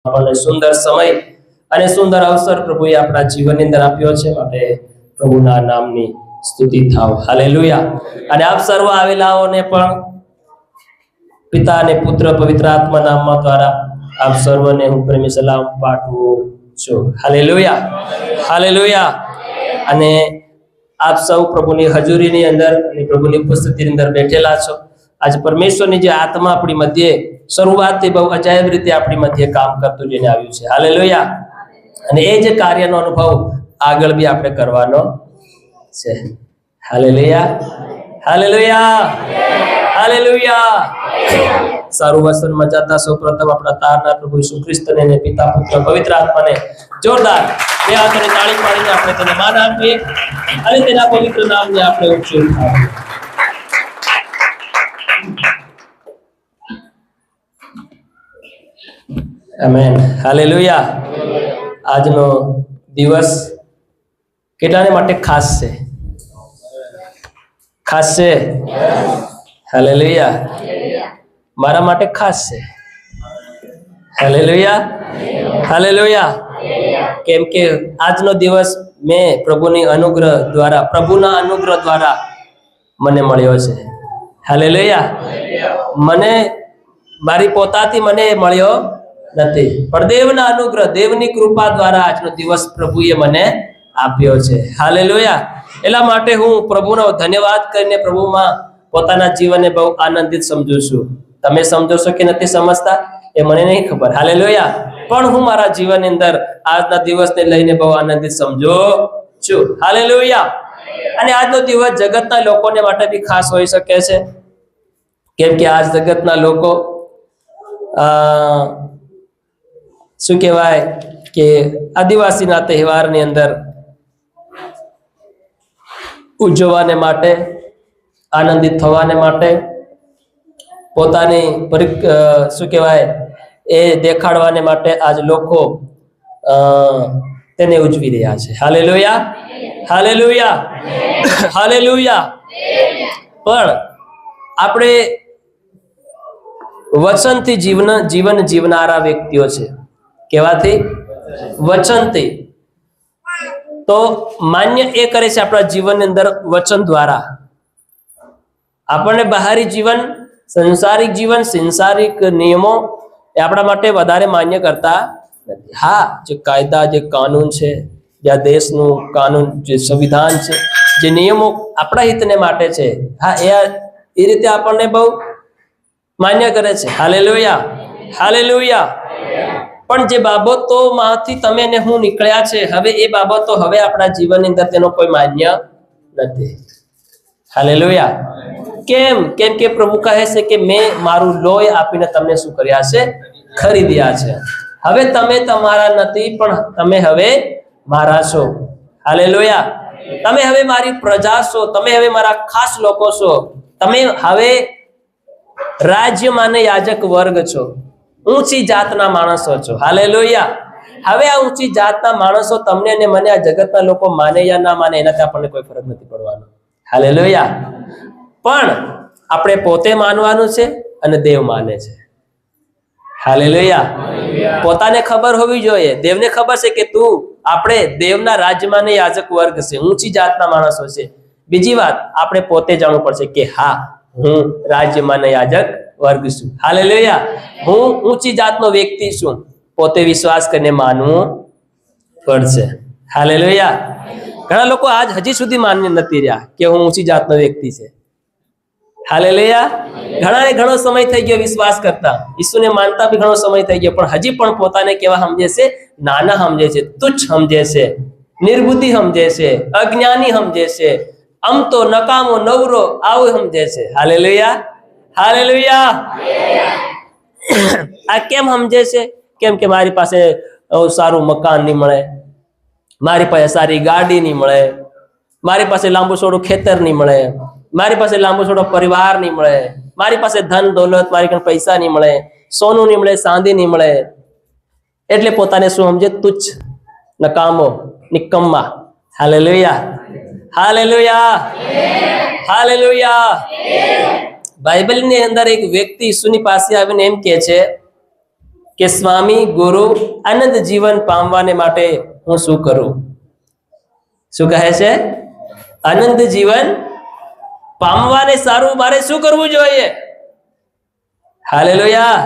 આપણને સુંદર સમય અને સુંદર અવસર પ્રભુએ આપણા જીવનની અંદર આપ્યો છે, માટે પ્રભુના નામની સ્તુતિ થાવ. હાલેલુયા. અને આપ સર્વ આવેલાઓને પણ પિતા અને પુત્ર પવિત્ર આત્મા નામમાં દ્વારા આપ સર્વને હું પ્રેમી સલામ પાઠવું છું. Hallelujah, hallelujah. અને આપ સૌ પ્રભુની હજુરીની અંદર અને પ્રભુની ઉપસ્થિતિની અંદર બેઠેલા છો. આજે પરમેશ્વરની જે આત્મા આપણી મધ્યે શરૂઆતથી બહુ અજાયબ રીતે આપણી મધ્યે કામ કરતું જઈને આવ્યું છે. હાલેલુયા. અને એ જ કાર્યનો અનુભવ આગળ બી આપણે કરવાનો છે. Hallelujah, hallelujah, hallelujah. સારું વસનમાં જતા સૌ પ્રથમ આપણા તારના પ્રભુ ઈસુ ખ્રિસ્તને અને પિતા પુત્ર પવિત્ર આત્માને જોરદાર બે હાથોની તાળી પાડીને આપણે તેને માન આપીએ અને તેના પવિત્ર નામને આપણે ઊંચું ઉઠાવીએ. આમેન. હાલેલુયા. આજનો દિવસ કેટલાને માટે ખાસ છે? ખાસ છે. હાલેલુયા. મારા માટે ખાસ છે. Hallelujah, hallelujah. કેમ કે આજનો દિવસ મેં પ્રભુના અનુગ્રહ દ્વારા મને મળ્યો છે. હાલેલુયા. મને મારી પોતાથી મને મળ્યો નથી, પણ દેવના અનુગ્રહ, દેવની કૃપા દ્વારા આજનો દિવસ પ્રભુએ મને આપ્યો છે. હાલેલુયા. એટલા માટે હું પ્રભુનો ધન્યવાદ કરીને પ્રભુમાં પોતાના જીવનને બહુ આનંદિત સમજુ છું. તમે સમજો છો કે નથી સમજતા એ મને નહીં ખબર. હાલેલુયા. પણ હું મારા જીવનની અંદર આજના દિવસને લઈને બહુ આનંદિત સમજો છું. હાલેલુયા. અને આજનો દિવસ જગતના લોકોને માટે બી ખાસ હોઈ શકે છે, કેમ કે આજ જગતના લોકો શું કહેવાય કે આદિવાસીના તહેવારની અંદર ઉજવવાને માટે, આનંદિત થવાને માટે, પોતાની શું કહેવાય એ દેખાડવાને માટે આજ લોકો તેને ઉજવી રહ્યા છે. Hallelujah, hallelujah, hallelujah. પણ આપણે વચનથી જીવન જીવનારા વ્યક્તિઓ છે. કેવાથી? વચનથી. તો માન્ય એ કરે છે આપણા જીવનની અંદર વચન દ્વારા. આપણને બાહરી જીવન, સંસારિક જીવન, સંસારિક નિયમો એ આપણા માટે વધારે માન્ય કરતા નથી. હા, જે કાયદા, જે કાનૂન છે, જે આ દેશનું કાનૂન, જે સંવિધાન છે, જે નિયમો આપણા હિતને માટે છે, હા, એ રીતે આપણને બહુ માન્ય કરે છે. Hallelujah, hallelujah. પણ જે બાબતોમાંથી તમે ને હું નીકળ્યા છે, હવે એ બાબતો હવે આપણા જીવનની અંદર તેનો કોઈ માન્ય નથી. હાલેલુયા. કેમ? કેમ કે પ્રભુ કહે છે કે મેં મારું લોહી આપીને તમને શું કર્યા છે? ખરીદ્યા છે. હવે તમે તમારા નથી, પણ તમે હવે મારા છો. હાલેલુયા. તમે હવે મારી પ્રજા છો, તમે હવે મારા ખાસ લોકો છો, તમે હવે રાજ્યમાં યાજક વર્ગ છો, ઊંચી જાતના માણસો છો. હાલેલુયા. હવે આ ઊંચી જાતના માણસો તમને અને મને આ જગતના લોકો માને યા ના માને એનાથી આપણને કોઈ ફરક નથી પડવાનો. હાલેલુયા. પણ આપણે પોતે માનવાનું છે અને દેવ માને છે. હાલેલુયા. પોતાને ખબર હોવી જોઈએ, દેવને ખબર છે કે આપણે દેવના રાજ્યમાં યાજક વર્ગ છે, ઊંચી જાતના માણસો છે. બીજી વાત, આપણે પોતે જાણવું પડશે કે હા, હું રાજ્યમાં યાજક વર્ગ છું. હાલેલુયા. હું ઊંચી જાતનો વ્યક્તિ છું. પોતે વિશ્વાસ કરીને માનવું પડશે. હાલેલુયા. ઘણા લોકો હજી સુધી માન્ય નથી રહ્યા કે હું ઊંચી જાતનો વ્યક્તિ છે. હાલેલુયા. ઘણાને ઘણો સમય થઈ ગયો વિશ્વાસ કરતા, ઈસુને માનતા બી ઘણો સમય થઈ ગયો, પણ હજી પણ પોતાને કેવા સમજે છે? નાના સમજે છે, તુચ્છ સમજે છે, નિર્બુદ્ધિ સમજે છે, અજ્ઞાની સમજે છે, આમ તો નકામો નવરો આવું સમજે છે. Hallelujah, hallelujah. આ કેમ સમજે છે? કેમ કે મારી પાસે સારું મકાન નહીં મળે, મારી પાસે સારી ગાડી નહીં મળે, મારી પાસે લાંબુ ચોડું ખેતર નહીં મળે, મારી પાસે લાંબુ ચોડો પરિવાર નહીં મળે, મારી પાસે ધન દોલત, મારી પાસે પૈસા નહીં મળે, સોનું નહીં મળે, ચાંદી નહીં મળે, એટલે પોતાને શું સમજે? તુચ્છ, નકામો, નિકમ્મા. Hallelujah, hallelujah, hallelujah. બાઇબલની અંદર એક વ્યક્તિ ઈસુની પાસે આવીને એમ કહે છે કે સ્વામી ગુરુ આનંદ જીવન પામવાને માટે હું શું કરું? શું કહે છે? આનંદ જીવન પામવાને સારું મારે શું કરવું જોઈએ? Hallelujah,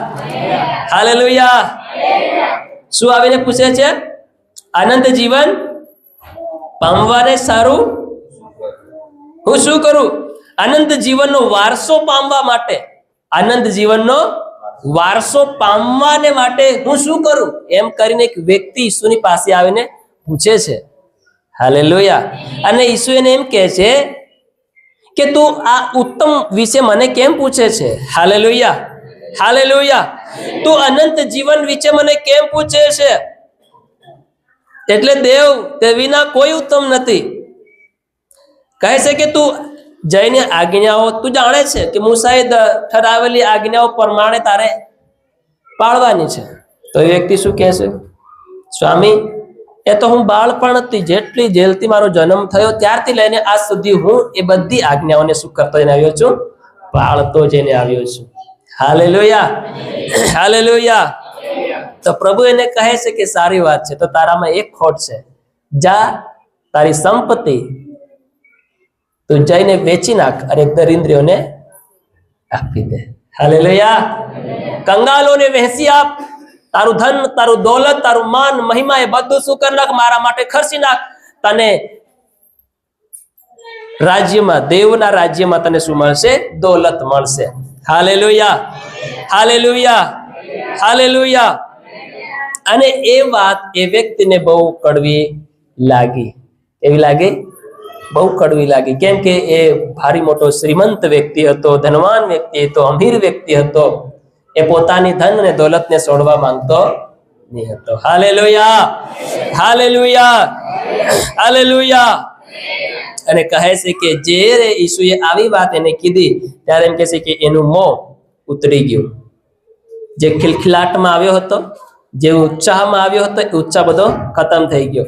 hallelujah. શું આવીને પૂછે છે? આનંદ જીવન પામવાને સારું હું શું કરું? આનંદ જીવનનો વારસો પામવા માટે, આનંદ જીવનનો વારસો પામવાને માટે હું શું કરું? એમ કરીને એક વ્યક્તિ ઈસુની પાસે આવીને પૂછે છે. હાલેલુયા. અને ઈસુ એને એમ કહે છે કે તું આ ઉત્તમ વિશે મને કેમ પૂછે છે? Hallelujah, hallelujah. તું અનંત જીવન વિશે મને કેમ પૂછે છે? એટલે દેવ તે વિના કોઈ ઉત્તમ નથી. કહે છે કે તું જઈને આજ્ઞાઓ તું જાણે છે કે મૂસાએ ઠરાવેલી આજ્ઞાઓ પ્રમાણે તારે પાળવાની છે. તો એ વ્યક્તિ શું કહે છે? સ્વામી, એ તો હું બાળપણથી જેટલી જેલથી મારો જન્મ થયો ત્યારથી લઈને આજ સુધી હું એ બધી આજ્ઞાઓને શું કરતો જઈને આવ્યો છું? પાળતો જઈને આવ્યો છું. Hallelujah, hallelujah. તો પ્રભુ એને કહે છે કે સારી વાત છે, તો તારામાં એક ખોટ છે. જા તારી સંપત્તિ તું જઈને વેચી નાખ અને દરિદ્રીઓને આપી દે. હાલેલુયા. કંગાલોને વહેંચી આપ. તારું ધન, તારું દોલત, તારું માન, મહિમા એ બધું શું કરી નાખ, મારા માટે ખર્ચી નાખ. તને રાજ્યમાં, દેવના રાજ્યમાં તને શું મળશે? દોલત મળશે. Hallelujah, hallelujah, hallelujah. અને એ વાત એ વ્યક્તિને બહુ કડવી લાગી. એવી લાગી? બહુ કડવી લાગી. કેમ કે એ ભારી મોટો શ્રીમંત વ્યક્તિ હતો, ધનવાન વ્યક્તિ હતો, અમીર વ્યક્તિ હતો. એ પોતાની ધન અને દોલતને છોડવા માંગતો નહીં હતો. Hallelujah, hallelujah, hallelujah. અને કહે છે કે જ્યારે ઈસુએ આવી વાત એને કીધી ત્યારે એમ કહે છે કે એનું મોં ઉતરી ગયું. જે ખિલખિલાટમાં આવ્યો હતો, જે ઉત્સાહમાં આવ્યો હતો, એ ઉત્સાહ બધો ખતમ થઈ ગયો.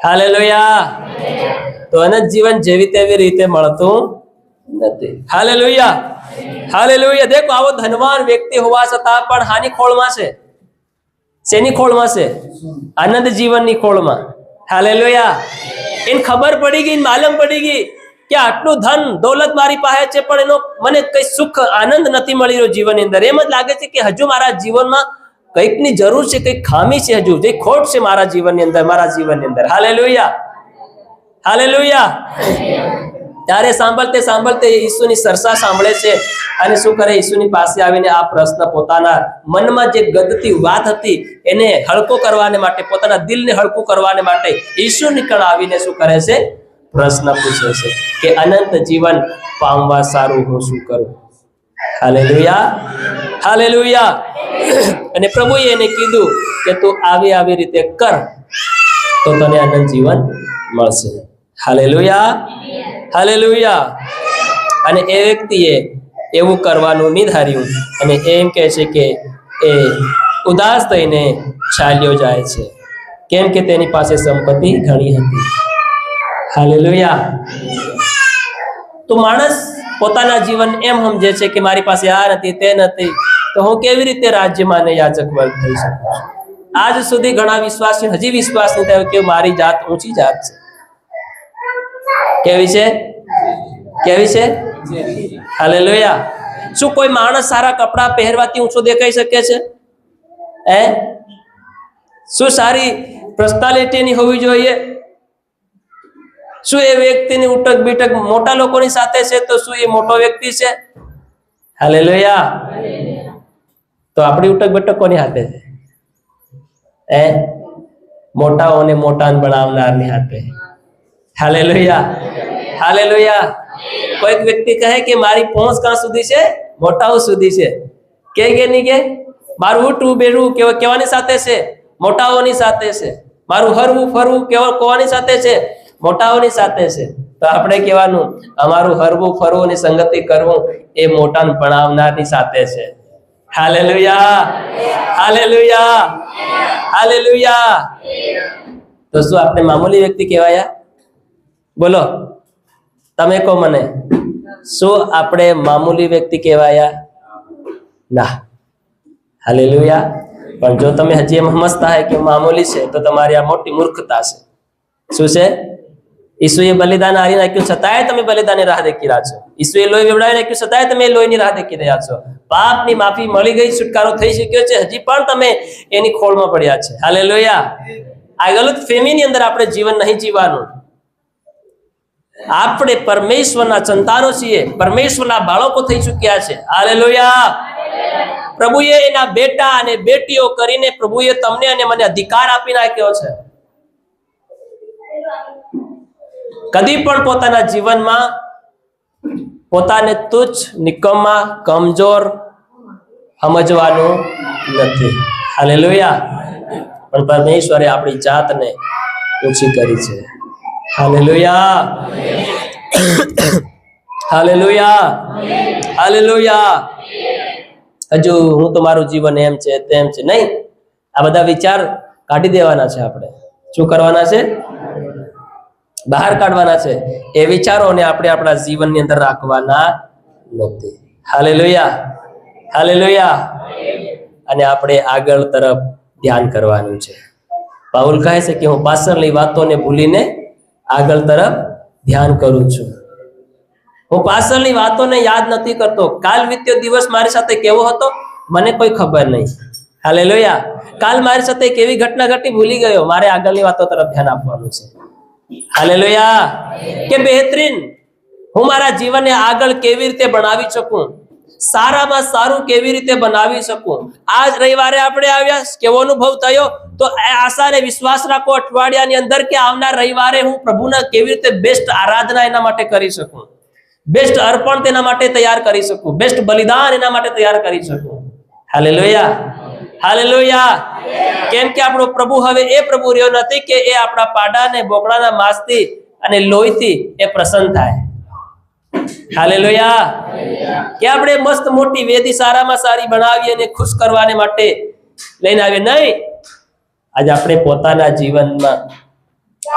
હાલેલુયા. તો અનંત જીવન જેવી તેવી રીતે મળતું નથી. Hallelujah, hallelujah. દેખો, આવો ધનવાન વ્યક્તિ હોવા છતાં પણ હાની ખોળમાં છે. શેની ખોળમાં છે? આનંદ જીવનની ખોળમાં. હાલેલુયા. એને ખબર પડી ગઈ, માલમ પડી ગઈ કે આટલું ધન દોલત મારી પાસે છે પણ એનો મને કઈ સુખ આનંદ નથી મળી રહ્યો જીવનની અંદર. એમ જ લાગે છે કે હજુ મારા જીવનમાં કંઈકની જરૂર છે, કંઈક ખામી છે, હજુ જે ખોટ છે મારા જીવનની અંદર, મારા જીવનની અંદર. Hallelujah, hallelujah. ત્યારે સાંભળતે સાંભળતે ઈસુની સરસા સાંભળે છે અને શું કરે? ઈસુની પાસે આવીને આ પ્રશ્ન પોતાના મનમાં જે ગદતી વાત હતી એને હળકો કરવાને માટે, પોતાના દિલને હળકું કરવાને માટે ઈસુ નીકળ આવીને શું કરે છે? પ્રશ્ન પૂછે છે કે અનંત જીવન પામવા સારું હું શું કરું? Hallelujah, hallelujah. અને પ્રભુએ એને કીધું કે તું આવી રીતે કર તો તને અનંત જીવન મળશે. Hallelujah, hallelujah. અને એ વ્યક્તિએ એવું કરવાનું નિર્ધાર્યું અને એમ કહે છે કે એ ઉદાસ થઈને ચાલ્યો જાય છે. કેમ કે તેની પાસે સંપત્તિ ઘણી હતી. હાલેલુયા. તો માણસ પોતાના જીવન એમ સમજે છે કે મારી પાસે આ નથી, તે નથી, તો હું કેવી રીતે રાજ્યમાં અને યાચક વર્ગ થઈ શકું? આજ સુધી ઘણા વિશ્વાસી હજી વિશ્વાસ નહીં થયો કે મારી જાત ઊંચી જાત છે. કેવી છે? કેવી છે? હાલેલુયા. શું કોઈ માણસ સારા કપડા પહેરવાથી ઊંચો દેખાઈ શકે છે? શું સારી પર્સનાલિટીની હોવી જોઈએ? શું એ વ્યક્તિની ઉટક બીટક મોટા લોકોની સાથે છે તો શું એ મોટો વ્યક્તિ છે? હાલેલુયા. તો આપણી ઉટક બીટક કોની હાથે છે? મોટાઓને મોટા બનાવનારની હાથે. Hallelujah, hallelujah. કોઈક વ્યક્તિ કહે કે મારી પહોંચ ક્યાં સુધી છે? મોટાઓ સુધી છે. કે નહીં કે મારું ઉઠવું બેઠવું કેવાની સાથે છે? મોટાઓની સાથે છે. મારું હરવું ફરવું કોવાની સાથે છે? મોટાઓની સાથે છે. તો આપણે કહેવાનું અમારું હરવું ફરવું ની સંગતિ કરવું એ મોટા ભણાવનારની સાથે છે. Hallelujah, hallelujah, hallelujah. તો શું આપણે મામૂલી વ્યક્તિ કહેવાયા? બોલો, તમે કહો મને, શું આપણે મામૂલી વ્યક્તિ કહેવાયા? ના. હાલેલુયા. પણ જો તમે હજી એમ સમજતા હોય કે મામૂલી છે તો તમારી આ મોટી મૂર્ખતા છે. શું છે? ઈસુએ બલિદાન હારી નાખ્યું છતાંય તમે બલિદાનની રાહ દેખી રહ્યા છો. ઈસુએ લોહી વેવડાવી નાખ્યું છતાંય તમે લોહીની રાહ દેખી રહ્યા છો. પાપની માફી મળી ગઈ, છુટકારો થઈ શક્યો છે, હજી પણ તમે એની ખોળમાં પડ્યા છે. હાલેલુયા. આ ગલત ફેમીની અંદર આપણે જીવન નહીં જીવવાનું. આપણે પરમેશ્વરના સંતાનો છીએ, પરમેશ્વરના બાળકો થઈ ચૂક્યા છે. હાલેલુયા. પ્રભુએ એના બેટા અને બેટીઓ કરીને પ્રભુએ તમને અને મને અધિકાર આપી નાખ્યો છે. કદી પણ પોતાના જીવનમાં પોતાને તુચ્છ, નિકમ્મા, કમજોર સમજવાનું નથી. હાલેલુયા. પણ પરમેશ્વરે આપણી જાતને ઊંચી કરી છે. હાલેલુયા. હાલેલુયા. હાલેલુયા. હજુ હું તો મારું જીવન એમ છે તેમ છે નહીં. આ બધા વિચાર કાઢી દેવાના છે. આપણે શું કરવાના છે? બહાર કાઢવાના છે. એ વિચારોને આપણે આપણા જીવનની અંદર રાખવાના નથી. હાલેલુયા. હાલેલુયા. અને આપણે આગળ તરફ ધ્યાન કરવાનું છે. પાઉલ કહે છે કે હું પાછળની વાતોને ભૂલીને આગળ તરફ ધ્યાન કરું છું. હું પાછળની વાતોને યાદ નથી કરતો. કાલ વીત્યો દિવસ મારી સાથે કેવો હતો મને કોઈ ખબર નહીં. હાલેલુયા. કાલ મારી સાથે કેવી ઘટના ઘટી ભૂલી ગયો. મારે આગળની વાતો તરફ ધ્યાન આપવાનું છે. હાલેલુયા. કે બહેતરીન હું મારા જીવનને આગળ કેવી રીતે બનાવી શકું, સારામાં સારું કેવી રીતે બનાવી શકું. આજ રવિવારે આપણે આવ્યા, કેવો અનુભવ થયો? તો આશા અને વિશ્વાસ રાખો અઠવાડિયાની અંદર કે આવનાર રવિવારે હું પ્રભુના કેવી રીતે બેસ્ટ આરાધના એના માટે કરી શકું, બેસ્ટ અર્પણ તેના માટે તૈયાર કરી શકું, બેસ્ટ બલિદાન એના માટે તૈયાર કરી શકું. હાલેલુયા. હાલેલુયા. કેમ કે આપણો પ્રભુ હવે એ પ્રભુ રહ્યો નથી કે એ આપણા પાડા ને બોકડાના માંસથી અને લોહીથી એ પ્રસન્ન થાય. હાલેલુયા. કે આપણે મસ્ત મોટી વેદી સારામાં સારી બનાવીએ અને ખુશ કરવાને માટે લઈને આવીએ નહીં. આજે આપણે પોતાના જીવનમાં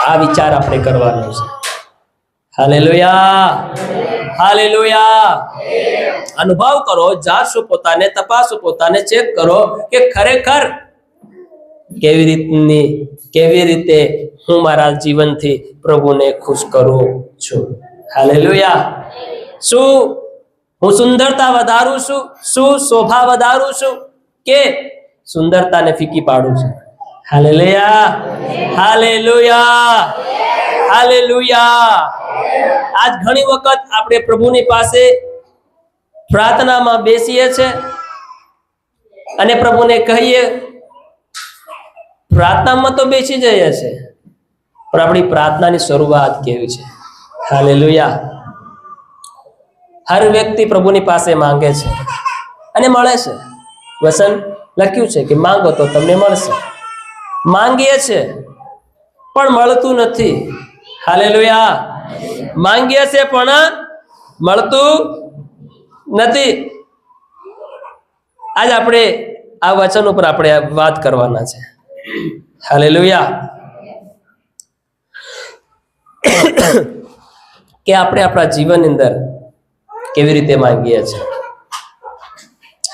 આ વિચાર આપણે કરવાનો છે. હાલેલુયા. હાલેલુયા. અનુભવ કરો, જાણશો પોતાને, તપાસો પોતાને, ચેક કરો કે ખરેખર કેવી રીતે હું મારા જીવનથી પ્રભુને ખુશ કરું છું. હાલેલુયા. શું હું સુંદરતા વધારું છું? શું શોભા વધારું છું કે સુંદરતાને ફીકી પાડું છું? હાલેલુયા. હાલેલુયા. હાલેલુયા. આજ ઘણી વખત આપણે પ્રભુની પાસે પ્રાર્થનામાં બેસીએ છે અને પ્રભુને કહીએ, પ્રાર્થનામાં તો બેસી જઈએ છે, પણ આપણી પ્રાર્થનાની શરૂઆત કેવી છે? હાલેલુયા. હર વ્યક્તિ પ્રભુની પાસે માંગે છે અને મળે છે. વચન લખ્યું છે કે માંગો તો તમને મળશે. માંગીએ છે પણ મળતું નથી. હાલેલુયા. માંગીએ છે પણ મળતું નથી. આજ આપણે આ વચન ઉપર આપણે વાત કરવાના છે. હાલેલુયા. કે આપણે આપણા જીવનની અંદર કેવી રીતે માંગીએ છીએ.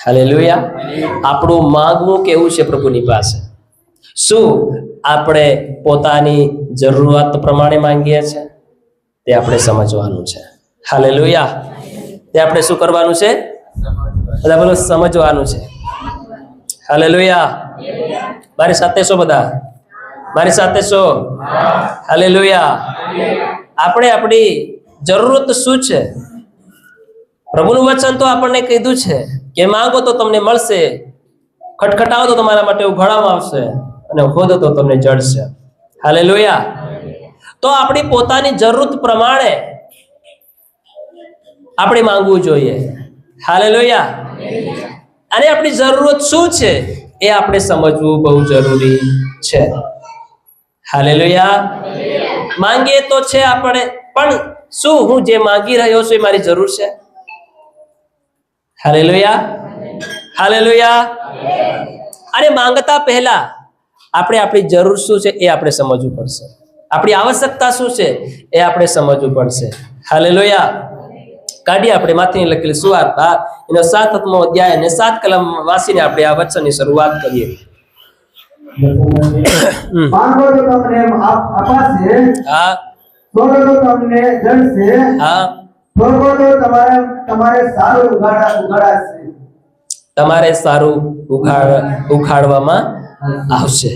હાલેલુયા. આપણું માંગવું કેવું છે પ્રભુની પાસે? શું આપણે પોતાની જરૂરિયાત પ્રમાણે માંગીએ છીએ? તે આપણે સમજવાનું છે. હાલેલુયા. તે આપણે શું કરવાનું છે? બધા બોલો, સમજવાનું છે. હાલેલુયા. મારી સાથે છો બધા? મારી સાથે છો? હાલેલુયા. આપણે આપણી જરૂરત શું છે? પ્રભુનું વચન તો આપણને કીધું છે કે માંગો તો તમને મળશે, ખટખટાવો તો તમારા માટે ઉઘાડવામાં આવશે, અને ખોદો તો તમને જડશે. હાલેલુયા. તો આપણી પોતાની જરૂરત પ્રમાણે આપણે માંગવું જોઈએ. હાલેલુયા. અને આપણી જરૂરત શું છે એ આપણે સમજવું બહુ જરૂરી છે. હાલેલુયા. માંગીએ તો છે આપણે, પણ શું હું જે માંગી રહ્યો છું એ મારી જરૂર છે? હાલેલુયા. હાલેલુયા. અને માંગતા પહેલા આપણે આપણી જરૂર શું છે એ આપણે સમજવું પડશે. આપણી આવશ્યકતા શું છે એ આપણે સમજવું પડશે. હાલેલુયા. કાઢીએ આપણે માથેની લખેલી સુવાર્તા એનો 7મો અધ્યાય અને 7 કલમ વાંચીને આપણે આ વચનની શરૂઆત કરીએ. માંગો તો તમને અપાશે, હા શોધો તો તમને જળશે, હા ઠોકો તો તમારે સારું ઉઘાડાશે. તમારે સારું ઉખાડવામાં આવશે.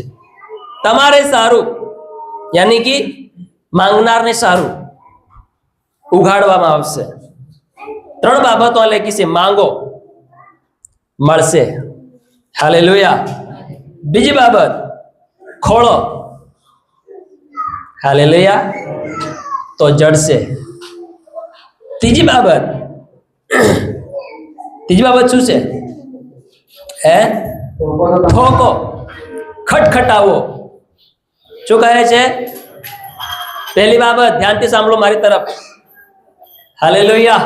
તમારે સારું યાની કે માંગનારને સારું ઉઘાડવામાં આવશે. ત્રણ બાબતો લખી છે. માંગો મળશે. હાલેલુયા. બીજી બાબત ખોળો, હાલેલુયા, તો જડશે. ત્રીજી બાબત શું છે? ઠોકો, ખટખટાવો. શું કહે છે? પહેલી બાબત ધ્યાનથી સાંભળો મારી તરફ. હાલેલુયા.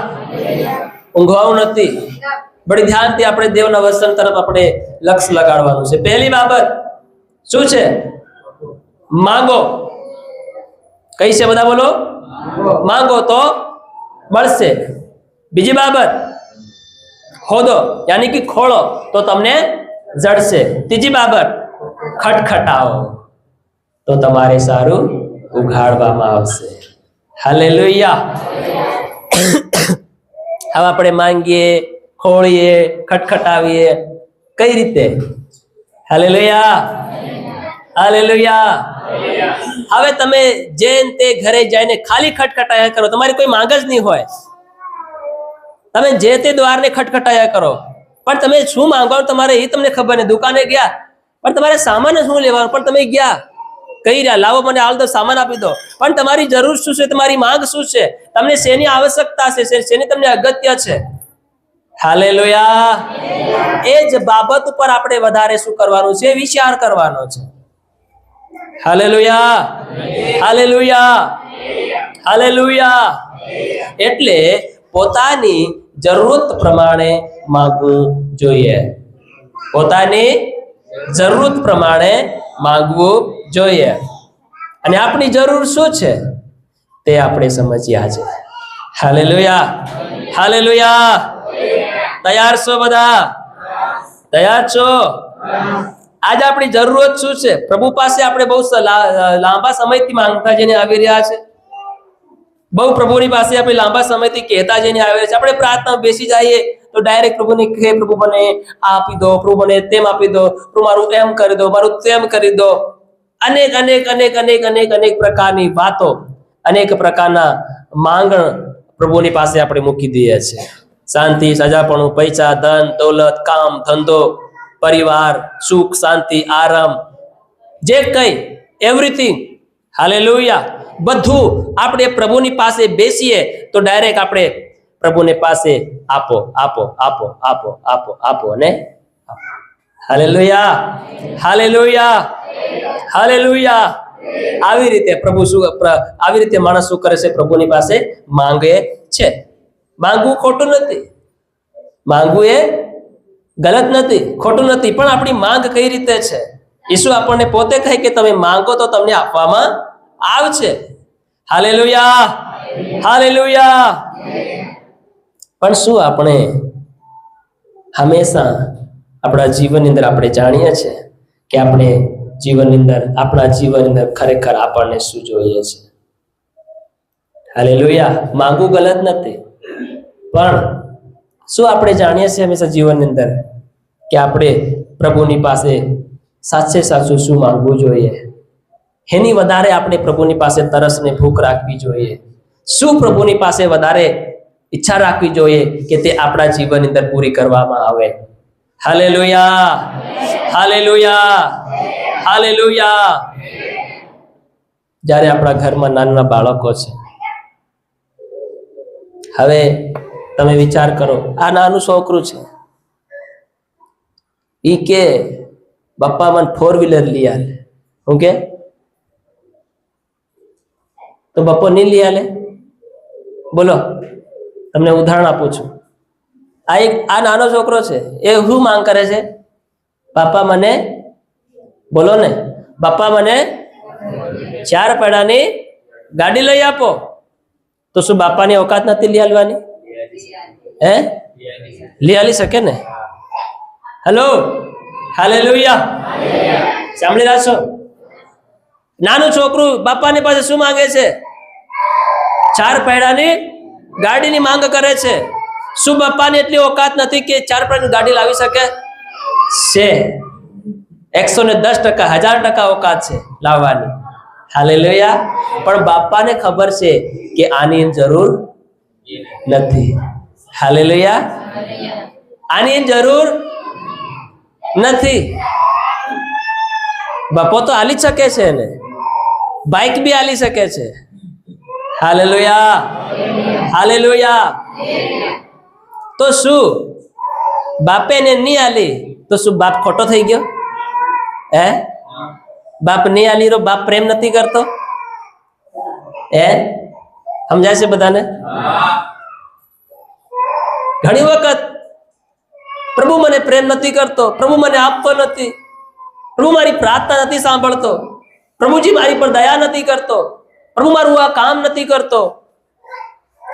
ઊંઘવાનું નથી, બડી ધ્યાનથી આપણે દેવના વચન તરફ આપણે લક્ષ્ય લગાડવાનું છે. પહેલી બાબત શું છે? માંગો. કઈ છે? બધા બોલો. માંગો તો મળશે. બીજી બાબત હોદો યાની કે ખોળો તો તમને જડશે. ત્રીજી બાબત ખટખટાવો તો તમારે સારું ઉઘાડવામાં આવશે. હાલેલુયા. હવે આપણે માંગીએ, ખોળીએ, ખટખટાવીએ કઈ રીતે? Hallelujah, hallelujah. હવે તમે જેન તે ઘરે જઈને ખાલી ખટખટાયા કરો, તમારી કોઈ માંગ જ નહીં હોય. તમે જે તે દ્વારને ખટખટાયા કરો, પણ તમે શું માંગવાનું તમારે એ તમને ખબર નહીં. દુકાને ગયા પણ તમારે સામાન શું લેવાનું, પણ તમે ગયા કહી રહ્યા લાવો મને હાલ તો સામાન આપી દો, પણ તમારી જરૂર શું છે? તમારી માંગ શું છે? તમને શેની આવશ્યકતા છે? શેની તમને અગત્ય છે? હાલેલુયા. એ જ બાબત ઉપર આપણે વધારે શું કરવાનું છે? વિચાર કરવાનો છે. Hallelujah, hallelujah, hallelujah. એટલે પોતાની જરૂરત પ્રમાણે માંગવું જોઈએ. પોતાની જરૂરત પ્રમાણે માંગવું જોઈએ. અને આપણી જરૂર શું છે તે આપણે સમજ્યા છે. Hallelujah, hallelujah. તૈયાર છો બધા? તૈયાર છો? આજે આપણી જરૂરત શું છે? પ્રભુ પાસે આપણે બહુ લાંબા સમયથી માંગતા જઈને આવી રહ્યા છે. બહુ પ્રભુની પાસે આપણે લાંબા સમયથી કહેતા જઈને આવી રહ્યા છે. આપણે પ્રાર્થના બેસી જઈએ તો ડાયરેક્ટ પ્રભુને કહે, પ્રભુ મને આ આપી દો, પ્રભુ મને તેમ આપી દો, પ્રભુ મારું એમ કરી દો, મારું તેમ કરી દો. અનેક અનેક અનેક અનેક અનેક અનેક પ્રકારની વાતો, અનેક પ્રકારના માંગણ પ્રભુની પાસે આપણે મૂકી દઈએ છીએ. શાંતિ, સજાપણું, પૈસા, ધન, દૌલત, કામ, ધંધો, પરિવાર, સુખ, શાંતિ, આરામ, જે કઈ એવરીથિંગ. હાલેલુયા. બધું આપણે પ્રભુની પાસે બેસીએ તો ડાયરેક્ટ આપણે પ્રભુની પાસે આપો આપો આપો આપો આપો આપો અને હાલેલુયા, હાલેલુયા, હાલેલુયા. આવી રીતે પ્રભુ શું, આવી રીતે માણસ શું કરે છે? પ્રભુની પાસે માંગે છે. માંગવું ખોટું નથી, માંગવું એ ગલત નથી, ખોટું નથી, પણ આપણી માંગ કઈ રીતે છે? ઈસુ આપણને પોતે કહે કે તમે માંગો તો તમને આપવામાં આવશે. Hallelujah, hallelujah. પણ શું આપણે હંમેશા આપણા જીવનની અંદર આપણે જાણીએ છીએ કે આપણે જીવનની અંદર, આપણા જીવનની અંદર ખરેખર આપણને શું જોઈએ છે? હાલેલુયા. માંગવું ગલત નથી, પણ શું આપણે જાણીએ છીએ હંમેશા જીવનની અંદર કે આપણે પ્રભુની પાસે સાચે સાચું શું માંગવું જોઈએ? એની વધારે આપણે પ્રભુની પાસે તરસ ને ભૂખ રાખવી જોઈએ. શું પ્રભુની પાસે વધારે ઈચ્છા રાખવી જોઈએ કે તે આપણા જીવનની અંદર પૂરી કરવામાં આવે. Hallelujah, hallelujah, hallelujah. જ્યારે આપણા ઘરમાં નાના બાળકો છે, હવે તમે વિચાર કરો, આ નાનું છોકરું છે, ઈ કે પપ્પા મને 4-વ્હીલર લઈ આલે. હું કે તો બપ્પો નહીં લઈ આલે? બોલો, તમને ઉદાહરણ આપું છું. આ નાનો છોકરો છે, એ શું માંગ કરે છે? પાપા મને, બોલો ને, પપ્પા મને 4 પૈડાની ગાડી લઈ આપો. તો શું બાપાની औकात નથી લઈ આલવાની? હે, લઈ આલી શકે ને? Hello, hallelujah. સાંભળી રહ્યા છો? નાનું છોકરું બાપાની પાસે શું માંગે છે? 4 પૈડાની ગાડીની માંગ કરે છે. શું બાપાની એટલી ઓકાત નથી કે 4 પૈડાની ગાડી લાવી શકે? છે. 110%, 1000% ઓકાત છે લાવવાની. હાલેલુયા. પણ બાપાને ખબર છે કે આની જરૂર નથી. હાલેલુયા. આની જરૂર નથી. બાપો તો હાલી શકે છે ને, બાઇક બી હાલી શકે છે. હાલેલુયા. હાલેલુયા. તો શું બાપે ને નહીં હાલી તો શું બાપ ખોટો થઈ ગયો? હે? બાપ નહીં હાલી રહ્યો, બાપ પ્રેમ નથી કરતો? હે? સમજાય છે બધાને? ઘણી વખત પ્રભુ મને પ્રેમ નથી કરતો, પ્રભુ મને આપતો નથી, પ્રભુ મારી પ્રાર્થના નથી સાંભળતો, પ્રભુજી મારી પર દયા નથી કરતો, પ્રભુ મારું આ કામ નથી કરતો.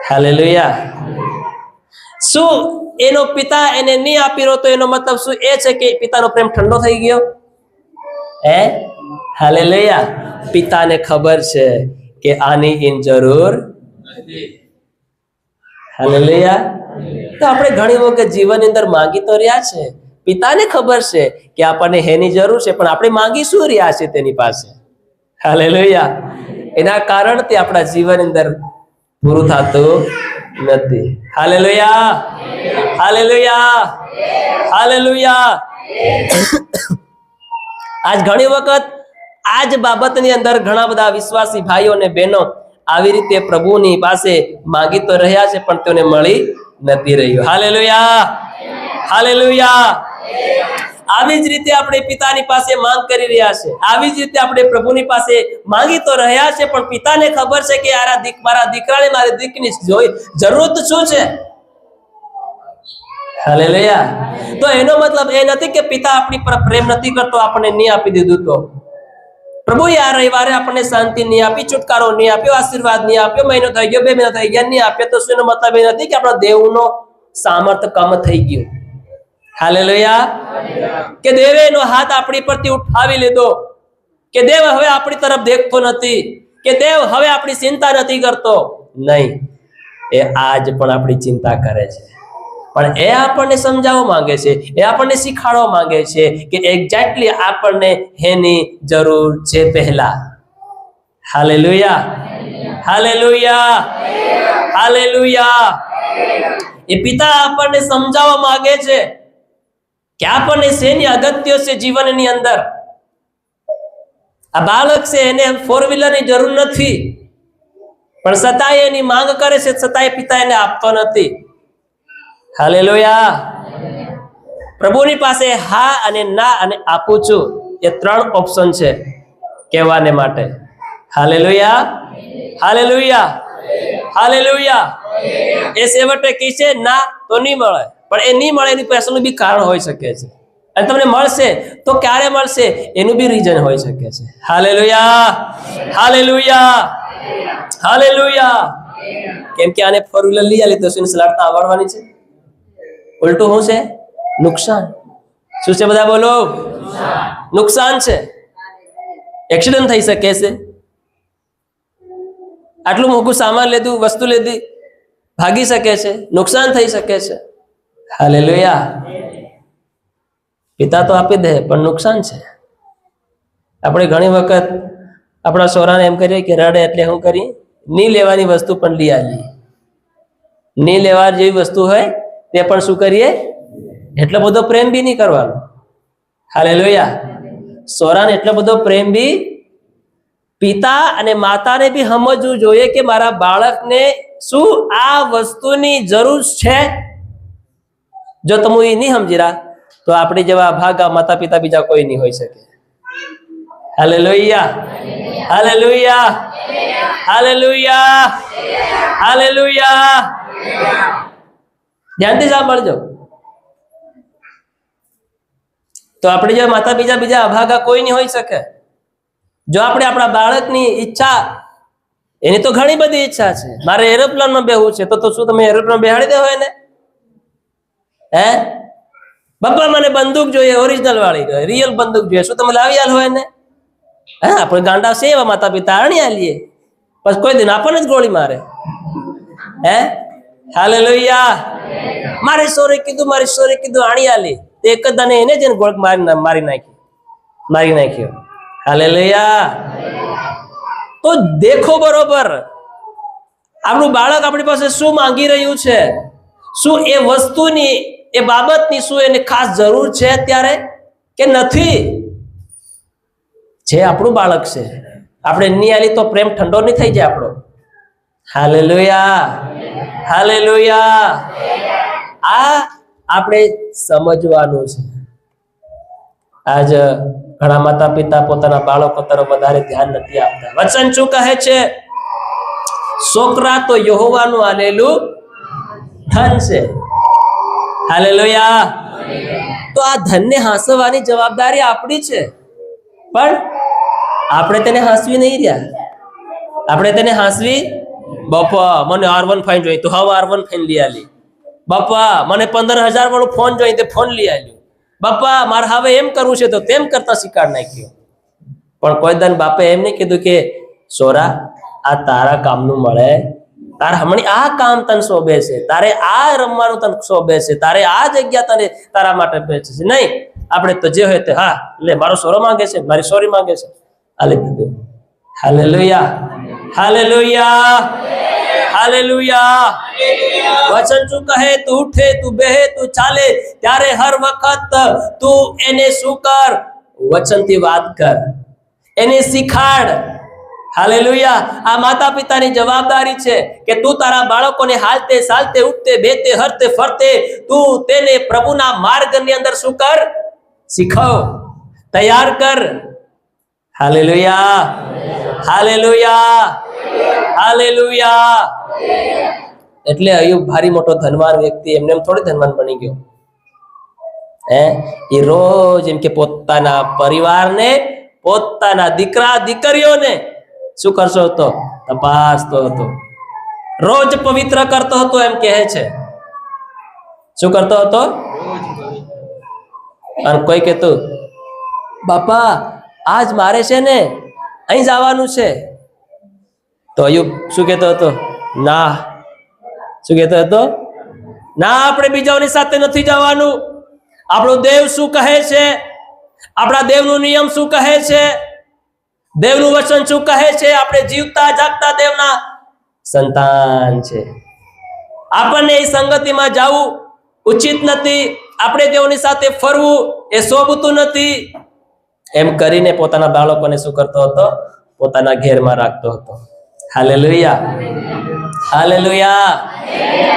હાલેલુયા. શું એનો પિતા એને નહીં આપી રહ્યો તો એનો મતલબ શું એ છે કે પિતાનો પ્રેમ ઠંડો થઈ ગયો? હે? હાલેલુયા. પિતાને ખબર છે કે આની જરૂર નથી. હાલેલુયા. તો આપણે ઘણી વખત જીવનની અંદર માંગી તો રહ્યા છે, પિતાને ખબર છે કે આપણને એની જરૂર છે, પણ આપણે માંગી શું રહ્યા છે તેની પાસે? હાલેલુયા. એના કારણથી આપણા જીવન અંદર પૂરું થતું નથી. હાલેલુયા. હાલેલુયા. હાલેલુયા. આજ ઘણી વખત આજ બાબતની અંદર ઘણા બધા વિશ્વાસી ભાઈઓ અને બહેનો આવી રીતે પ્રભુની પાસે માંગી તો રહ્યા છે, પણ તેમને મળી નથી રહ્યું. હાલેલુયા. હાલેલુયા. આવી જ રીતે આપણે પિતાની પાસે માંગ કરી રહ્યા છે, આવી જ રીતે આપણે પ્રભુની પાસે માંગી તો રહ્યા છે, પણ પિતાને ખબર છે કે મારા દીકરાને મારી દીકરીની જરૂરત શું છે. હાલેલુયા. તો એનો મતલબ એ નથી કે પિતા આપણી પર પ્રેમ નથી કરતો, આપણને નહીં આપી દીધું તો. પ્રભુએ આ રવિવારે આપણને શાંતિ નહીં આપી, છુટકારો નહીં આપ્યો, આશીર્વાદ નહીં આપ્યો, મહિનો થઈ ગયો, 2 મહિના થઈ ગયા, નહીં આપ્યો, તો શું એનો મતલબ એ નથી કે આપણા દેવનો સામર્થ્ય કમ થઈ ગયું? હાલેલુયા. કે દેવે એનો હાથ આપણી પરથી ઉઠાવી લીધો, કે દેવ હવે આપણી તરફ દેખતો નથી, કે દેવ હવે આપણી ચિંતા નથી કરતો. નહીં, એ આજ પણ આપણી ચિંતા કરે છે, પણ એ આપણને સમજાવવા માંગે છે, એ આપણને શીખવાડવા માંગે છે કે એક્ઝેક્ટલી આપણને એની જરૂર છે પહેલા. હાલેલુયા. હાલેલુયા. હાલેલુયા. એ પિતા આપણને સમજાવવા માંગે છે કે આપણને શેની અગત્ય છે જીવનની અંદર. આ બાળક છે, એને 4 વ્હીલરની જરૂર નથી, પણ છતાંય એની માંગ કરે છે, છતાંય પિતા એને આપતો નથી. હાલેલુયા. પ્રભુની પાસે હા અને ના અને આપું છું, એ 3 ઓપ્શન છે કહેવાને માટે. હાલેલુયા. હાલેલુયા. હાલેલુયા. એ છેવટે કહે છે ના તો નહીં મળે, પણ એ નહીં મળે એની પાછળનું બી કારણ હોઈ શકે છે, અને તમને મળશે તો ક્યારે મળશે એનું બી રીઝન હોઈ શકે છે. હાલેલુયા. હાલેલુયા. હાલેલુયા. કેમ કે આને 4 વ્હીલર લઈ આલી તો શું ચલાવતા આવડવાની છે? ઉલટું શું છે? નુકસાન. શું છે? બધા બોલો. નુકસાન છે. એક્સિડન્ટ થઈ શકે છે. આટલું મોંઘું સામાન લીધું, વસ્તુ લીધી, ભાગી શકે છે, નુકસાન થઈ શકે છે. હાલેલુયા. પિતા તો આપી દે, પણ નુકસાન છે. આપણે ઘણી વખત આપણા છોરાને એમ કરીએ કે રડે એટલે શું કરીએ? નહીં લેવાની વસ્તુ પણ લઈ આવીએ. નહીં લેવા જેવી વસ્તુ હોય તે પણ શું કરીએ? એટલો બધો પ્રેમ બી નહીં કરવાનો. હાલેલુયા. છોરાને એટલો બધો પ્રેમ બી, પિતા અને માતાને બી સમજવું જોઈએ કે મારા બાળકને શું આ વસ્તુની જરૂર છે. જો તમે એ નહીં સમજી રહ્યા તો આપણી જેવા ભાગા માતા પિતા બીજા કોઈ નહીં હોઈ શકે. હાલેલુયા. હાલેલુયા. હાલેલુયા. હાલેલુયા. ધ્યાનથી સાંભળજો. તો આપણે જેવા માતા પિતા બીજા અભાગા કોઈ નહીં હોઈ શકે. જો આપણે આપણા બાળકની ઈચ્છા, એની તો ઘણી બધી ઈચ્છા છે, મારે એરોપ્લેનમાં બેહવું છે, તો શું તમે એરોપ્લેન બેહાડી દેવો એને? હે? બાપા મને બંદૂક જોઈએ, ઓરિજિનલ વાળી, રિયલ બંદૂક જોઈએ. શું તમે લાવી આલ હોય ને? હા, આપણે ગાંડા છે એવા માતા પિતા, આણી આલીએ, પછી કોઈ દિન આપણને જ ગોળી મારે. હે, હાલેલુયા. મારી સોરી કીધું આણી આલી, એક જ દાને એને જ ગોળ મારી નાખ્યો. હાલેલુયા. તો દેખો બરોબર આપણું બાળક આપણી પાસે શું માંગી રહ્યું છે, શું એ વસ્તુની, એ બાબતની શું એને ખાસ જરૂર છે અત્યારે કે નથી. જે આપણું બાળક છે, આપણે નહીં આલી તો પ્રેમ ઠંડો નહીં થઈ જાય આપણો. Hallelujah, hallelujah. આ આપણે સમજવાનું છે. આજ ઘણા માતા પિતા પોતાના બાળકો તરફ વધારે ધ્યાન નથી આપતા. વચન શું કહે છે? છોકરા તો યહોવાનું આલેલું ધન છે. હાલેલુયા. તો આ ધનને હાંસવાની જવાબદારી આપણી છે, પણ આપણે તેને હાંસવી નહીં રહ્યા. આપણે તેને હાંસવી, બાપા મને R15 જોઈએ તો હવે R15 લઈ આલી. બાપા મને 15,000 વાળું ફોન જોઈએ તો ફોન લઈ આવ્યું. બાપા મારે હવે એમ કરવું છે તો તેમ કરતા શીખાડ નાખ્યો. પણ કોઈ દન બાપે એમ નહીં કીધું કે સોરા આ તારા કામનું મળે, તારે હમણાં આ કામ તને શોભે છે, તારે આ રમવાનું તને શોભે છે, તારે આ જગ્યા તને તારા માટે બેચે છે. નહીં, આપણે તો જે હોય તે હા લે, મારો સોરો માંગે છે, મારી સોરી માંગે છે, આલે દીધું. Hallelujah, hallelujah, hallelujah. વચન શું કહે? તું ઉઠે, તું બેહે, તું ચાલે, ત્યારે હર વખત તું એને શું કર? વચનથી વાત કર, એને શીખાડ. હાલેલુયા. આ માતા પિતાની જવાબદારી છે કે તું તારા બાળકોને હાલતે ચાલતે ઉઠતે બેતે હરતે ફરતે તું તેને પ્રભુના માર્ગની અંદર શું કર? શીખવ, તૈયાર કર. Hallelujah, hallelujah, hallelujah. એટલે અયુબ ભારી મોટો ધનવાન વ્યક્તિ એમને એમ થોડી ધનવાન બની ગયો. એ રોજ એમ કે પોતાના પરિવારને, પોતાના દીકરા દીકરીઓને શું કરતો હતો? તપાસતો હતો. રોજ પવિત્ર કરતો હતો એમ કહે છે. શું કરતો હતો? અને કોઈ કહેતું બાપા આજ મારે છે ને અહીં જવાનું છે, તો અયુબ શું કહેતો હતો? ના. શું કહેતો હતો? ના, આપણે બીજાઓની સાથે નથી જવાનું. આપણું દેવ શું કહે છે? આપણા દેવનું નિયમ શું કહે છે? દેવનું વચન શું કહે છે? આપણે જીવતા જાગતા દેવના સંતાન છે. આપણને એ સંગતિમાં જવું ઉચિત નથી. આપણે તેઓની સાથે ફરવું એ શોભતું નથી. એમ કરીને પોતાના બાળકોને શું કરતો હતો? પોતાના ઘેરમાં રાખતો હતો. Hallelujah, hallelujah,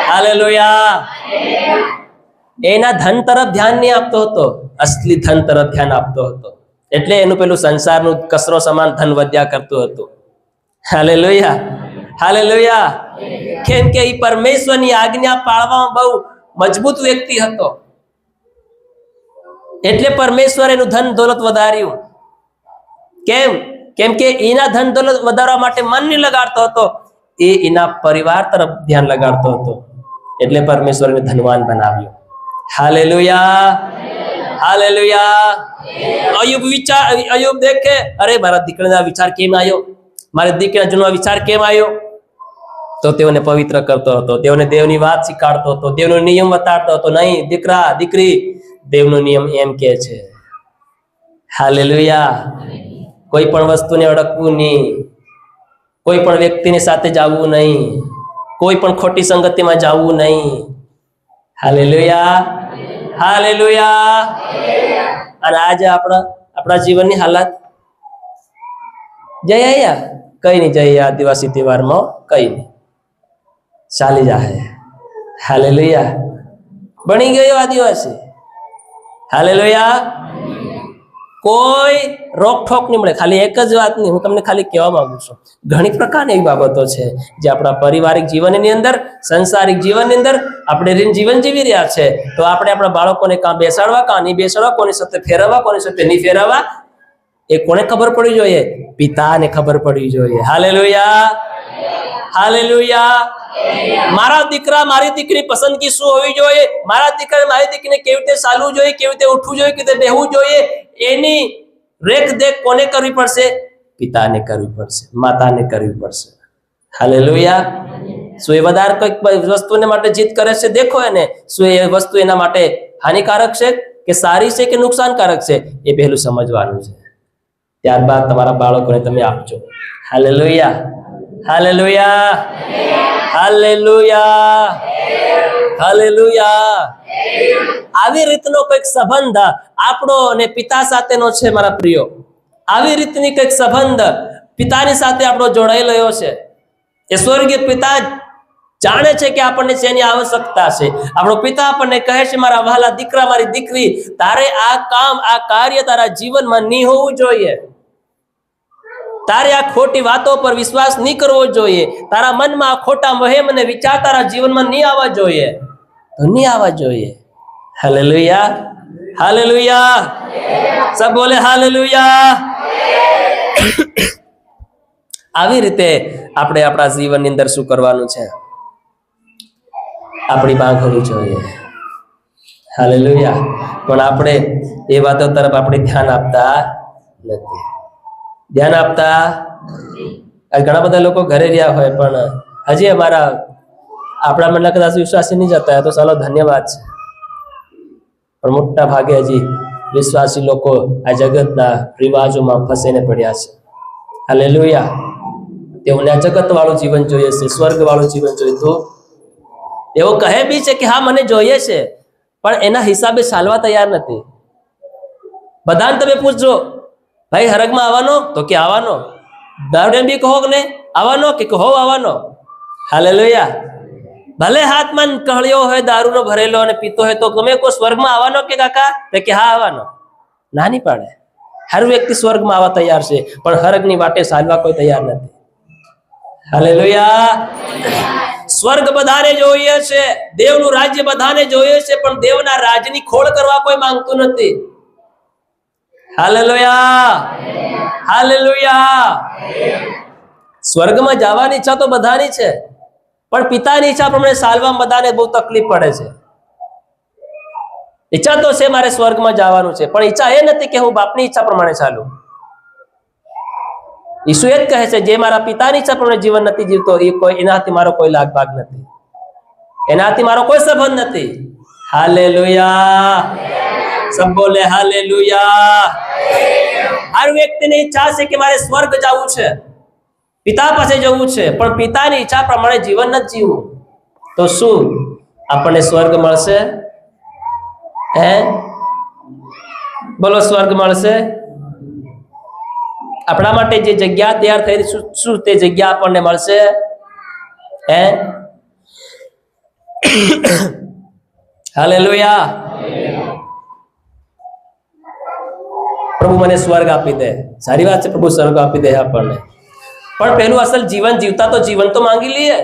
hallelujah. એના ધન તરફ ધ્યાન નહીં આપતો હતો, અસલી ધન તરફ ધ્યાન આપતો હતો. એટલે એનું પેલું સંસારનું કચરો સમાન ધન વધ્યા કરતું હતું. Hallelujah, hallelujah. કેમ કે એ પરમેશ્વરની આજ્ઞા પાળવામાં બહુ મજબૂત વ્યક્તિ હતો. એટલે પરમેશ્વર એનું ધન દોલત વધાર્યું. કેમ કે એના ધન દોલત વધારવા માટે મન નહીં લગાડતો હતો, એના પરિવાર તરફ ધ્યાન લગાડતો હતો. એટલે પરમેશ્વર એને ધનવાન બનાવ્યો. Hallelujah, hallelujah. અયુબ દેખે, અરે મારા દીકરાના વિચાર કેમ આવ્યો, મારા દીકરા જૂનો વિચાર કેમ આવ્યો? તો તેઓને પવિત્ર કરતો હતો, તેઓને દેવની વાત શીખાડતો હતો, દેવનો નિયમ બતાડતો હતો. નહીં દીકરા દીકરી, દેવનો નિયમ એમ કે છે. હાલેલુયા. કોઈ પણ વસ્તુને અડકવું નહીં, કોઈ પણ વ્યક્તિની સાથે જવું નહીં, કોઈ પણ ખોટી સંગતિમાં જવું નહીં. Hallelujah, hallelujah. અને આજે આપણા જીવનની હાલત જઈ આયા કઈ નહીં, જઈ આદિવાસી તહેવારમાં કઈ નહીં, ચાલી જાય. હાલેલુયા. બની ગયો આદિવાસી. હાલેલુયા. કોઈ રોકઠોક નહીં મળે. ખાલી એક જ વાત નહીં, હું તમને ખાલી કહેવા માંગુ છું, ઘણી પ્રકારની એવી બાબતો છે જે આપણા પારિવારિક જીવનની અંદર, સંસારિક જીવનની અંદર આપણે જીવન જીવી રહ્યા છે. તો આપણે આપણા બાળકોને કાં બેસાડવા કાં નહીં બેસાડવા, કોની સાથે ફેરવવા કોની સાથે નહીં ફેરવવા, એ કોને ખબર પડવી જોઈએ? પિતાને ખબર પડવી જોઈએ. Hallelujah, hallelujah. મારા દીકરા મારી દીકરી પસંદગી શું હોવી જોઈએ, મારા દીકરા મારી દીકરીને કેવી રીતે ચાલવું જોઈએ, કેવી રીતે ઉઠવું જોઈએ, કેવી રીતે બેહવું જોઈએ, એની રેખદેખ કોને કરવી પડશે? પિતાને કરવી પડશે, માતાને કરવી પડશે. હાલેલુયા. શું એ વધારે કોઈક વસ્તુને માટે જીદ કરે છે? દેખો એને, શું એ વસ્તુ એના માટે હાનિકારક છે કે સારી છે કે નુકસાનકારક છે, એ પહેલું સમજવાનું છે. ત્યારબાદ તમારા બાળકોને તમે આપજો. Hallelujah, hallelujah, hallelujah, hallelujah. આવી રીતનો કોઈક સંબંધ આપણો અને પિતા સાથેનો છે મારા પ્રિયો. આવી રીતની કઈક સંબંધ પિતાની સાથે આપણો જોડાયેલો છે. એ સ્વર્ગીય પિતા જાણે છે કે આપણને શેની આવશ્યકતા છે. આપણો પિતા આપણને કહે છે, મારા વહાલા દીકરા, મારી દીકરી, તારે આ કામ, આ કાર્ય તારા જીવનમાં નહીં હોવું જોઈએ. તારે આ ખોટી વાતો પર વિશ્વાસ નહીં કરવો જોઈએ. તારા મનમાં આ ખોટા વહેમ અને વિચાર તારા જીવનમાં નહીં આવવા જોઈએ, તો નહીં આવવા જોઈએ. Hallelujah, hallelujah. સબ બોલે હાલેલુયા. આવી રીતે આપણે આપણા જીવનની અંદર શું કરવાનું છે? આપણી બાંધવી જોઈએ. હાલેલુયા. પણ આપણે એ વાતો તરફ આપણે ધ્યાન આપતા નથી. ધ્યાન આપતા ઘણા બધા લોકો ઘરે રહ્યા હોય પણ હજી આપણા મનના કદાચ વિશ્વાસી નહીં જતા હોય તો ચાલો ધન્યવાદ છે. પણ મોટા ભાગે હજી વિશ્વાસી લોકો આ જગતના રિવાજોમાં ફસાઈને પડ્યા છે. હાલેલુયા. તેઓને આ જગત વાળું જીવન જોઈએ છે, સ્વર્ગ વાળું જીવન જોઈએ. તો તેઓ કહે બી છે કે હા મને જોઈએ છે, પણ એના હિસાબે ચાલવા તૈયાર નથી. બધાને તમે પૂછજો, ભાઈ હરગમાં આવવાનો? તો કે આવવાનો. દારૂ બી કહો ને આવવાનો? કે કહો આવવાનો. હાલેલુયા. ભલે હાથમાં કહળ્યો હોય દારૂનો ભરેલો અને પીતો હોય તો તમે કોઈ સ્વર્ગમાં આવવાનો કે કાકા? તો કે હા આવવાનો. ના નહીં પાડે. હર વ્યક્તિ સ્વર્ગમાં આવવા તૈયાર છે, પણ હરગની વાટે ચાલવા કોઈ તૈયાર નથી. હાલેલુયા. સ્વર્ગ બધાને જોઈએ છે, દેવનું રાજ્ય બધાને જોઈએ છે, પણ દેવના રાજ્યની ખોળ કરવા કોઈ માંગતું નથી. Hallelujah, hallelujah. સ્વર્ગમાં જવાની ઈચ્છા તો બધાની છે, પણ પિતાની ઈચ્છા પ્રમાણે ચાલવા બધાને બહુ તકલીફ પડે છે. ઈચ્છા તો છે મારે સ્વર્ગમાં જવાનું છે, પણ ઈચ્છા એ નથી કે હું બાપની ઈચ્છા પ્રમાણે ચાલું. ઈસુ એ જ કહે છે, જે મારા પિતાની ઈચ્છા પ્રમાણે જીવન નથી જીવતો એનાથી મારો કોઈ લાગ ભાગ નથી, એનાથી મારો કોઈ સંબંધ નથી. હાલેલુયા. સબ બોલે હાલેલુયા. હર વ્યક્તિની ઈચ્છા છે કે મારે સ્વર્ગ જવું છે, પિતા પાસે જવું છે, પણ પિતાની ઈચ્છા પ્રમાણે જીવન નથી જીવવું. તો શું આપણને સ્વર્ગ મળશે? હે બોલો, સ્વર્ગ મળશે? આપણા માટે જે જગ્યા તૈયાર થઈ શું તે જગ્યા આપણને મળશે? હે હાલેલુયા. પ્રભુ મને સ્વર્ગ આપી દે. સારી વાત છે, પ્રભુ સ્વર્ગ આપી દે આપણને, પણ પેલું અસલ જીવન જીવતા તો જીવન તો માંગી લઈએ.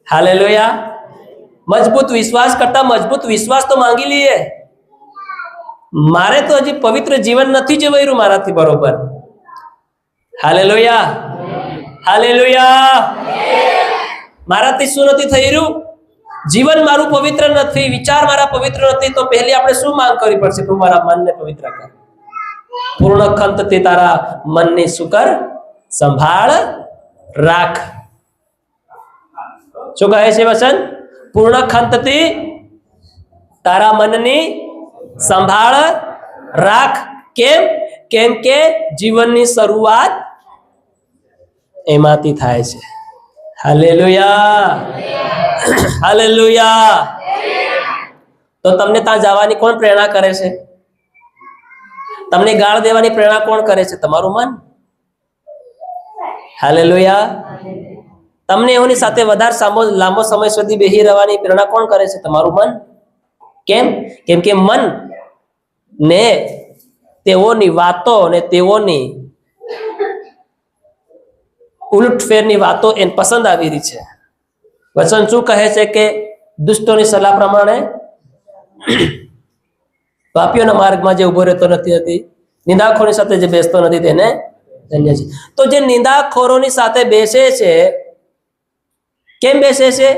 હાલેલુયા. મજબૂત વિશ્વાસ કરતા મજબૂત વિશ્વાસ તો માંગી લઈએ. મારે તો હજી પવિત્ર જીવન નથી જીવાયું મારાથી બરોબર. Hallelujah, hallelujah. મારાથી શું નથી થઈ રહ્યું? જીવન મારું પવિત્ર નથી, વિચાર મારા પવિત્ર નથી. તો પહેલી આપણે શું માંગ કરવી પડશે? પ્રભુ મારા મનને પવિત્ર કર. પૂર્ણ ખંતથી તારા મનની શું કર? સંભાળ રાખ. શું કહે છે વચન? પૂર્ણ ખંતથી તારા મનની સંભાળ રાખ. કેમ? કેમ કે જીવનની શરૂઆત એમાંથી થાય છે. Hallelujah, hallelujah. તો તમને ત્યાં જવાની કોણ પ્રેરણા કરે છે? તમને ગાળ દેવાની પ્રેરણા કોણ કરે છે? તમારું મન. હાલેલુયા. તમને એની સાથે વધારે લાંબો સમય સુધી બેસી રહેવાની પ્રેરણા કોણ કરે છે? તમારું મન. કેમ? કેમ કે મન ને તેઓની વાતો અને તેઓની ઉલટફેરની વાતો એને પસંદ આવી રહી છે. વચન શું કહે છે? કે દુષ્ટોની સલાહ પ્રમાણે પાપીઓના માર્ગમાં જે ઉભો રહેતો નથી, નિંદાખોરની સાથે જે બેસતો નથી તેને ધન્ય છે. તો જે નિંદાખોરોની સાથે બેસે છે કેમ બેસે છે?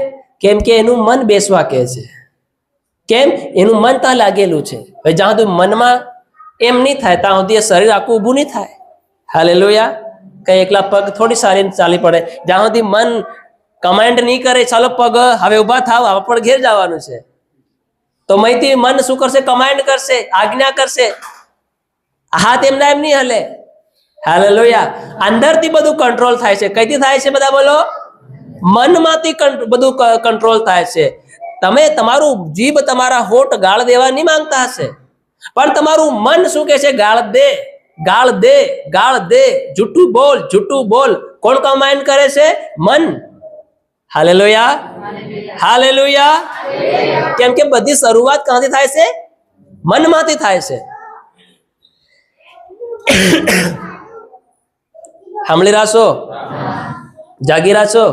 કેમ કે એનું મન બેસવા કહે છે. કેમ? એનું મન ત્યાં લાગેલું છે. હવે જ્યાં સુધી મનમાં એમ નહીં થાય ત્યાં સુધી એ શરીર આખું ઊભું નહીં થાય. હાલેલુયા. કઈ એકલા પગ થોડી સારી ચાલી પડે. જ્યાં સુધી મન કમાન્ડ નહીં કરે, ચાલો પગ હવે ઊભા થાવ, હવે પણ ઘેર જવાનું છે, તો મયથી મન શું કરશે? કમાન્ડ કરશે, આજ્ઞા કરશે. હાથ એમના એમ નહીં હલે. હાલેલુયા. અંદરથી બધું કંટ્રોલ થાય છે. કઈથી થાય છે? બધા બોલો. મનમાંથી બધું કંટ્રોલ થાય છે. તમે તમારું જીભ, તમારા હોઠ ગાળ દેવા નહીં માંગતા હશે, પણ તમારું મન શું કહે છે? ગાળ દે, ગાળ દે, ગાળ દે, જૂઠું બોલ, જૂઠું બોલ. કોણ કમાન્ડ કરે છે? મન. Hallelujah, hallelujah. કેમ કે બધી શરૂઆત ક્યાંથી થાય છે? મનમાંથી થાય છે. સાંભળી રહ્યા છો? જાગી રહ્યા છો?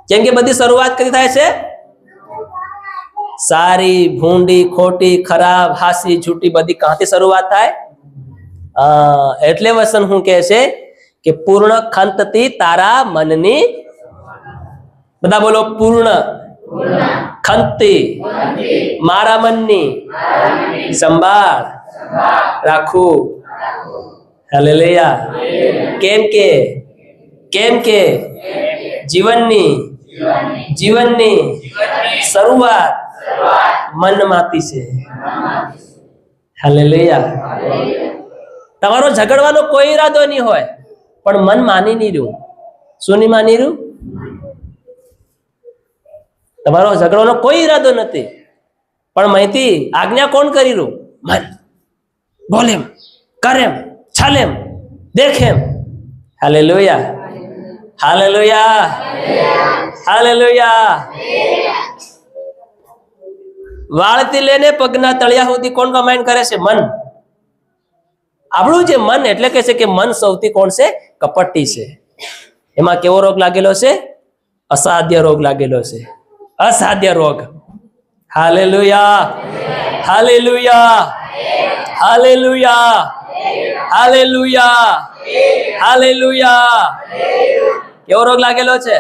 કેમ કે બધી શરૂઆત કઈ થાય છે? સારી, ભૂંડી, ખોટી, ખરાબ, હાસી, જૂઠી બધી ક્યાંથી શરૂઆત થાય? એટલે વસન હું કહે છે કે પૂર્ણ ખંતથી તારા મનની, બધા બોલો, પૂર્ણ ખંતથી મારા મનની સંભાળ રાખું. હાલેલુયા. કેમ કે જીવનની શરૂઆત મનમાંથી છે. હાલેલુયા. તમારો ઝઘડવાનો કોઈ ઈરાદો નહીં હોય, પણ મન માની નહીં રહ્યું. શું નહીં માની રહ્યું? તમારો ઝઘડવાનો કોઈ ઈરાદો નથી, પણ માહિતી આજ્ઞા કોણ કરી રહ્યું? મન. બોલે એમ, કરે એમ, ચાલે એમ, દેખે એમ. Hallelujah, hallelujah, hallelujah. વાળથી લઈને પગના તળિયા સુધી કોણ કમાન્ડ કરે છે? મન. આપણું જે મન એટલે કે છે કે મન સૌથી કોણ છે? કપટી છે. એમાં કેવો રોગ લાગેલો છે? અસાધ્ય રોગ લાગેલો છે. અસાધ્ય રોગ. Hallelujah, hallelujah, hallelujah, hallelujah, hallelujah. કેવો રોગ લાગેલો છે?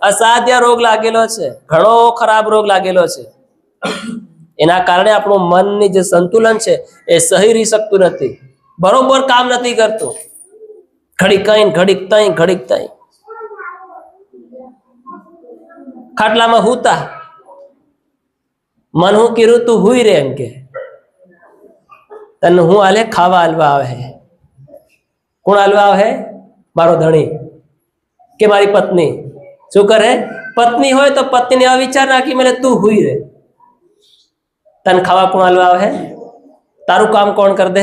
અસાધ્ય રોગ લાગેલો છે. ઘણો ખરાબ રોગ લાગેલો છે. એના કારણે આપણું મનની જે સંતુલન છે એ સહી રહી શકતું નથી, બરોબર કામ નથી કરતું. ઘડીક કઈ, ઘડીક તઈ, ઘડીક તઈ. ખાટલામાં હુતા, મન હું કીધું તું હુઈ રે એમ કે, તને હું હાલે? ખાવા હાલવા આવે. કોણ હાલવા આવે? મારો ધણી કે મારી પત્ની. શું કરે? પત્ની હોય તો પત્નીને આ વિચાર નાખી મેલે તું હુઈ રે. તને ખાવા કોણ હાલવા આવે? તારું કામ કોણ કર દે?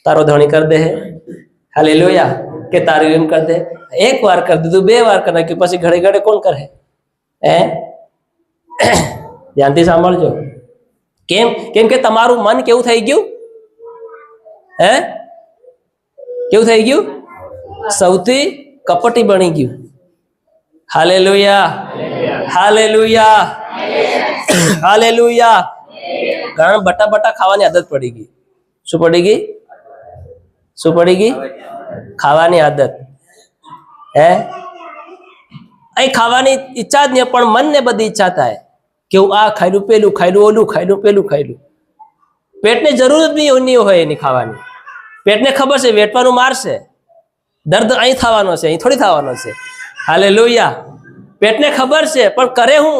તારો ધણી કર દે. હાલેલુયા. કે તારું એમ કર દે. એક વાર કરી દીધું, બે વાર કરી નાખ્યું, પછી ઘડે ઘડે કોણ કરે? ધ્યાનથી સાંભળજો. કેમ કે તમારું મન કેવું થઈ ગયું? કેવું થઈ ગયું? સૌથી કપટી બની ગયું. Hallelujah, hallelujah, hallelujah. ઘણા બટા ખાવાની આદત પડી ગઈ. શું પડી ગઈ? શું પડી ગઈ? ખાવાની આદત. અહીં ખાવાની ઈચ્છા જ નહીં, પણ મનને બધી ઈચ્છા થાય કે હું આ ખાયલું, પેલું ખાયલું, ઓલું ખાયલું, પેલું ખાયલું. પેટને જરૂર જ નહીં હોય એની ખાવાની. પેટને ખબર છે વેટવાનું મારશે, દર્દ અહીં થવાનો છે, અહીં થોડી થવાનો છે. હાલેલુયા. પેટને ખબર છે, પણ કરે હું?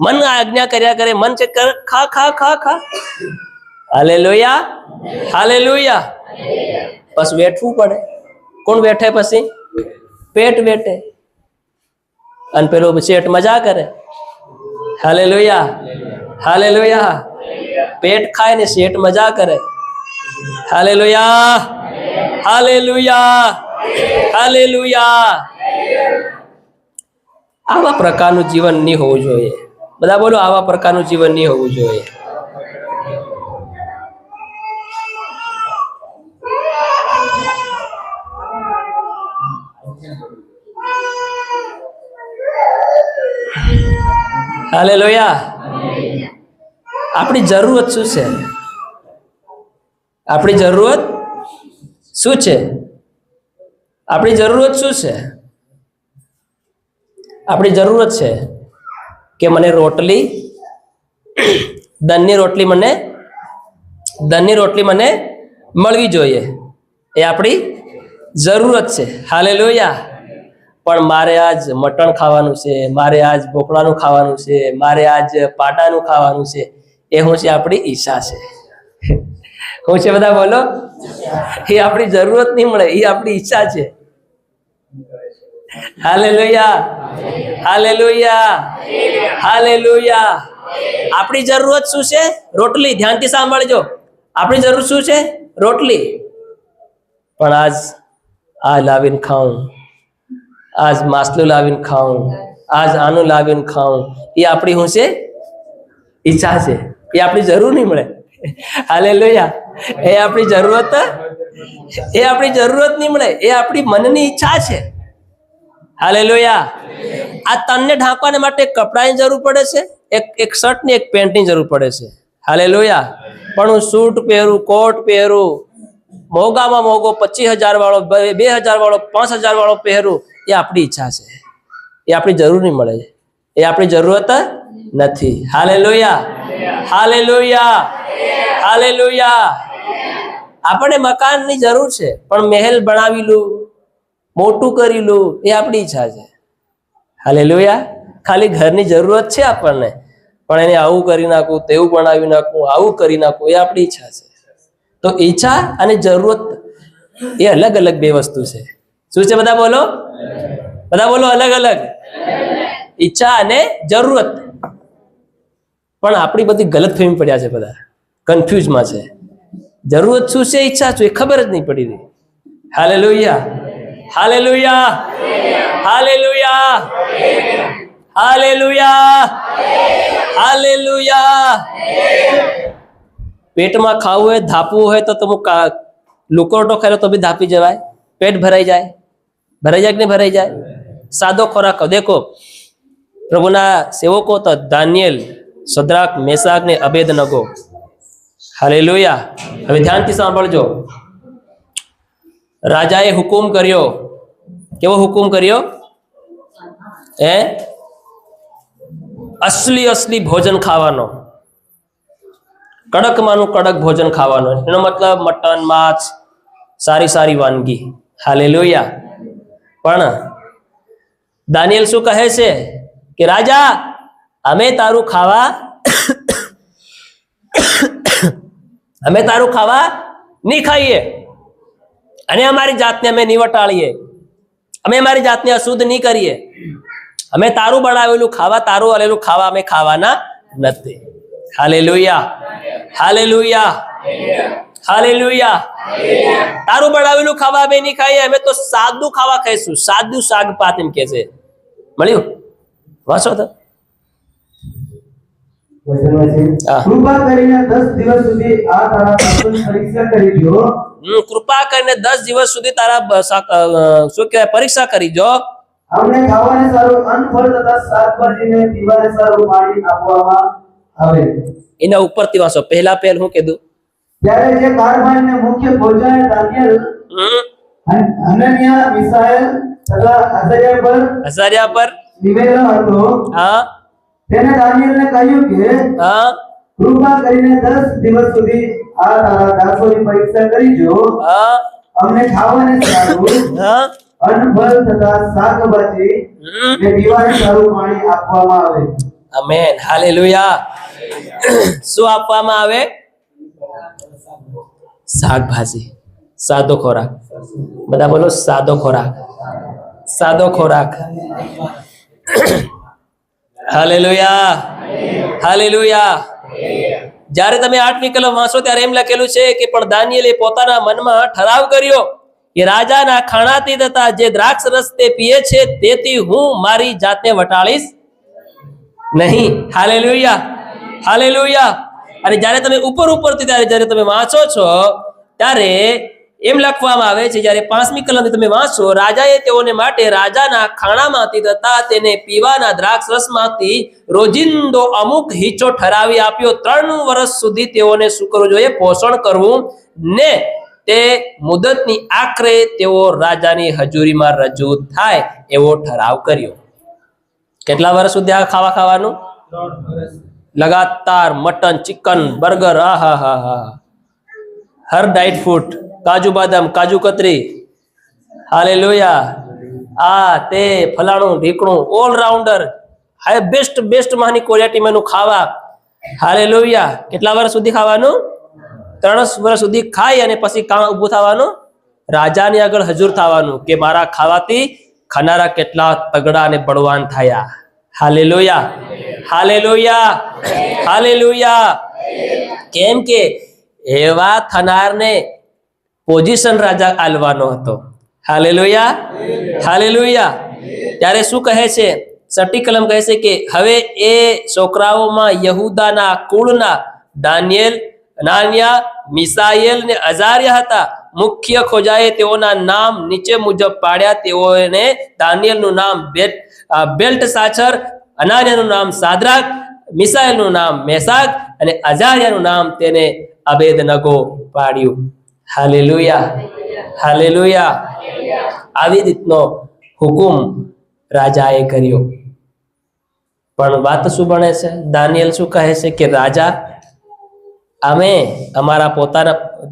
મન આજ્ઞા કર્યા કરે. મન છે ખા ખા ખા ખા. Hallelujah, hallelujah. બસ વેઠવું પડે. કોણ વેઠે? પછી પેટ વેઠે, અને પેલો શેઠ મજા કરે. Hallelujah, hallelujah. પેટ ખાય ને શેઠ મજા કરે. Hallelujah, hallelujah, hallelujah. આવા પ્રકારનું જીવન નહીં હોવું જોઈએ. બધા બોલો, આવા પ્રકારનું જીવન નહીં હોવું જોઈએ. હાલેલુયા. આપણી જરૂરત શું છે? આપણી જરૂરત શું છે? આપણી જરૂરત શું છે? આપણી જરૂરત છે કે મને રોટલી, દનની રોટલી મને મળવી જોઈએ, એ આપણી જરૂરત છે. હાલેલુયા. પણ મારે આજ મટન ખાવાનું છે, મારે આજ બોકડાનું ખાવાનું છે, મારે આજ પાટાનું ખાવાનું છે, એ શું છે? આપણી ઈચ્છા છે. શું છે? બધા બોલો. એ આપણી જરૂરત નહીં મળે, એ આપણી ઈચ્છા છે. Hallelujah, hallelujah, hallelujah. આપણી જરૂરત શું છે? રોટલી. ધ્યાનથી સાંભળજો. આપણી જરૂર શું છે? રોટલી. પણ આજ આ લાવીને ખાઉં, આજ માસલું લાવીને ખાઉં, આજ આનું લાવીને ખાઉં, એ આપણી શું છે? ઈચ્છા છે. એ આપણી જરૂર નહીં મળે. હાલેલુયા. એ આપણી જરૂરત નહીં મળે, એ આપણી મનની ઈચ્છા છે. હાલેલુયા. આ તનને ઢાંકવાને માટે એક કપડાની જરૂર પડે છે, એક શર્ટ ની એક પેન્ટની જરૂર પડે છે. હાલેલુયા. પણ હું સૂટ પહેરું, કોટ પહેરું, મોંઘામાં મોંઘો 25,000 વાળો, 2,000 વાળો, 5,000 વાળો પહેરું, એ આપણી ઈચ્છા છે. એ આપણી જરૂર નહીં મળે, એ આપણી જરૂરત નથી. Hallelujah, hallelujah, hallelujah. આપણને મકાનની જરૂર છે, પણ મહેલ બનાવી લઉં, મોટું કરી લઉં, એ આપણી ઈચ્છા છે. હાલેલુયા. ખાલી ઘરની જરૂરત છે આપણને, પણ એને આવું કરી નાખું, તેવું બનાવી નાખું, આવું કરી નાખું, એ આપણી ઈચ્છા છે. તો ઈચ્છા અને જરૂરત એ અલગ અલગ બે વસ્તુ છે. શું છે? બધા બોલો, બધા બોલો. અલગ અલગ ઈચ્છા અને જરૂરત. પણ આપણી બધી ગલતફહેમી પડ્યા છે, બધા કન્ફ્યુઝમાં છે. જરૂરત શું છે, ઈચ્છા શું, એ ખબર જ નહીં પડી રહી. Hallelujah, hallelujah, hallelujah, hallelujah, hallelujah. પેટમાં ખાવું હોય, ધાપવું હોય તો તમે લુકોટો ખાઈ લો તો બી ધાપી જવાય, પેટ ભરાઈ જાય. ભરાઈ જાય કે નહીં ભરાઈ જાય? સાદો ખોરાક દેખો, પ્રભુના સેવકો તો દાનિયેલ, શદ્રાક, મેશાક ને અબેદનગો. હાલેલુયા. હવે ધ્યાનથી સાંભળજો. રાજાએ હુકુમ કર્યો. કેવો હુકુમ કર્યો? અસલી ભોજન ખાવાનો, કડકમાંનું કડક ભોજન ખાવાનું. એનો મતલબ મટન, માછ, સારી વાનગી. હાલેલુયા. પણ દાનિયેલ શું કહે છે કે રાજા, અમે તારું ખાવા નહીં ખાઈએ, અને અમારી જાતને અમે નહીં વટાળીએ, અમે અમારી જાતને અશુદ્ધ નહીં કરીએ. અમે તારું બનાવેલું ખાવા, તારું હલેલું ખાવા અમે ખાવાના નથી. Hallelujah, hallelujah, hallelujah. તારું બનાવેલું ખાવા અમે નહીં ખાઈએ, અમે તો સાદું ખાવા ખાઈશું. સાદું શાકભાત એમ કે છે. મળ્યું? વાંચો તો. કૃપા કરીને 10 દિવસ સુધી આ તારા દાસોની પરીક્ષા કરી જો. કૃપા કરીને 10 દિવસ સુધી તારા શું કહેવાય, પરીક્ષા કરી જો. અમને ખાવાને સારું અન્ન, ફળ તથા શાકભાજીને પીવાને સારું પાણી આપવામાં આવે. એના ઉપરથી વાંચો. પહેલ હું કીધું? ત્યારે જે કારભારીને મુખ્ય ભોજન દાનિયેલ, હનન્યા, મિસાએલ તથા અઝારિયા પર નિવેલો હતો, હા, તેને દાનિયેલને કહ્યું કે હા, કૃપા કરીને 10 દિવસ સુધી આ તારા દાસોની પરીક્ષા કરી જો. હા, અમને ખાવાને સારું હા, અન્ન, ફળ તથા શાકભાજી ને પીવાને સારું પાણી આપવામાં આવે. આમેન. હાલેલુયા. શું આપવામાં આવે? શાકભાજી, સાદો ખોરાક. બધા બોલો, સાદો ખોરાક, સાદો ખોરાક. Hallelujah, hallelujah. જ્યારે તમે 8મી કલમ વાંચો ત્યારે એમ લખેલું છે કે પણ દાનિયેલે પોતાના મનમાં ઠરાવ કર્યો કે રાજાના ખાણાથી તથા જે દ્રાક્ષ રસ તે પીએ છે તેથી હું મારી જાતને વટાળીશ નહીં. Hallelujah, hallelujah. અને જ્યારે તમે ઉપરથી જ્યારે તમે વાંચો છો ત્યારે એમ લખવામાં આવે છે, જ્યારે 5મી કલમથી તમે વાંચો, રાજાએ તેઓને માટે રાજાના ખાણામાંથી તથા તેને પીવાના દ્રાક્ષ રસમાંથી રોજિંદો અમુક હિસ્સો ઠરાવી આપ્યો. 3 વર્ષ સુધી તેઓને શું કરવું જોઈએ? પોષણ કરવું ને તે મુદતની આખરે તેઓ રાજાની હજુરીમાં રજૂ થાય એવો ઠરાવ કર્યો. કેટલા વર્ષ સુધી આ ખાવાનું? લગાતાર મટન, ચિકન, બર્ગર, હર ડાયટ ફૂડ, કાજુ બદામ, કાજુ કતરી, હાલેલુયા, આ તે ફલાણું ઢીકણું, ઓલરાઉન્ડર, બેસ્ટ માની ક્વોલિટી મેનું ખાવા, હાલેલુયા. કેટલા વર્ષ સુધી ખાવાનું? 3 વર્ષ સુધી ખાઈ અને પછી કાં ઊભું થવાનું? રાજાની આગળ હજુર થવાનું કે મારા ખાવાથી ખાનારા કેટલા તગડા અને બળવાન થયા. Hallelujah, hallelujah, hallelujah. કેમ કે એવા થનારને પોઝિશન રાજા આલવાનો હતો. Hallelujah, hallelujah. ત્યારે શું કહે છે? સટી કલમ કહે છે કે હવે એ છોકરાઓમાં યહૂદાના કુળના દાનિયેલ, અનાનિયા, મિસાયેલ ને અઝારિયા હતા. મુખ્ય ખોજાએ તેઓના નામ નીચે મુજબ પાડ્યા. તેઓને દાનિયેલનું નામ બેલ્ટશાચર, અનાનિયાનું નામ સાદ્રાક, મિસાયેલનું નામ મેસાક અને અઝારિયાનું નામ તેને અબેદનગો પાડ્યું. Hallelujah, hallelujah. આવી રીતનો હુકુમ રાજાએ કર્યો. પણ વાત શું બને છે? દાનિયેલ શું કહે છે કે રાજા, અમે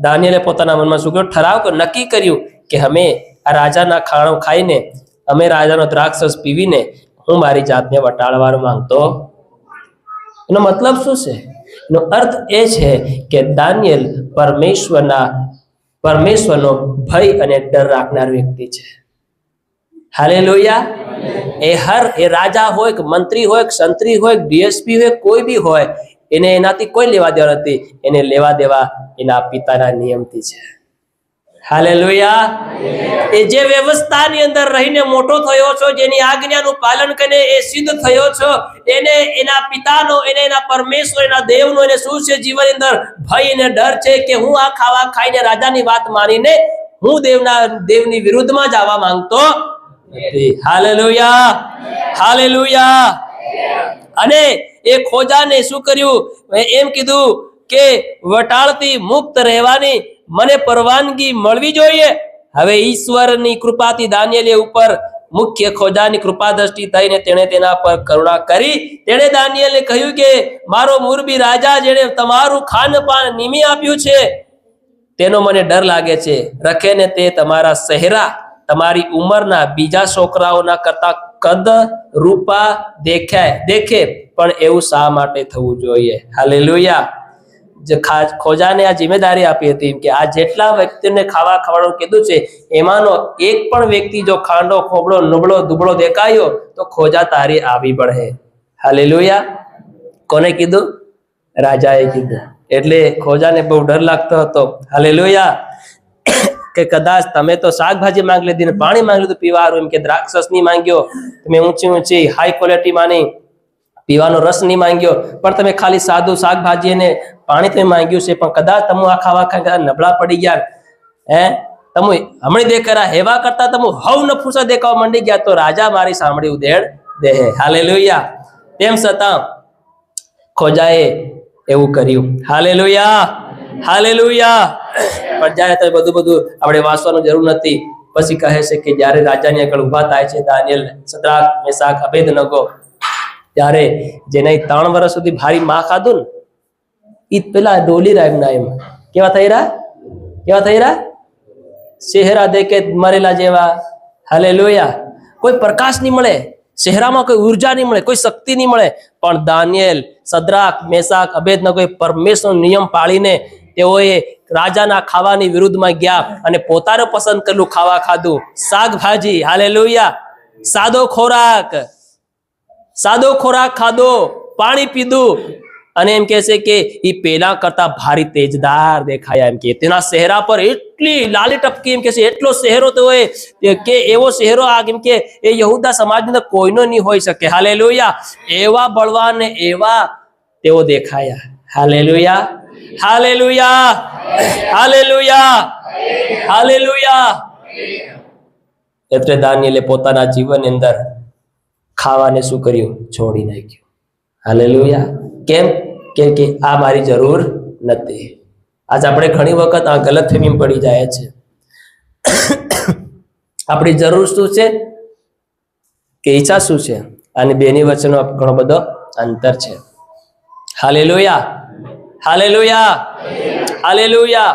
દાનિયેલે પોતાના મનમાં શું કર્યું? ઠરાવ નક્કી કર્યું કે અમે આ રાજાના ખાણો ખાઈને, અમે રાજાનો દ્રાક્ષરસ પીવીને હું મારી જાતને વટાળવાનો માંગતો. એનો મતલબ શું છે? એનો અર્થ એ છે કે દાનિયેલ પરમેશ્વરનો ભય અને ડર રાખનાર વ્યક્તિ છે. હાલેલુયા. એ રાજા હોય કે મંત્રી હોય કે સંત્રી હોય કે ડીએસપી હોય, કોઈ બી હોય, એને એનાથી કોઈ લેવા દેવા નથી. એને લેવા દેવા એના પિતાના નિયમથી છે. હાલેલુયા. એ જે વ્યવસ્થાની અંદર રહીને મોટો થયો છો, જેની આજ્ઞાનું પાલન કરીને એ સિદ્ધ થયો છો, એને એના પિતાનો, એના પરમેશ્વર, એના દેવનો એને શું છે? જીવન અંદર ભય અને ડર છે કે હું આ ખાવા ખાઈને રાજાની વાત માનીને હું દેવની વિરુદ્ધમાં જવા માંગતો નથી. Hallelujah, hallelujah. અને એ ખોજાને શું કર્યું? એમ કીધું કે વટાળથી મુક્ત રહેવાની મને પરવાનગી મળવી જોઈએ. હવે ઈશ્વરની કૃપાથી દાનિયેલ ઉપર મુખ્ય ખોજાની કૃપા દ્રષ્ટિ થઈને તેણે તેના પર કરુણા કરી. તેણે દાનિયેલને કહ્યું કે મારો મુરબી રાજા, જેણે તમારું ખાનપાન નિમી આપ્યું છે, તેનો મને ડર લાગે છે. રખે ને તે તમારા સહેરા, તમારી ઉંમરના બીજા છોકરાઓના કરતા કદ રૂપા દેખે, પણ એવું શા માટે થવું જોઈએ? હાલેલુયા. ખોજાને આ જિમ્મેદારી આપી હતી કે આ જેટલા વ્યક્તિને ખાવાનું કીધું છે, એમાંનો એક પણ વ્યક્તિ જો ખાંડો, ખોબડો, નબળો, દુબળો દેખાયો તો ખોજા તારી આવી પડે. હાલેલુયા. કોને કીધું? રાજાએ કીધું. એટલે ખોજાને બહુ ડર લાગતો હતો. હાલેલુયા. કે કદાચ તમે તો શાકભાજી માંગ લીધી ને પાણી માંગ લીધું પીવાનું, એમ કે દ્રાક્ષરસ નહીં માંગ્યો, તમે ઊંચી હાઈ ક્વોલિટી માની પીવાનો રસ નહીં માંગ્યો, પણ તમે ખાલી સાદું શાકભાજી અને પાણી તમે માંગ્યું છે, પણ કદાચ તમે આ ખાવા ખાઈ નબળા પડી ગયા, તમે હમણાં દેખરા હેવા કરતા તમે હવ નફુસા દેખાવા માંડી ગયા, તો રાજા મારી સાંભળી ઉદેડ દે. હાલેલુયા. તેમ છતાં ખોજાએ એવું કર્યું. Hallelujah, hallelujah. પણ જ્યારે તમે બધું આપણે વાંચવાનું જરૂર નથી. પછી કહે છે કે જ્યારે રાજાની આગળ ઉભા થાય છે દાનિયેલ, સદ્રાક, મેસાક, અબેદનગો, ત્યારે જેને 3 વર્ષ સુધી ભારી માં ખાધું ને, ઈ પેલા ડોલી રાયમના એમ કેવા થઈ રહ્યા? ચહેરા દેખે મરેલા જેવા. હાલેલુયા. કોઈ પ્રકાશ નહીં મળે, ચહેરામાં કોઈ ઉર્જા નહીં મળે, કોઈ શક્તિ નહીં મળે. પણ દાનિયેલ, સદ્રાક, મેસાક, અબેદનગોએ પરમેશ્વરનો નિયમ પાળીને તેઓએ રાજાના ખાવાની વિરુદ્ધમાં ગયા અને પોતાને પસંદ કરેલું ખાવા ખાધું. શાકભાજી, હાલેલુયા. સાદો ખોરાક ખાધો, પાણી પીધું. અને એમ કહે છે કે એ પેલા કરતા ભારી તેજદાર દેખાયા. એમ કે તેના ચહેરા પર એટલી લાલી ટપકી, એમ કે છે એટલો ચહેરો તો કે એવો ચહેરો એમ કે એ યહૂદા સમાજની અંદર કોઈનો નહીં હોઈ શકે. હાલેલુયા. એવા બળવાન ને એવા તેઓ દેખાયા. Hallelujah, hallelujah, hallelujah, hallelujah. એટલે દાનિયેલે પોતાના જીવનની અંદર ખાવાને શું કર્યું? છોડી નાખ્યું. હાલેલુયા. કેમ? કે આ મારી જરૂર નથી. આજ આપણે ઘણી વખત આ ગલતફહેમી પડી જાય છે. આપણી જરૂર શું છે? કે ઈચ્છા શું છે? અને બેની વચ્ચેનો ઘણો બધો અંતર છે. Hallelujah, hallelujah, hallelujah.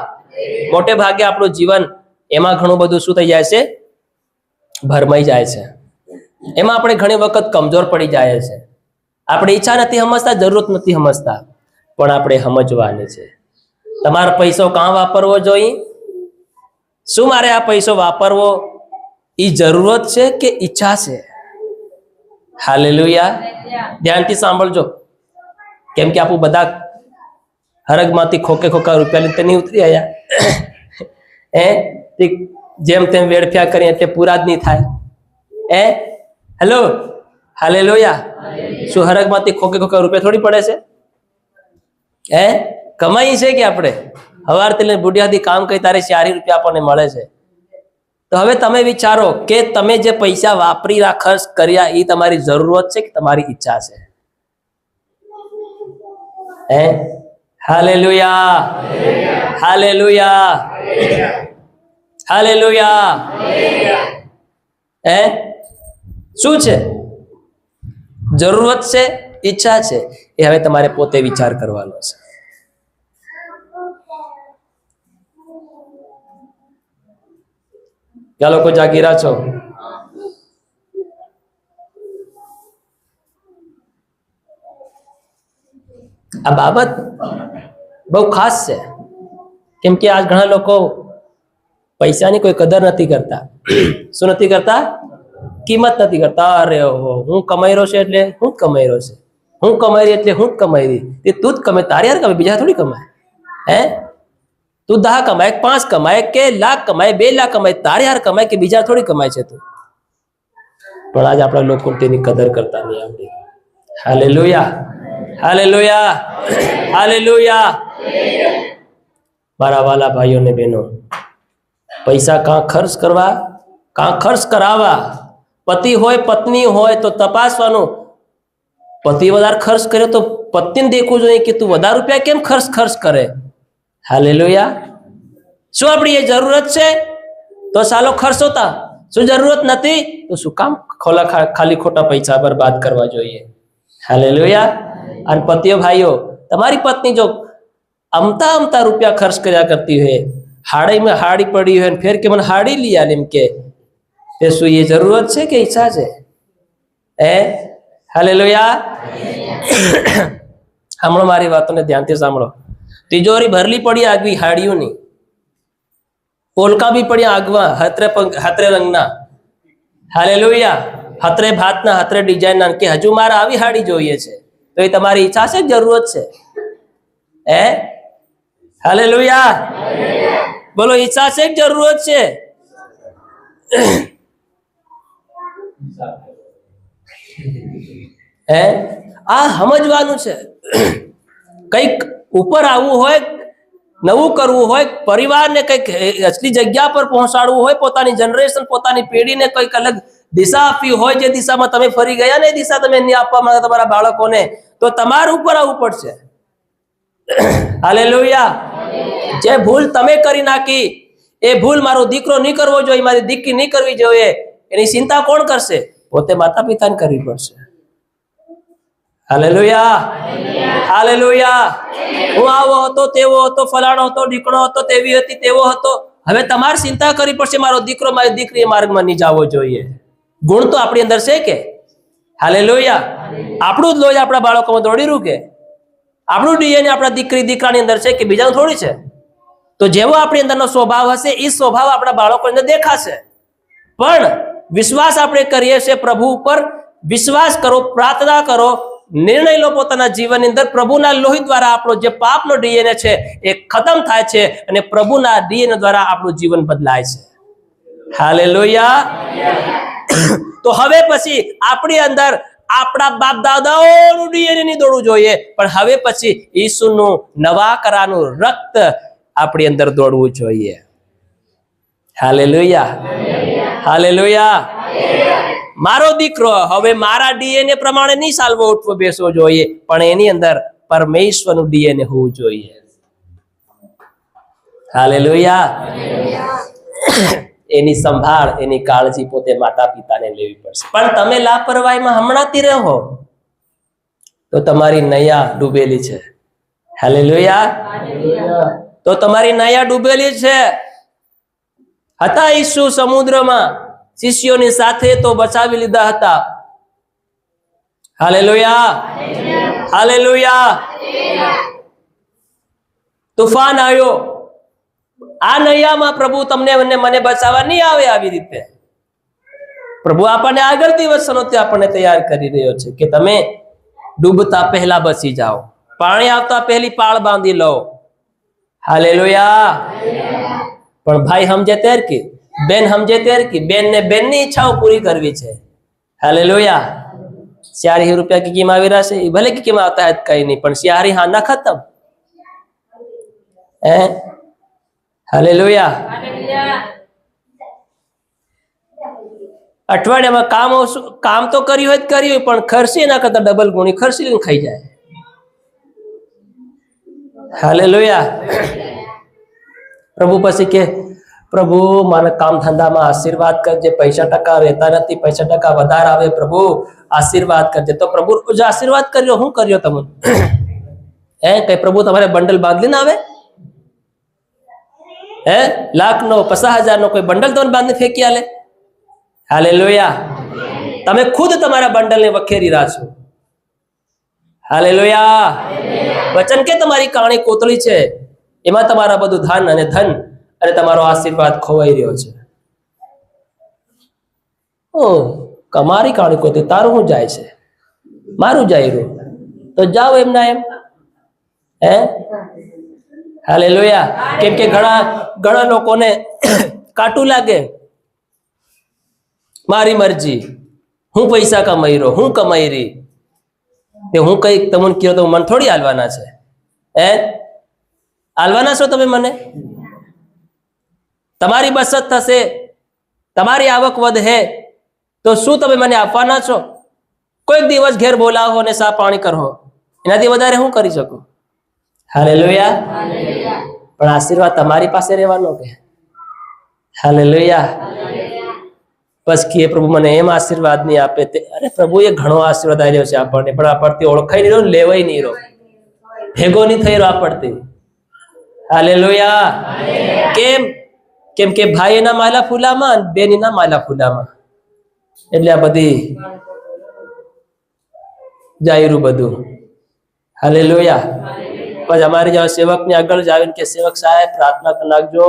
મોટે ભાગે આપણું જીવન એમાં ઘણું બધું શું થઈ જાય છે? ભરમાઈ જાય છે. એમાં આપણે ઘણી વખત કમજોર પડી જાય છે. આપણે ઈચ્છા નથી સમજતા, જરૂરત નથી સમજતા, પણ આપણે સમજવાની છે. તમારો પૈસો કાં વાપરવો જોઈએ? શું મારે આ પૈસો વાપરવો એ જરૂરત છે કે ઈચ્છા છે? હાલેલુયા. ધ્યાનથી સાંભળજો, કેમ કે આપણું બધા હરગમાંથી ખોકે ખોકા રૂપિયા લઈને નહીં ઉતરી આવ્યા. જેમ તેમ વેડફ્યા કરીએ એટલે પૂરા જ નહીં થાય. Hello, hallelujah. શું હરગમાંથી ખોકે ખોકા રૂપિયા થોડી પડે છે? કમાઈ છે કે આપણે હવારથી લઈને બુઢિયાથી કામ કરી તારે 4 રૂપિયા આપણને મળે છે. તો હવે તમે વિચારો કે તમે જે પૈસા વાપરી ખર્ચ કર્યા એ તમારી જરૂરત છે કે તમારી ઈચ્છા છે? Hallelujah, hallelujah, hallelujah. શું છે? જરૂરત છે, ઈચ્છા છે? એ હવે તમારે પોતે વિચાર કરવાનો છે. क्या लोग जागी रहा છો? આ બાબત બહુ ખાસ છે, કેમ કે આજ ઘણા લોકો પૈસાની કોઈ કદર નથી કરતા. શું નથી કરતા? કિંમત નથી કરતા. અરે હું કમાઈ રહ્યો છે એટલે હું જ કમાઈ રહ્યો છે, હું કમાઈ રહી એટલે હું જ કમાઈ રહી. તે તું જ કમાય, તારે યાર કમાય, બીજા થોડી કમાય. તું 10 કમાય, 5 કમાય કે લાખ કમાય, 2 લાખ કમાય, તારે યાર કમાય કે બીજા થોડી કમાય છે તું. પણ આજે આપણા લોકો તેની કદર કરતા નહીં આવડી. Hallelujah, hallelujah, hallelujah. મારા વાલા ભાઈઓ ને બહેનો, પૈસા કાં ખર્ચ કરવા કાં ખર્ચ કરાવવા. પતિ હોય પત્ની હોય તો તપાસવાનું. પતિ વધારે ખર્ચ કરે તો પત્નીને દેખવું જોઈએ કે તું વધારે રૂપિયા કેમ ખર્ચ કરે. હાલેલુયા. શું આપણી એ જરૂરત છે તો સાલો ખર્ચોતા, શું જરૂરત નથી તો શું કામ ખાલી ખોટા પૈસા બરબાદ કરવા જોઈએ. હાલેલુયા. અને પતિઓ ભાઈઓ, તમારી પત્ની જો અમતા રૂપિયા ખર્ચ કર્યા કરતી હોય, હાડીમાં હાડી પડી હોય ફેર કે મને હાડી લઈ આલે એમ કે, તે શું એ જરૂરત છે કે ઈચ્છા છે? હાલેલુયા. સાંભળો મારી વાતોને ધ્યાનથી સાંભળો. તિજોરી ભરલી પડી આગવી હાડીઓની, પોલકા બી પડ્યા આગવા હતરે રંગના. હાલેલુયા. હતરે ભાતના, હતરે ડિઝાઇનના, કે હજુ મારે આવી હાડી જોઈએ છે. તો એ તમારી ઈચ્છા છે, જરૂરત છે? હાલેલુયા. બોલો, ઈચ્છા છે કે જરૂરત છે? આ સમજવાનું છે. કઈક ઉપર આવવું હોય, નવું કરવું હોય, પરિવારને કઈક અસલી જગ્યા પર પહોંચાડવું હોય, પોતાની જનરેશન, પોતાની પેઢીને કઈક અલગ દિશા આપવી હોય, જે દિશામાં તમે ફરી ગયા ને એ દિશા તમે નહીં આપવા માંગો તમારા બાળકોને, તો તમારું ઉપર આવવું પડશે. હાલેલુયા. જે ભૂલ તમે કરી નાખી એ ભૂલ મારો દીકરો નહીં કરવો જોઈએ, મારી દીકરી નહીં કરવી જોઈએ, એની ચિંતા કોણ કરશે? પોતે માતા પિતાને કરવી પડશે. Hallelujah, hallelujah. હું આવો હતો, તેવો હતો, ફલાણો હતો, ઢીકણો હતો, તેવી હતી, તેવો હતો. હવે તમારે ચિંતા કરવી પડશે, મારો દીકરો મારી દીકરી માર્ગમાં નહીં જવો જોઈએ. ગુણ તો આપણી અંદર છે કે? હાલેલુયા. આપણું જ લોહી આપણા બાળકોમાં દોડી રહ્યું કે? આપણું ડીએનએ આપણા દીકરી દીકરાની અંદર છે કે બીજાનું થોડી છે? તો જેવો આપણી અંદરનો સ્વભાવ હશે એ સ્વભાવ આપણા બાળકો અંદર દેખાશે. પણ વિશ્વાસ આપણે કરીએ છીએ પ્રભુ ઉપર. વિશ્વાસ કરો, પ્રાર્થના કરો, નિર્ણય લો પોતાના જીવનની અંદર. પ્રભુના લોહી દ્વારા આપણો જે પાપનો ડીએનએ છે એ ખતમ થાય છે અને પ્રભુના ડીએનએ દ્વારા આપણું જીવન બદલાય છે. હાલેલુયા. તો હવે પછી આપણી અંદર આપણા બાપ દાદાઓનું ડીએનએ નહીં દોડવું જોઈએ, પણ હવે પછી ઈસુનું નવા કરાનું રક્ત આપણી અંદર દોડવું જોઈએ. Hallelujah, hallelujah. મારો દીકરો હવે મારા ડીએનએ પ્રમાણે નહીં ચાલવો ઉઠવો બેસવો જોઈએ, પણ એની અંદર પરમેશ્વરનું ડીએનએ હોવું જોઈએ. હાલેલુયા. એની સંભાળ, એની કાળજી પોતે માતા પિતાને લેવી પડશે. પણ તમે લાપરવાહીમાં હમણાંથી રહો તો તમારી નૈયા ડૂબેલી છે. હાલેલુયા. તો તમારી નૈયા ડૂબેલી છે. હતા ઈસુ સમુદ્રમાં શિષ્યોની સાથે તો બચાવી લીધા હતા. હાલેલુયા. હાલેલુયા. તુફાન આવ્યો. આ નૈયામાં પ્રભુ તમને અને મને બચાવવા નહીં આવે. આવી રીતે પ્રભુ આપણને આગળ દિવસોથી આપણને તૈયાર કરી રહ્યો છે કે તમે ડૂબતા પહેલા બચી જાઓ, પાણી આવતા પહેલી પાળ બાંધી લો. હાલેલુયા. પણ ભાઈ સમજે તેર કી, બેન સમજે તેર કી, બેન ને બેનની ઈચ્છાઓ પૂરી કરવી છે. હાલેલુયા. ₹4 રૂપિયા की कीमत આવી રહેશે, એ ભલે की कीमत आता है કઈ નહીં, પણ सियारी हाँ ना खत्म है. हालेलुया. અઠવાડિયામાં કામ તો કર્યું હોય કર્યું, પણ ખર્ચી ના કરતા ડબલ ગુણી ખર્ચી ખાઈ જાય. હાલેલુયા. પ્રભુ પછી કે પ્રભુ મને કામ ધંધામાં આશીર્વાદ કરજે, પૈસા ટકા રહેતા નથી, પૈસા ટકા વધારે આવે, પ્રભુ આશીર્વાદ કરજે. તો પ્રભુ આશીર્વાદ કર્યો, શું કર્યો તમે? કઈ પ્રભુ તમારે બંડલ બાંધીને આવે? લાખ નો 50,000 નો કોઈ બંડલ તમને બાંધી ફેંકી આલે? હાલેલુયા. તમે ખુદ તમારા બંડલને વખેરી રહ્યા છો. હાલેલુયા. વચન કે તમારી કાણી કોતળી છે, એમાં તમારા બધું ધન અને તમારો આશીર્વાદ ખોવાઈ રહ્યો છે. કમારી કાણી કોતળી, તારું શું જાય છે? મારું જાય રહ્યું તો જાઓ એમના એમ. હાલેલુયા. કેમ કે ઘણા લોકોને કાટું લાગે. મારી મરજી, હું પૈસા કમાઈ રહ્યો, હું કમાઈ રહી, તે હું કઈક તમને કહ્યું તો મને થોડી હાલવાના છે? હાલવાના છો તમે મને? તમારી બચત થશે, તમારી આવક વધે તો શું તમે મને આપવાના છો? કોઈક દિવસ ઘેર બોલાવો અને સા પાણી કરો, એનાથી વધારે હું કરી શકું? હાલેલુયા. પણ આશીર્વાદ તમારી પાસે રહેવાનો કે? હાલેલુયા. બસ કે પ્રભુ મને એમ આશીર્વાદ નહીં આપે તે, અરે પ્રભુ એ ઘણો આશીર્વાદ આવ્યો છે આપણને, પણ આપણથી ઓળખાઈ નહીં રહ્યો, લેવાય નહીં રહ્યો, ભેગો નહીં થઈ રહ્યો આપણથી. હાલેલુયા. કેમ કે ભાઈ એના માલા ફૂલામાં અને બેન એના માલા ફૂલામાં, એટલે આ બધી જાયરું બધું. હાલેલુયા. પછી અમારી જેવા સેવકની આગળ જ આવીને કે સેવક સાહેબ પ્રાર્થના કરી નાખજો,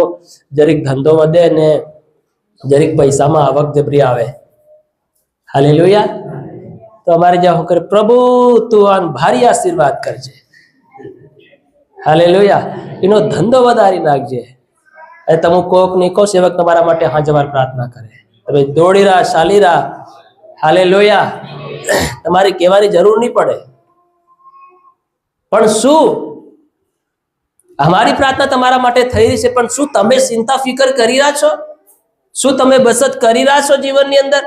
જરીક ધંધો વધે ને જરીક પૈસામાં આવક જબરી આવે. હાલેલુયા. તો અમારે જ્યાં હું કરે, પ્રભુ તું આન ભારી આશીર્વાદ કરજે. હાલેલુયા. એનો ધંધો વધારી નાખજે. અને તમે કોક નહીં કહો, સેવક તમારા માટે હાજવાર પ્રાર્થના કરે, તમે દોડી રહ્યા, ચાલી રહ્યા. હાલેલુયા. તમારી કહેવાની જરૂર નહીં પડે. પણ શું અમારી પ્રાર્થના તમારા માટે થઈ રહી છે, પણ શું તમે ચિંતા ફિકર કરી રહ્યા છો? શું તમે બચત કરી રહ્યા છો જીવનની અંદર?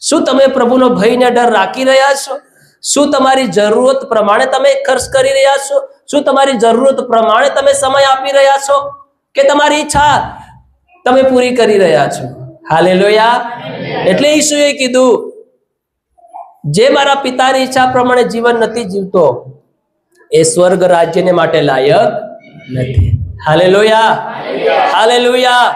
શું તમે પ્રભુનો ભય ને ડર રાખી રહ્યા છો? શું તમારી જરૂરત પ્રમાણે તમે ખર્ચ કરી રહ્યા છો? શું તમારી જરૂરત પ્રમાણે તમે સમય આપી રહ્યા છો, કે તમારી ઈચ્છા તમે પૂરી કરી રહ્યા છો? હાલેલુયા. એટલે ઈસુએ કીધું, જે મારા પિતાની ઈચ્છા પ્રમાણે જીવન નથી જીવતો એ સ્વર્ગ રાજ્યને માટે લાયક નથી. હાલેલુયા. હાલેલુયા.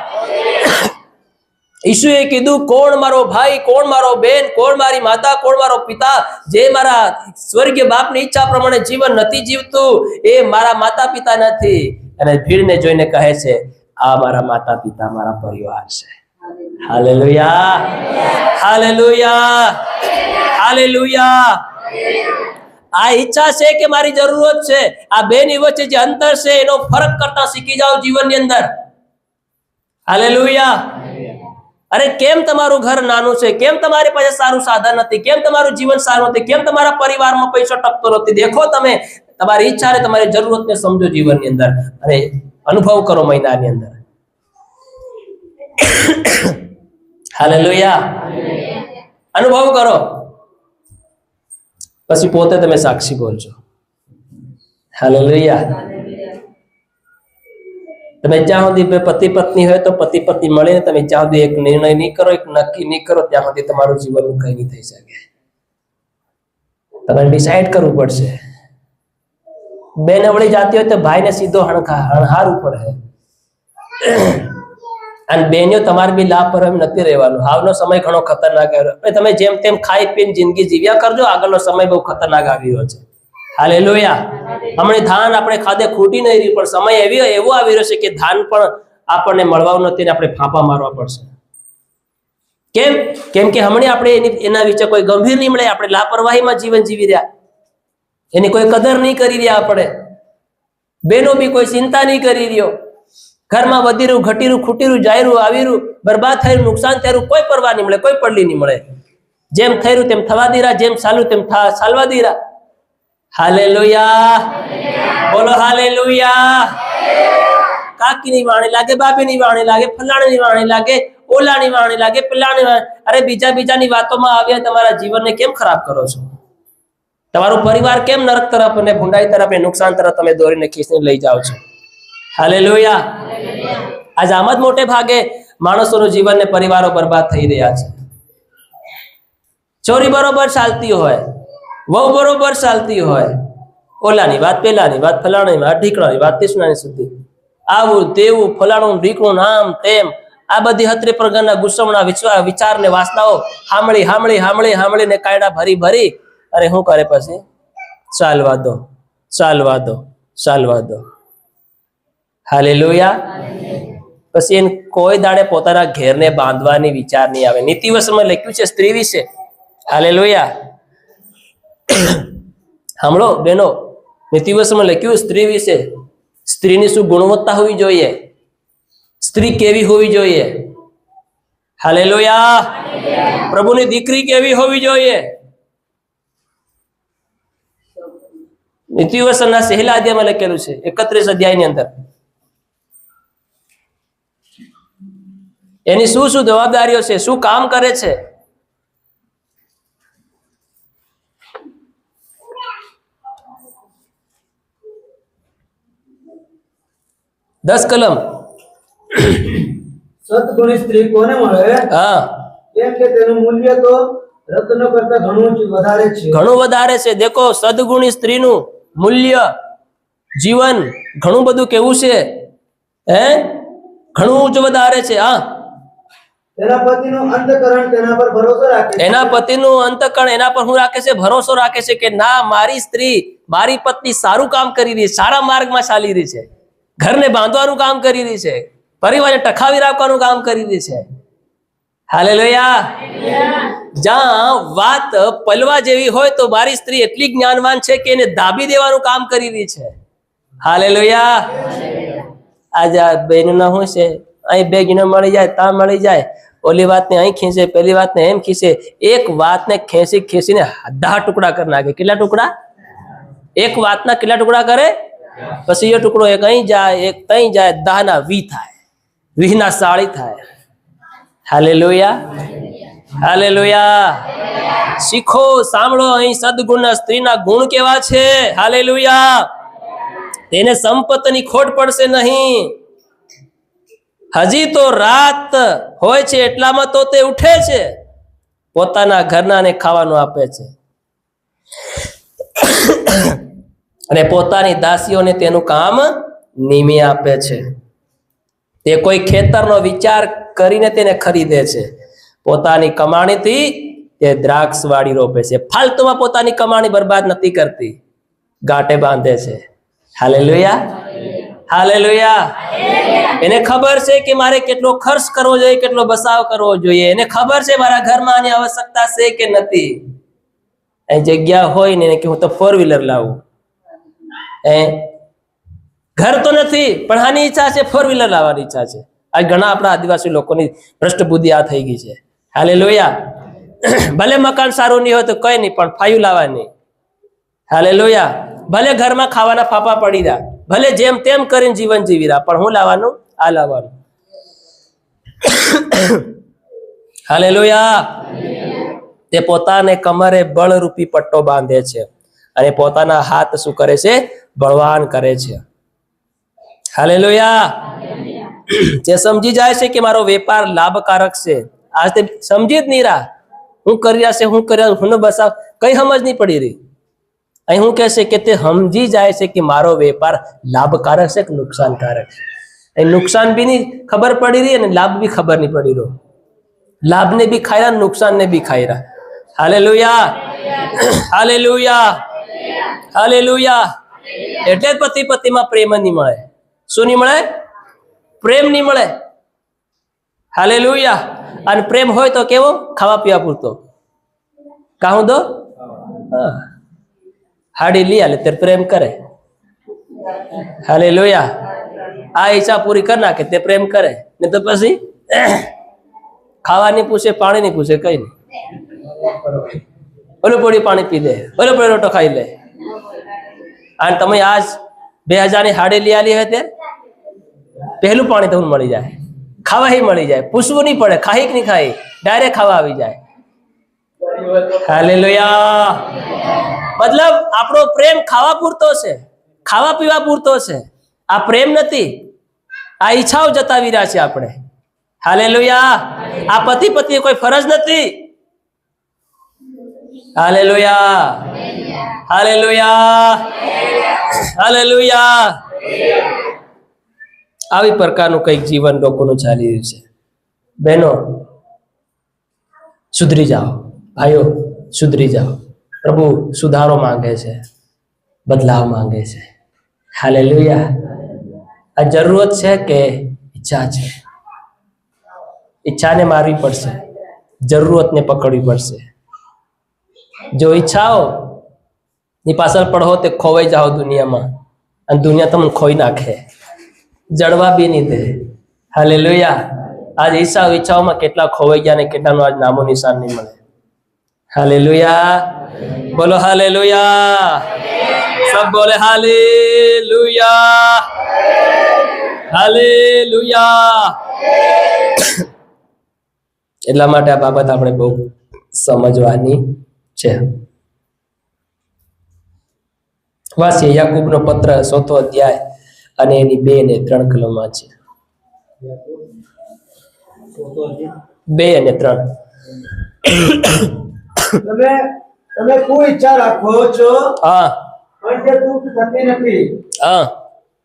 ઈસુએ કીધું, કોણ મારો ભાઈ, કોણ મારો બેન, કોણ મારી માતા, કોણ મારો પિતા, જે મારા સ્વર્ગીય બાપની ઈચ્છા પ્રમાણે જીવન નથી જીવતું એ મારા માતા પિતા નથી. અને ભીડને જોઈને કહે છે, આ મારા માતા પિતા, મારા પરિવાર છે. હાલેલુયા. હાલેલુયા. હાલેલુયા. આ ઈચ્છા છે કે મારી જરૂરત છે, આ બેની વચ્ચે જે અંતર છે એનો ફરક કરતા શીખી જાઓ જીવનની અંદર. હાલેલુયા. અરે કેમ તમારું ઘર નાનું છે, કેમ તમારી પાસે સારું સાધન નથી, કેમ તમારું જીવન સારું નથી, કેમ તમારા પરિવારમાં પૈસો ટકતો નથી? દેખો, તમે તમારી ઈચ્છા અને તમારી જરૂરતને સમજો જીવનની અંદર અને અનુભવ કરો મહિનાની અંદર. હાલેલુયા. અનુભવ કરો, પછી પોતે તમે સાક્ષી બોલજો. હાલેલુયા. તમે જ્યાં સુધી બે પતિ પત્ની હોય તો પતિ પત્ની મળીને તમે જ્યાં સુધી એક નિર્ણય નહીં કરો, એક નક્કી નહીં કરો, ત્યાં સુધી તમારું જીવનનું કંઈ નહીં થઈ શકે. તમારે ડિસાઈડ કરવું પડશે. બે નબળી જાતિ હોય તો ભાઈને સીધો હણહારવું પડે. અને બેનીઓ તમારે બી લાભ નથી રહેવાનું. હાલનો સમય ઘણો ખતરનાક આવ્યો. તમે જેમ તેમ ખાઈ પીને જિંદગી જીવ્યા કરજો, આગળનો સમય બહુ ખતરનાક આવી રહ્યો છે. હાલેલુયા. હમણાં ધાન આપણે ખાધે ખૂટી નહીં રહ્યું, પણ સમય એવો આવી રહ્યો છે કે ધાન પણ આપણને મળવાનું નથી ને આપણે ફાંફા મારવા પડશે. કેમ કે હમણાં આપણે એના વિશે કોઈ ગંભીર નહીં મળે. આપણે લાપરવાહીમાં જીવન જીવી રહ્યા, એની કોઈ કદર નહીં કરી રહ્યા. આપણે બેનો બી કોઈ ચિંતા નહીં કરી રહ્યો. ઘરમાં વધીરું ઘટીરું ખૂટીરું જાયરું આવીરું બરબાદ થયું, નુકસાન થયું, કોઈ પરવા નહીં મળે, કોઈ પડલી નહીં મળે. જેમ થયું તેમ થવા દીરા, જેમ ચાલ્યું તેમ ચાલવા દીરા. હાલેલુયા, બોલો હાલેલુયા. કાકીની વાણી લાગે, બાપીની વાણી લાગે, ફલાણીની વાણી લાગે, ઓલાની વાણી લાગે, પેલાની વાણી. અરે બીજાની વાતોમાં આવ્યા તમારા જીવનને કેમ ખરાબ કરો છો? તમારું પરિવાર કેમ નરક તરફ અને ભૂંડાઈ તરફ અને નુકસાન તરફ તમે દોરીને ખીચીને લઈ જાઓ છો? હાલેલુયા. આજે આમ જ મોટે ભાગે માણસોનું જીવન ને પરિવારો બરબાદ થઈ રહ્યા છે. ચોરી બરોબર ચાલતી હોય, વહુ બરોબર ચાલતી હોય, ઓલાની વાત પેલાની વાત ફલાણાની વાત ઢીકણાની વાત તીસણાની સુધી, આવું તેવું ફલાણું ઢીકણું નામ તેમ, આ બધી હતરી પ્રકારના ગુસ્સમણા વિચાર ને વાસનાઓ હામળીને કાયડા ભરી અરે શું કરે પછી? ચાલવા દો. હાલેલુયા. પછી એને કોઈ દાડે પોતાના ઘેરને બાંધવાની વિચાર નહીં આવે. નીતિવસનમાં લખ્યું છે સ્ત્રી વિશે. હાલેલુયા. સાંભળો બેનો, નીતિવસમાં લખ્યું સ્ત્રી વિશે. સ્ત્રીની શું ગુણવત્તા હોવી જોઈએ, સ્ત્રી કેવી હોવી જોઈએ. હાલેલુયા. પ્રભુની દીકરી કેવી હોવી જોઈએ. નીતિવસનના સહેલા અધ્યાયમાં લખેલું છે, 31 અધ્યાયની અંદર. એની શું જવાબદારીઓ છે, શું કામ કરે છે. દસ કલમ. સદગુણી સ્ત્રી કોને મળે? હા, કેમ કે તેનું મૂલ્ય તો રત્નો કરતા ઘણું વધારે છે. દેખો, સદગુણી સ્ત્રીનું મૂલ્ય, જીવન ઘણું બધું કેવું છે, ઘણું ઊંચ વધારે છે. હા, એના પતિનું અંતકરણ તેના પર ભરોસો રાખે છે. એના પતિનું અંતકરણ એના પર શું રાખે છે? ભરોસો રાખે છે કે ના, મારી સ્ત્રી, મારી પત્ની સારું કામ કરી રહી છે, સારા માર્ગમાં ચાલી રહી છે, ઘરને બાંધવાનું કામ કરી રહી છે, પરિવારને ટકાવી રાખવાનું કામ કરી રહી છે. હાલેલુયા. જ્યાં વાત પલવા જેવી હોય તો મારી સ્ત્રી એટલી જ્ઞાનવાન છે કે એને દાબી દેવાનું કામ કરી રહી છે. હાલેલુયા. આજે આ બહેનોના શું છે, અહીં બે ગીનો મળી જાય, ત્યાં મળી જાય, ઓલી વાતને અહીં ખીંચે, પેલી વાતને એમ ખીંચે, એક વાતને ખેંચીને 10 ટુકડા કરી નાખે. કેટલા ટુકડા? એક વાતના કેટલા ટુકડા કરે? પછી એ ટુકડો એક અહીં જાય, એક ત્યાં જાય, 10 ના 20 થાય, 20 ના 40 થાય. હાલેલુયા. હાલેલુયા. શીખો, સાંભળો, અહીં સદગુણના સ્ત્રીના ગુણ કેવા છે. હાલેલુયા. તેને સંપત્તિની ખોટ પડશે નહીં. હજી તો રાત હોય છે એટલામાં તો તે ઉઠે છે, પોતાના ઘરનાને ખાવાનું આપે છે અને પોતાની દાસીઓને તેનું કામ નિમી આપે છે. તે કોઈ ખેતરનો વિચાર કરીને તેને ખરીદે છે, પોતાની કમાણીથી તે દ્રાક્ષ વાડી રોપે છે. ફાલતુમાં પોતાની કમાણી બરબાદ નથી કરતી, ગાંઠે બાંધે છે. હાલેલુયા. હાલેલુયા. એને ખબર છે કે મારે કેટલો ખર્ચ કરવો જોઈએ, કેટલો બચાવ કરવો જોઈએ. એને ખબર છે મારા ઘરમાં આની આવશ્યકતા છે કે નથી. અહીં જગ્યા હોય ને કે હું તો 4 વ્હીલર લાવું, ઘર તો નથી પણ આની ઈચ્છા છે, 4 વ્હીલર લાવવાની ઈચ્છા છે. આ ઘણા આપણા આદિવાસી લોકોની ભ્રષ્ટ બુદ્ધિ આ થઈ ગઈ છે. હાલેલુયા. ભલે મકાન સારું નહીં હોય તો કઈ નહીં, પણ 5 લાવવાની. હાલેલુયા. ભલે ઘરમાં ખાવાના ફાફા પડી રહ્યા, ભલે જેમ તેમ કરીને જીવન જીવી રહ્યા, પણ હું લાવવાનું? આ લાવવાનું. હાલેલુયા. તે પોતાને કમરે બળરૂપી પટ્ટો બાંધે છે અને પોતાના હાથ શું કરે છે? બળવાન કરે છે. હાલેલુયા. જે સમજી જાય છે કે મારો વેપાર લાભકારક છે, આજ તે સમજી જ નહીં રહ્યા હું કરી રહ્યા છે, હું કરી રહ્યા હું બસાવ કઈ સમજ નહીં પડી રહી. અહીં હું કહેશે કે તે સમજી જાય છે કે મારો વેપાર લાભકારક છે કે નુકસાનકારક છે. અહીં નુકસાન બી નહીં ખબર પડી રહી અને લાભ બી ખબર નહીં પડી રહ્યો. લાભને બી ખાઈ રહ્યા, નુકસાનને બી ખાઈ રહ્યા. Hallelujah, hallelujah, hallelujah. એટલે જ પતિ પતિમાં પ્રેમ નહીં મળે. શું નહીં મળે? પ્રેમ નહીં મળે. હાલેલુયા. અને પ્રેમ હોય તો કેવો? ખાવા પીવા પૂરતો. કાહું દો હાડી લી આલે તે પ્રેમ કરે. હાલેલુયા. આ ઈચ્છા પૂરી કરી નાખે તે પ્રેમ કરે, ને તો પછી ખાવા નહીં પૂછે, પાણી નહીં પૂછે, કઈ નહીં. ઓલું પડી પાણી પી દે, ઓલું પડી રોટો ખાઈ લે. અને તમે આજ 2000 ની હાડી લઈ આલી હોય તે પહેલું પાણી તમને મળી જાય, ખાવા મળી જાય, પૂછવું નહીં પડે, ખાઈ કે નહીં ખાઈ, ડાયરેક્ટ ખાવા આવી જાય. હાલેલુયા. મતલબ આપણો પ્રેમ ખાવા પૂરતો છે, ખાવા પીવા પૂરતો છે. આ પ્રેમ નથી, આ ઈચ્છાઓ જતાવી રહ્યા છે આપણે. હાલેલુયા. આ પતિ પત્ની કોઈ ફરજ નથી. Hallelujah, hallelujah, hallelujah. આવી પ્રકારનું કંઈક જીવન લોકોનું ચાલી રહ્યું છે. બહેનો સુધરી જાઓ, ભાઈઓ સુધરી જાઓ. પ્રભુ સુધારો માંગે છે, બદલાવ માંગે છે. હાલેલુયા. આ જરૂરત છે કે ઈચ્છા છે? ઈચ્છાને મારવી પડશે, જરૂરતને પકડવી પડશે. જો ઈચ્છાઓ ની પાછળ પડો તે ખોવાઈ જાઓ દુનિયામાં, અને દુનિયા તમને ખોઈ નાખે, જડવા બી નહીં દે. હાલેલુયા. આજ ઈચ્છાઓમાં કેટલા ખોવાઈ ગયા ને કેટલાનું આજ નામો નિશાન નહીં મળે. હાલેલુયા. બોલો હાલેલુયા. સબ બોલે હાલેલુયા, હાલેલુયા. એટલા માટે આ બાબત આપણે બહુ સમજવાની છે. વાંચીએ યાકૂબનો પત્ર 4થો અધ્યાય અને એની 2 ને 3 કલમમાં છે. 2 અને 3. તમે કોઈ ઈચ્છા રાખો છો હા, પણ તે તૃપ્ત થતી નથી. હા,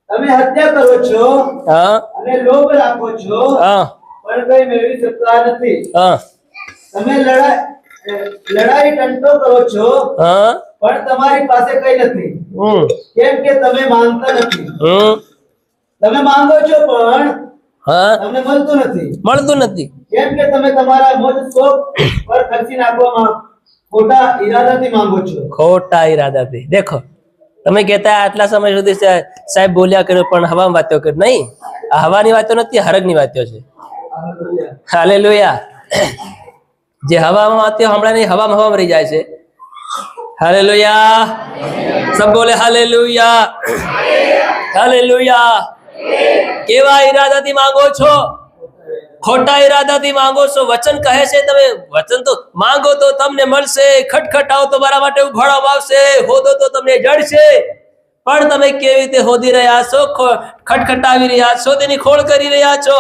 તમે હત્યા કરો છો હા, અને લોભ રાખો છો હા, પણ કઈ મેળવી શકતા નથી. હા, તમે લડાઈ ટંટો કરો છો હા, પણ તમારી પાસે કઈ નથી, કેમ કે તમે માંગતા નથી. તમે માંગો છો પણ હા, તમને મળતું નથી, મળતું નથી. કેમ કે તમે તમારા મોજ શોખ પર ખર્ચી નાખવામાં ખોટા ઈરાદાથી માંગો છો. ખોટા ઈરાદાથી. દેખો તમે કહેતા આટલા સમય સુધી સાહેબ બોલ્યા કર્યો પણ હવામાં વાતો કર્યો. નહીં, આ હવાની વાતો નથી, હરગની વાતો છે. હાલેલુયા. જે હવામાં વાતો હમણાં હવામાં રહી જાય છે. હાલેલુયા. સબ બોલે હાલેલુયા, હાલેલુયા. કેવા ઈરાદાથી માંગો છો? ખોટા ઈરાદાથી માંગો છો. વચન કહે છે તમે વચન તો માંગો તો તમને મળશે, ખટખટાવો તો મારા માટે ઉઘાડવામાં આવશે, હોદો તો તમને જડશે. પણ તમે કેવી રીતે હોદી રહ્યા છો? ખટખટાવી રહ્યા છો, તેની ખોળ કરી રહ્યા છો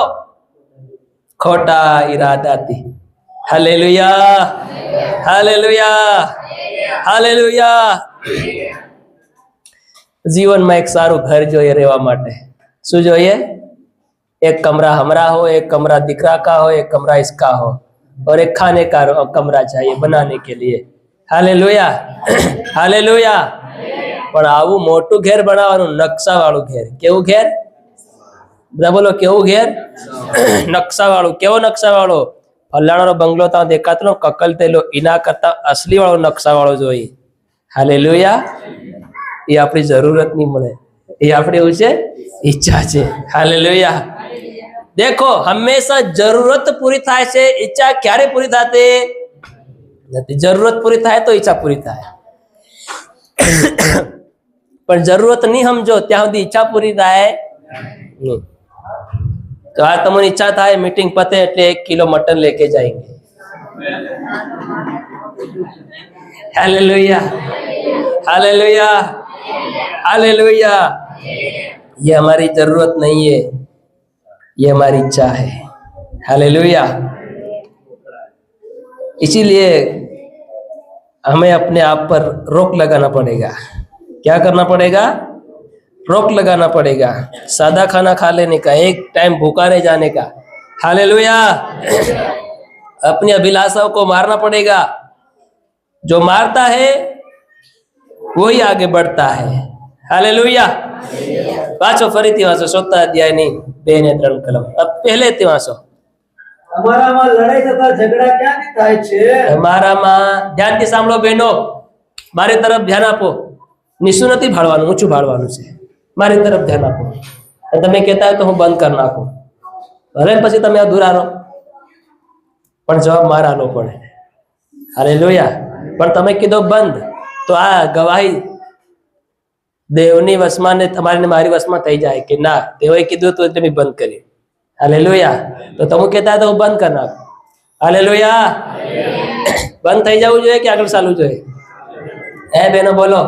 ખોટા ઈરાદાથી. Hallelujah, hallelujah, hallelujah. જીવનમાં એક સારું ઘર જોઈએ રહેવા માટે. શું જોઈએ? एक कमरा हमारा हो, एक कमरा दिकरा का हो, एक कमरा इसका हो, और एक खाने का कमरा चाहिए बनाने के लिए. Hallelujah, hallelujah. પણ આવું મોટું ઘેર બનાવવાનું, નકશા વાળું ઘેર. કેવું ઘેર? બધા બોલો કેવું ઘેર? નકશા વાળું. કેવો નકશા વાળો? ફલાણાનો બંગલો ત્યાં દેખાતો કકલતેલો, એના કરતા અસલી વાળો નકશા વાળો જોઈએ. હાલેલુયા. એ આપણી જરૂરત નહીં મળે, એ આપણે એવું છે ઈચ્છા છે. હાલેલુયા. देखो हमेशा जरूरत पूरी थाय છે, ઈચ્છા ક્યારે પૂરી થતી નથી. જરૂરત પૂરી થાય તો ઈચ્છા પૂરી થાય, પણ જરૂરત નહીં સમજો ત્યાં સુધી ઈચ્છા પૂરી થાય નહીં. તો આ તમારી ઈચ્છા થાય મીટિંગ પતે એટલે 1 કિલો મટન લેके जाएंगे. Hallelujah, hallelujah, hallelujah. ये हमारी जरूरत नहीं है, ये हमारी इच्छा है। हालेलुया। इसीलिए हमें अपने आप पर रोक लगाना पड़ेगा। क्या करना पड़ेगा? रोक लगाना पड़ेगा। सादा खाना खा लेने का, एक टाइम भूखा रह जाने का। हालेलुया। अपनी अभिलाषाओं को मारना पड़ेगा। जो मारता है वही आगे बढ़ता है। हालेलुया। वाचो फरीथी वाचो 7 अध्यायની 2 ને 3 કલમ. પહેલેથી વાંચો. અમારામાં લડાઈ તથા ઝઘડા ક્યાંથી થાય છે? તમારામાં ધ્યાનથી સાંભળો બહેનો, મારી તરફ ધ્યાન આપો. નીચું નથી ભાળવાનું, ઊંચું ભાળવાનું છે. મારી તરફ ધ્યાન આપો. અને તમે કહેતા હોય તો હું બંધ કરી નાખું, ભલે પછી તમે અધૂરા રહો, પણ જવાબ મારા આલો પડે. હાલેલુયા. પણ તમે કીધો બંધ, તો આ ગવાહી દેવની વશમાં ને તમારી ને મારી વશમાં થઈ જાય કે ના, દેવએ કીધું તો તમે બંધ કરી. હાલેલુયા. તો તમે કહેતા હોય તો હું બંધ કરી નાખું. હાલેલુયા. બંધ થઈ જવું જોઈએ કે આગળ ચાલવું જોઈએ? હે બેનો બોલો,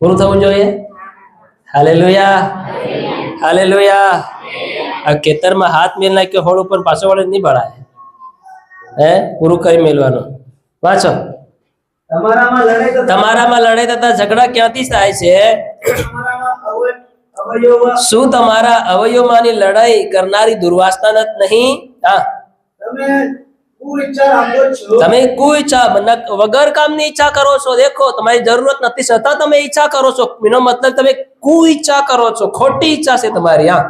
પૂરું થવું જોઈએ. હાલેલુયા. હાલેલુયા. આ ખેતરમાં હાથ મેલ નાખ્યો હોળ ઉપર, પાછો વળે નહીં ભરાય. હે, પૂરું કરી મેલવાનું. વાંચો. તમારામાં લડાઈ તથા ઝઘડા ક્યાંથી થાય છે? શું તમારા અવયવોમાંની લડાઈ કરનારી દુર્વાસના નહીં? હા, તમે કુઈચ્છા વગર કામની ઈચ્છા કરો છો. દેખો, તમારી જરૂરત નથી છતાં તમે ઈચ્છા કરો છો. એનો મતલબ તમે કુઈચ્છા કરો છો, ખોટી ઈચ્છા છે તમારી. હા,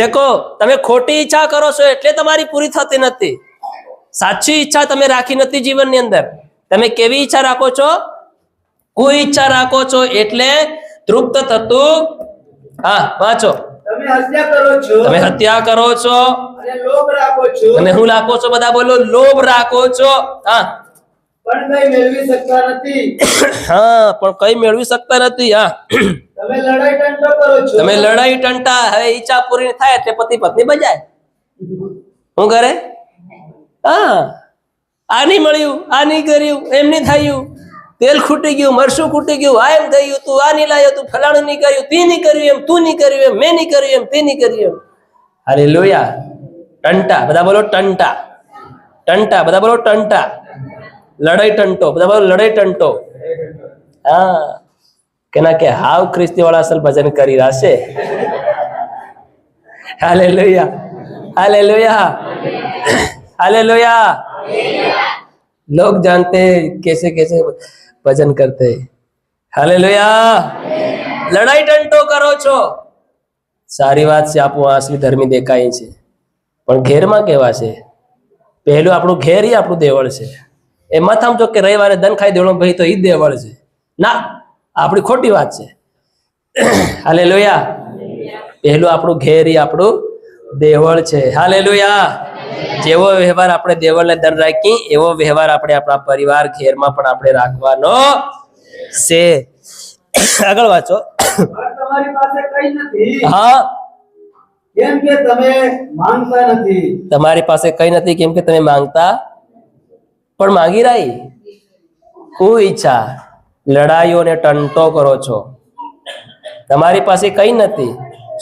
દેખો, તમે ખોટી ઈચ્છા કરો છો એટલે તમારી પૂરી થતી નથી. સાચી ઈચ્છા તમે રાખી નથી જીવનની અંદર. તમે કેવી ઈચ્છા રાખો છો? કોઈ ઈચ્છા રાખો છો એટલે તૃપ્ત થતું. હા, વાંચો. તમે હત્યા કરો છો અને લોભ રાખો છો. અને હું રાખો છો? બધા બોલો, લોભ રાખો છો. હા, પણ કઈ મેળવી શકતા નથી. હા, પણ કઈ મેળવી શકતા નથી. હા, તમે લડાઈ ટંટો કરો છો. તમે લડાઈ ટંટા. હવે ઈચ્છા પૂરી થાય એટલે પતિ પત્ની બજાય. શું કરે? હા, આ નહીં મળ્યું, આ નહીં કર્યું, એમ નહીં થયું, તેલ ખૂટી ગયું, મરસું ખૂટી ગયું, આ એમ થયું, તું આ નહીં લાવ્યો, તું ફલાણું નહીં કર્યું, તે નહીં કર્યું એમ, તું નહીં કર્યું એમ, મેં નહીં કર્યું એમ, તે નહીં કર્યું એમ. હાલેલુયા. ટંટા. બધા બોલો ટંટા. ટંટા. બધા બોલો ટંટા. લડાઈ ટંટો. બધા બોલો લડાઈ ટંટો. હા, કેના કે હાવ ખ્રિસ્તી વાળા અસલ ભજન કરી રહ્યા છે. હાલેલુયા. હાલેલુયા. हालेलुया. लोग जानते हैं कैसे कैसे भजन करते हैं. हालेलुया. लड़ाई टंटो करो છો. સારી વાત છે, આપણું असली ધર્મી દેખાય છે, પણ ઘેરમાં કેવા છે? પહેલું આપણું ઘેર ઈ આપણું દેવળ છે. એ મત સમજો કે રવિવારે દન ખાઈ દેવળો ભાઈ તો ઈ દેવળ છે. ના, આપણી ખોટી વાત છે. હાલેલુયા. પહેલું આપણું ઘેર ઈ આપણું દેવળ છે. હાલેલુયા. જેવો વ્યવહાર આપણે દેવળને ધન રાખી એવો વ્યવહાર આપણે આપણા પરિવાર ઘેરમાં પણ આપણે રાખવાનો છે. આગળ વાંચો. તમારી પાસે કઈ નથી. હા, કેમ કે તમે માંગતા નથી. તમારી પાસે કઈ નથી કેમ કે તમે માંગતા પણ માંગી રહી. કોઈ ઈચ્છા, લડાઈઓ ને ટંટો કરો છો. તમારી પાસે કઈ નથી.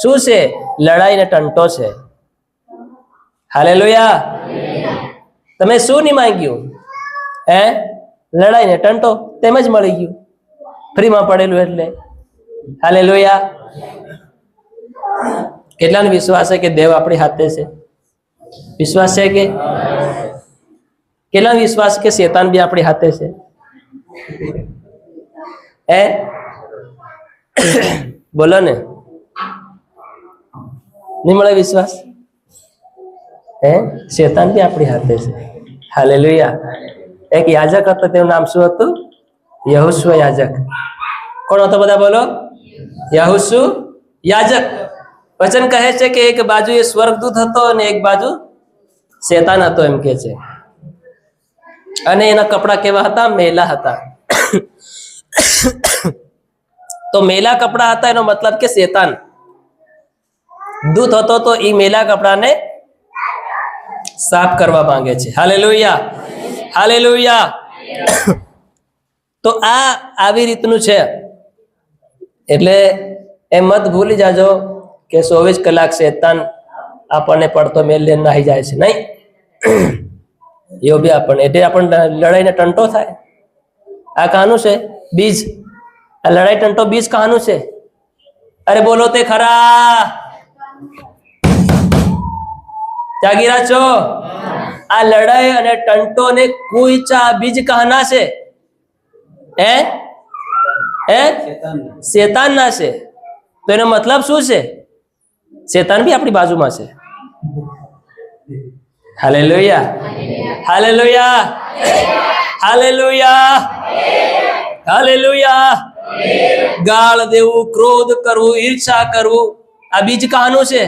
શું છે? લડાઈ ને ટંટો છે. હાલેલુયા. તમે શું નહીં માંગ્યું? હે, લડાઈ ને ટંટો તેમ જ મળી ગયું, ફ્રીમાં પડેલું એટલે. હાલેલુયા. કેટલાનો વિશ્વાસ છે કે દેવ આપણી હાથે છે? વિશ્વાસ છે કે? કેટલાનો વિશ્વાસ કે શેતાન બી આપણી હાથે છે? હે, બોલો ને. નહીં મળે વિશ્વાસ? હે, શેતાન બી આપણી હાથે છે. હાલેલુયા. એક યાજક હતો, તેનું નામ શું હતું? યહોશુ યાજક. કોણ હતો? બધા બોલો. યહોશુ યાજક. વચન કહે છે કે એક બાજુ એ સ્વર્ગદૂત હતો અને એક બાજુ શેતાન હતો, એમ કે છે. અને એના કપડા કેવા હતા? મેલા હતા. તો મેલા કપડા હતા એનો મતલબ કે શેતાન. દૂત હતો તો એ મેલા કપડાને સાફ કરવા માંગે છે. હાલેલુયા. હાલેલુયા. તો આ આવી રીતનું છે. એટલે એ મત ભૂલી જાજો કે 24 કલાક શેતાન આપણને પડતો મેલ લઈને નાહી જાય છે, નહીં? એવું બી આપણને એટલે આપણને લડાઈને ટંટો થાય. આ કહાનું છે બીજ. આ લડાઈ ટંટો બીજ કહાનું છે? અરે બોલો તે ખરા, જાગીરા છો? આ લડાઈ અને ટંટો ને કુઈચા બીજ કહાના છે? હે હે શેતાન ના છે. તો એનો મતલબ શું છે? શેતાન બી આપણી બાજુમાં છે. Hallelujah, hallelujah, hallelujah, hallelujah. ગાળ દેવું, ક્રોધ કરવું, ઈર્ષા કરવું, આ બીજ કહાનું છે?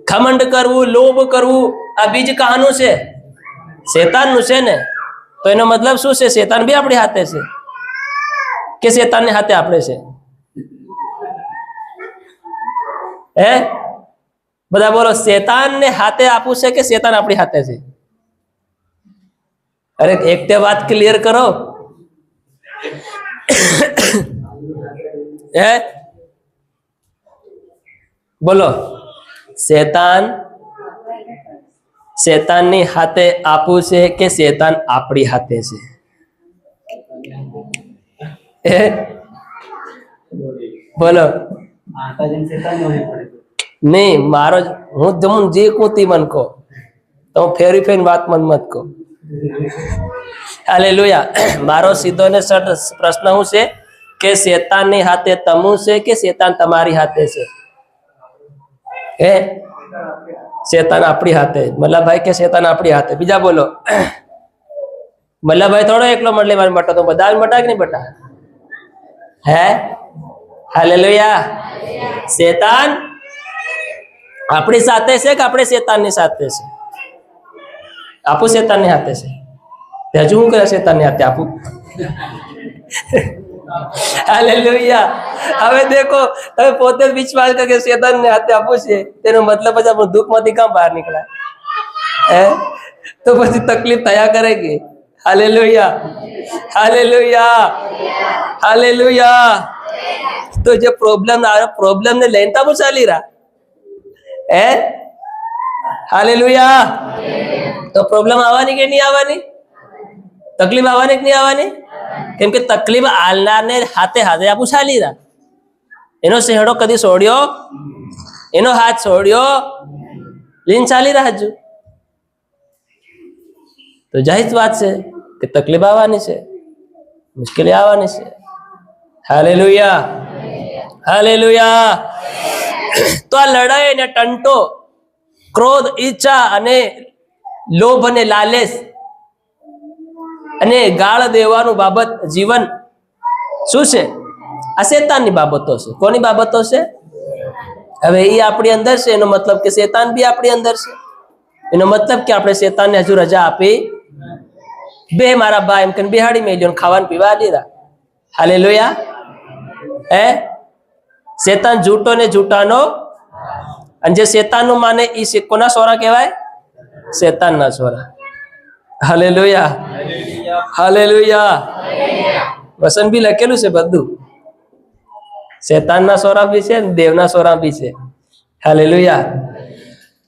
ઘમંડ કરવું, લોભ કરવું, આ બીજ કહાનું છે? શેતાનનું છે ને. તો એનો મતલબ શું છે? શેતાન બી આપણી હાથે છે કે શેતાનને હાથે આપણે છે? બધા બોલો, શેતાનને હાથે આપવું છે કે શેતાન આપણી હાથે છે? અરે એક તે વાત ક્લિયર કરો. બોલો, શેતાનની હાથે આપવું છે કે શેતાન આપણી હાથે છે? બોલો. નહીં, મારો હું જમુન જે કુતી મન કહો, તો ફેરી ફેરી વાત મન મત કહો. હાલેલુયા. મારો સીધો ને સટ પ્રશ્ન શું છે કે શેતાનની હાથે તમું છે કે શેતાન તમારી હાથે છે? શેતાન આપણી હાથે. મલ્લાભાઈ કે શેતાન આપણી હાથે. બીજા બોલો. મલ્લાભાઈ થોડો એકલો મળે મારી મટા, તો બધા મટા કે નહીં બટા? હાલેલુયા. શેતાન આપણી સાથે છે કે આપણે શેતાનની સાથે છે? આપું શેતાનની હાથે છે. હજુ શું કરે શેતાનની હાથે આપું? હાલેલુયા. હવે દેખો, તમે પોતે જ વિશ્વાસ કરો કે શેતાનને હાથે આપું છે, તેનો મતલબ પછી આપણું દુઃખમાંથી કામ બહાર નીકળ્યા? તો પછી તકલીફ થયા કરેગી. Hallelujah, hallelujah, hallelujah. તો જે પ્રોબ્લેમ આવ્યો, પ્રોબ્લેમ ને લઈને તો ચાલી રહ્યા. હાલેલુયા. તો પ્રોબ્લેમ આવવાની કે નહીં આવવાની? તકલીફ આવવાની કે નહીં આવવાની? કેમ કે તકલીફ આલનારને હાથે હાથે આપું ચાલી રહ્યા. એનો શેહડો કદી છોડ્યો, એનો હાથ છોડ્યો, લીન ચાલી રહ્યા હજુ. તો જાહેર વાત છે કે તકલીફ આવવાની છે, મુશ્કેલી આવવાની છે. Hallelujah, hallelujah. તો આ લડાઈ અને ટંટો, ક્રોધ, ઈચ્છા અને લોભ અને લાલચ અને ગાળ દેવાનું બાબત જીવન શું છે? આ શેતાનની બાબતો છે. કોની બાબતો છે? હવે એ આપણી અંદર છે, એનો મતલબ કે શેતાન બી આપણી અંદર છે. એનો મતલબ કે આપણે શેતાનને હજુ રજા આપી બે મારા ભાઈ એમ કે બિહાડી મેલ્યો, ખાવાનું પીવા દીધા. હાલેલુયા. શેતાન જૂટો ને જૂટાનો, અને જે શેતાનનું માને એ કોના સોરા કહેવાય? શેતાનના સોરા. Hallelujah, hallelujah. વસન બી લખેલું છે બધું. શેતાનના સોરા બી છે, દેવના સોરા બી છે. હાલેલુયા.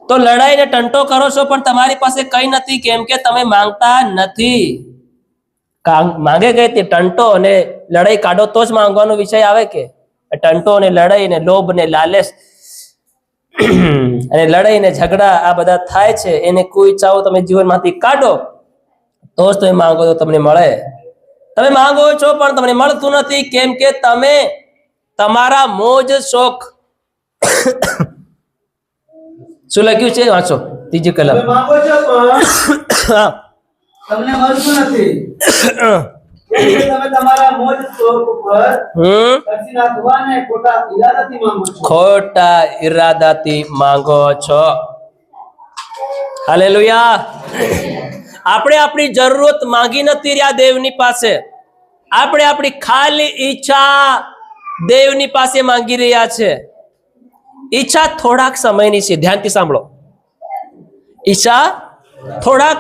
તો લડાઈ ને ટંટો કરો છો, પણ તમારી પાસે કઈ નથી, કેમ કે તમે માંગતા નથી. માંગે ગઈ તે ટંટો અને લડાઈ કાઢો તો જ માંગવાનો વિષય આવે કે ટંટો ને લડાઈ ને લોભ ને લાલચ અને લડાઈ ને ઝઘડા આ બધા થાય છે. એને કોઈ ઈચ્છાઓ તમે જીવનમાંથી કાઢો તો જ તમે માંગો તો તમને મળે. તમે માંગો છો પણ તમને મળતું નથી, કેમ કે તમે તમારા મોજ શોખ શું લખ્યું છે? વાંચો ત્રીજી કલમ. તમને મળતું નથી. તમે તમારા મોજ શોખ ઉપર ખર્ચી નાખવાને ખોટા ઈરાદાથી માંગો છો. ખોટા ઈરાદાથી માંગો છો. હાલેલુયા. આપણે આપણી જરૂરત માંગી નથી રહ્યા દેવની પાસે. આપણે આપણી ખાલી ઈચ્છા દેવની પાસે માંગી રહ્યા છે. ઈચ્છા થોડાક સમયની છે. ધ્યાનથી સાંભળો. ઈચ્છા થોડાક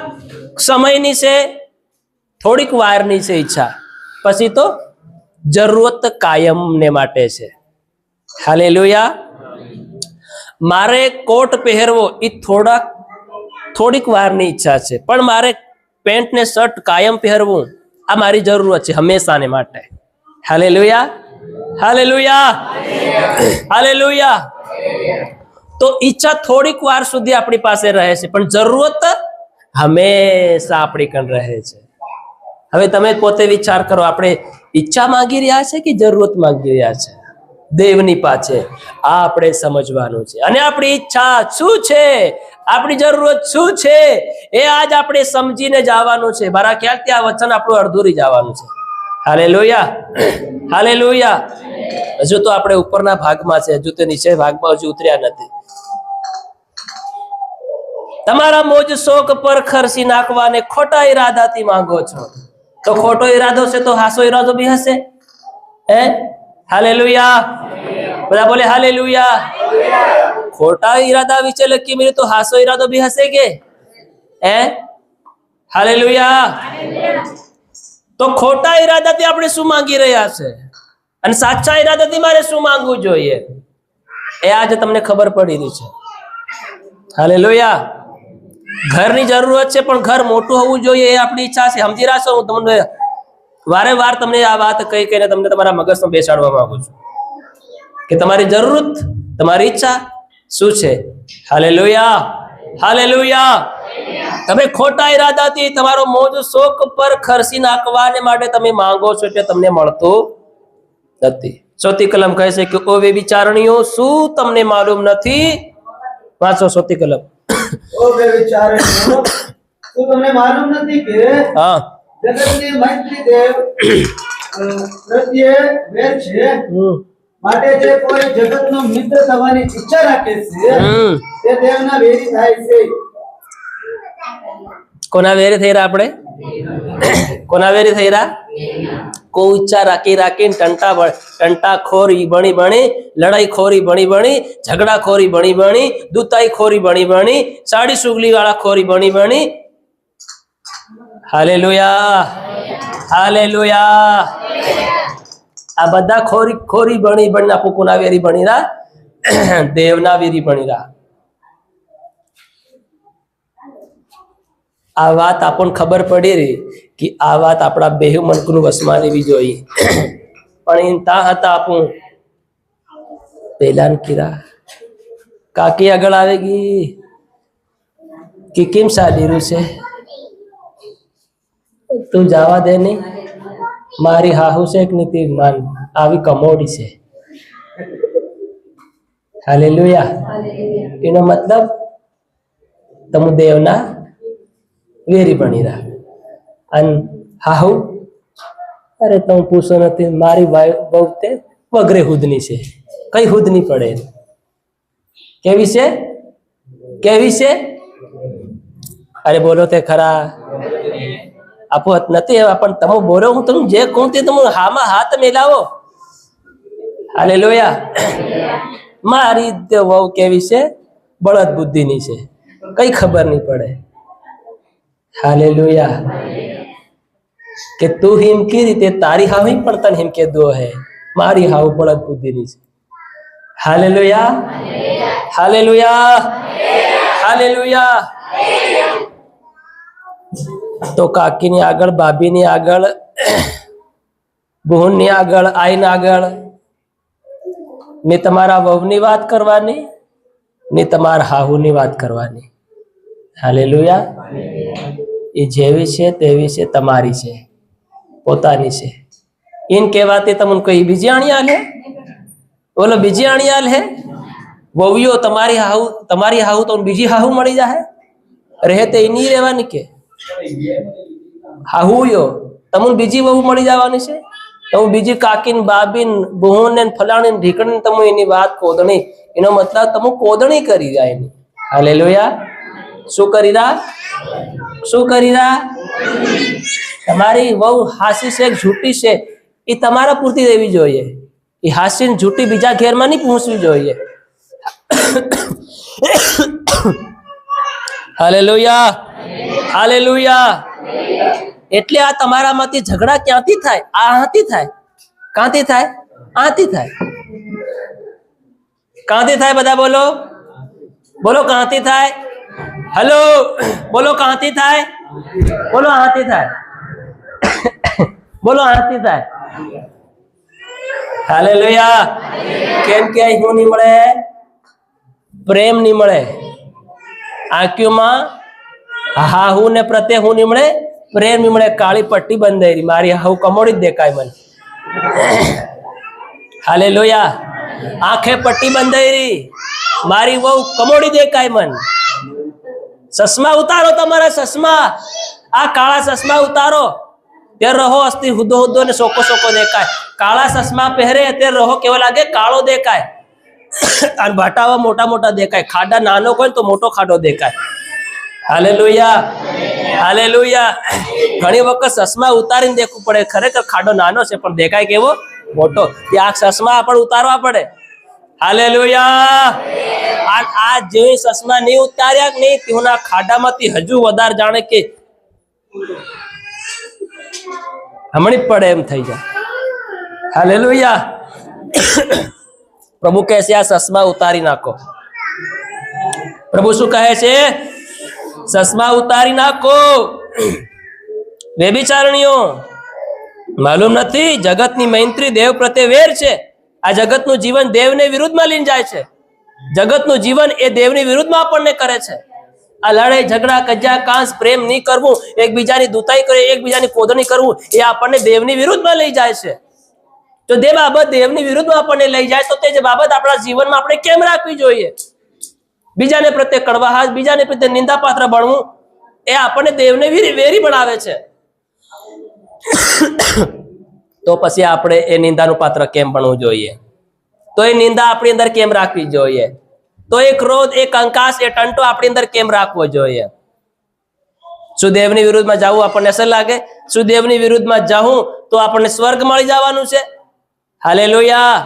સમયની છે, થોડીક વારની છે ઈચ્છા, પછી તો જરૂરત કાયમને માટે છે. હાલેલુયા. મારે કોટ પહેરવો એ થોડીક વારની ઈચ્છા છે, પણ મારે પેન્ટ ને શર્ટ કાયમ પહેરવું આ મારી જરૂરત છે, હંમેશાને માટે. Hallelujah, hallelujah, hallelujah. તો ઈચ્છા થોડીક વાર સુધી આપણી પાસે રહે છે, પણ જરૂરત હંમેશા આપણી કન રહે છે. હવે તમે પોતે વિચાર કરો, આપણે ઈચ્છા માંગી રહ્યા છે કે જરૂરત માંગી રહ્યા છે દેવની પાસે? આ આપણે સમજવાનું છે. અને આપણી ઈચ્છા શું છે, આપણી જરૂરત શું છે, એ આજ આપણે સમજીને જવાનું છે. મારા ખ્યાલથી આ વચન આપણું અડધુરી જવાનું છે. Hallelujah, hallelujah. હજુ તો આપણે ઉપરના ભાગમાં છે, હજુ તો નીચે ભાગમાં હજુ ઉતર્યા નથી. તમારા મોજ શોખ પર ખર્ચી નાખવાને ખોટા ઈરાદાથી માંગો છો, તો ખોટો ઈરાદો છે તો હાસો ઈરાદો બી હશે. હે? હાલેલુયા. બધા બોલે હાલેલુયા. ખોટા ઈરાદા વિશે લખી મેં તો હાસો ઈરાદો બી હશે કે? હે? હાલેલુયા. તો ખોટા ઈરાદાથી આપણે શું માંગી રહ્યા છે અને સાચા ઈરાદાથી મારે શું માંગવું જોઈએ, એ આજે તમને ખબર પડી રહી છે. હાલેલુયા. ઘરની જરૂરત છે, પણ ઘર મોટું હોવું જોઈએ એ આપણી ઈચ્છા છે. સમજી રહ્યા છો? હું તમને વારે વાર તમને આ વાત કહી કહીને તમને તમારા મગજમાં બેસાડવા માંગુ છું કે તમારી જરૂરત, તમારી ઈચ્છા શું છે. Hallelujah, hallelujah. તમે ખોટા ઈરાદાથી તમારો મોજ શોખ પર ખર્ચી નાખવાને માટે તમે માંગો છો એટલે તમને મળતું નથી. ચોથી કલમ કહે છે કે ઓ વ્યભિચારણીઓ, શું તમને માલુમ નથી? વાંચો ચોથી કલમ. ઓ વ્યભિચારણીઓ, શું તમને માલુમ નથી કે હા, જગતની મૈત્રી દેવ પ્રત્યે વેર છે? માટે જે કોઈ જગતનો મિત્ર થવાની ઈચ્છા રાખે છે તે દેવના વેરી થાય છે. કોના વેરી થઈ રહ્યા આપણે? કોના વેરી થઈ રહ્યા? કોઈ ઈચ્છા રાખી રાખીને ટંટા ખોરી બની બની, લડાઈ ખોરી બની બની, ઝઘડા ખોરી બની બની, દુતાઈ ખોરી બની બની, સાડી સુગલી વાળા ખોરી બની બની. Hallelujah, hallelujah. આ બધા ખોરી બની બની આપું કોના વેરી બની રહ્યા? દેવના વેરી બની રહ્યા. આ વાત આપણને ખબર પડી રહી કે આ વાત આપણા બેહુ મનકનું વસમાં લેવી જોઈએ, પણ એમ તા હતા આપણું પહેલા કીરા કાકી આગળ આવેગી કે કેમ સાડીરું છે, તું જવા દે નહીં, મારી હાહુ છે કે નીતિ માન આવી કમોડી છે. હાલેલુયા. એનો મતલબ તમે દેવના વેરી બની રહ્યા. અને હાહુ, અરે તમે પૂછો નથી, મારી બહુ તે વગરે હુદની છે, કઈ હુદ નહીં પડે. કેવી છે? કેવી છે? અરે બોલો તે ખરા. આપો નથી એવા, પણ તમે બોલો, હું તમે જે કહું તે તમે હામાં હાથ મેલાવો. હાલેલુયા. મારી વહુ કેવી છે? બળદ બુદ્ધિની છે, કઈ ખબર નહીં પડે. હાલેલુયા. કે તું હિમ કી રીતે તારી હાવ પણ તને હિમ કે દો હે, મારી હાવ બળદ બુદ્ધિની છે. Hallelujah, hallelujah, hallelujah. તો કાકીની આગળ, ભાભીની આગળ, બહેનની આગળ, આઈના આગળ ને તમારા વહુની વાત કરવાની ને તમારા હાહુની વાત કરવાની. હાલેલુયા. એ જેવી છે તેવી છે, તમારી છે, પોતાની છે. એમ કહેવાથી તમને કઈ બીજી આણિયાલ હે? બોલો, બીજી આણિયાલ હે? વહુઓ તમારી હાહુ તો બીજી હાહુ મળી જાય રહે તે નહીં રહેવાની કે હાહુયો તમને બીજી વહુ મળી જવાની છે. તમે બીજી કાકીન બાબીન બહુન ને ફલાણી ઢીકણી તમે એની વાત કોદણી, એનો મતલબ તમે કોદણી કરી જાય એની. હાલેલુયા. શું કરી રહ્યા? શું કરી રહ્યા? તમારી વહુ હાસી છે જૂઠી છે એ તમારા પૂરતી રહેવી જોઈએ. એ હાસી ને જૂઠી બીજા ઘેરમાં નહીં પહોંચવી જોઈએ. Hallelujah, hallelujah. એટલે આ તમારામાંથી ઝઘડા ક્યાંથી થાય? આ હાથી થાય. કાંથી થાય? આથી થાય. કાંથી થાય? બધા બોલો બોલો, કાંથી થાય? હલો બોલો, કાંથી થાય? બોલો, આથી થાય. બોલો, આથી થાય. હાલેલુયા. કેમ કે અહીં શું નહીં મળે? પ્રેમ નહીં મળે. આંખોમાં હા હું ને પ્રત્યે હું નહીં મળે? પ્રેમ નહીં મળે. કાળી પટ્ટી બંધાઈ, મારી હાવ કમોડી જ દેખાય મને. હાલેલુયા. આંખે પટ્ટી બંધાઈ, મારી બહુ કમોડી દેખાય મને. ચશ્મા ઉતારો, તમારા ચશ્મા, આ કાળા ચશ્મા ઉતારો, તે રહો અસ્તી હુદ્દો હુદ્દો ને સોકો સોકો દેખાય. કાળા ચશ્મા પહેરે તે રહો કેવો લાગે? કાળો દેખાય. અને ભાટાવા મોટા મોટા દેખાય. ખાડા નાનો હોય તો મોટો ખાડો દેખાય. હાલેલુયા. હાલેલુયા. ઘણી વખત ચશ્મા ઉતારીને દેખવું પડે. ખરેખર ખાડો નાનો છે પણ દેખાય કેવો મોટો. આ ચશ્મા આપણે ઉતારવા પડે. હાલેલુયા. આ જેવી ચશ્મા નહીં ઉતાર્યા નહીં તેઓના ખાડામાંથી હજુ વધારે જાણે કે હમણી જ પડે એમ થઈ જાય. હાલેલુયા. પ્રભુ કહે છે આ ચશ્મા ઉતારી નાખો. પ્રભુ શું કહે છે? ચશ્મા ઉતારી નાખો. વ્યભિચારણીઓ, માલુમ નથી જગતની મૈત્રી દેવ પ્રત્યે વેર છે. આ જગતનું જીવન દેવને વિરુદ્ધમાં લઈને જાય છે. જગતનું જીવન એ દેવની વિરુદ્ધમાં આપણને કરે છે. આ લડાઈ ઝઘડા કજ્જા કાંસ પ્રેમ નહીં કરવું, એકબીજાની દુતાઈ કરે, એકબીજાની કોદણી કરવું, એ આપણને દેવની વિરુદ્ધમાં લઈ જાય છે. તો જે બાબત દેવની વિરુદ્ધમાં આપણને લઈ જાય તો તે જે બાબત આપણા જીવનમાં આપણે કેમ રાખવી જોઈએ? બીજાને પ્રત્યે કડવાહાટ, બીજાને પ્રત્યે નિંદાપાત્ર બનવું એ આપણને દેવને વેરી બનાવે છે. તો પછી આપણે એ નિંદાનું પાત્ર કેમ બનવું જોઈએ? તો એ નિંદા આપણી અંદર કેમ રાખવી જોઈએ? તો એ ક્રોધ, એ કંકાસ, એ ટંટો આપણી અંદર કેમ રાખવો જોઈએ? શું દેવની વિરુદ્ધમાં જવું આપણને અસર લાગે? શું દેવની વિરુદ્ધમાં જવું તો આપણને સ્વર્ગ મળી જવાનું છે? હાલેલુયા.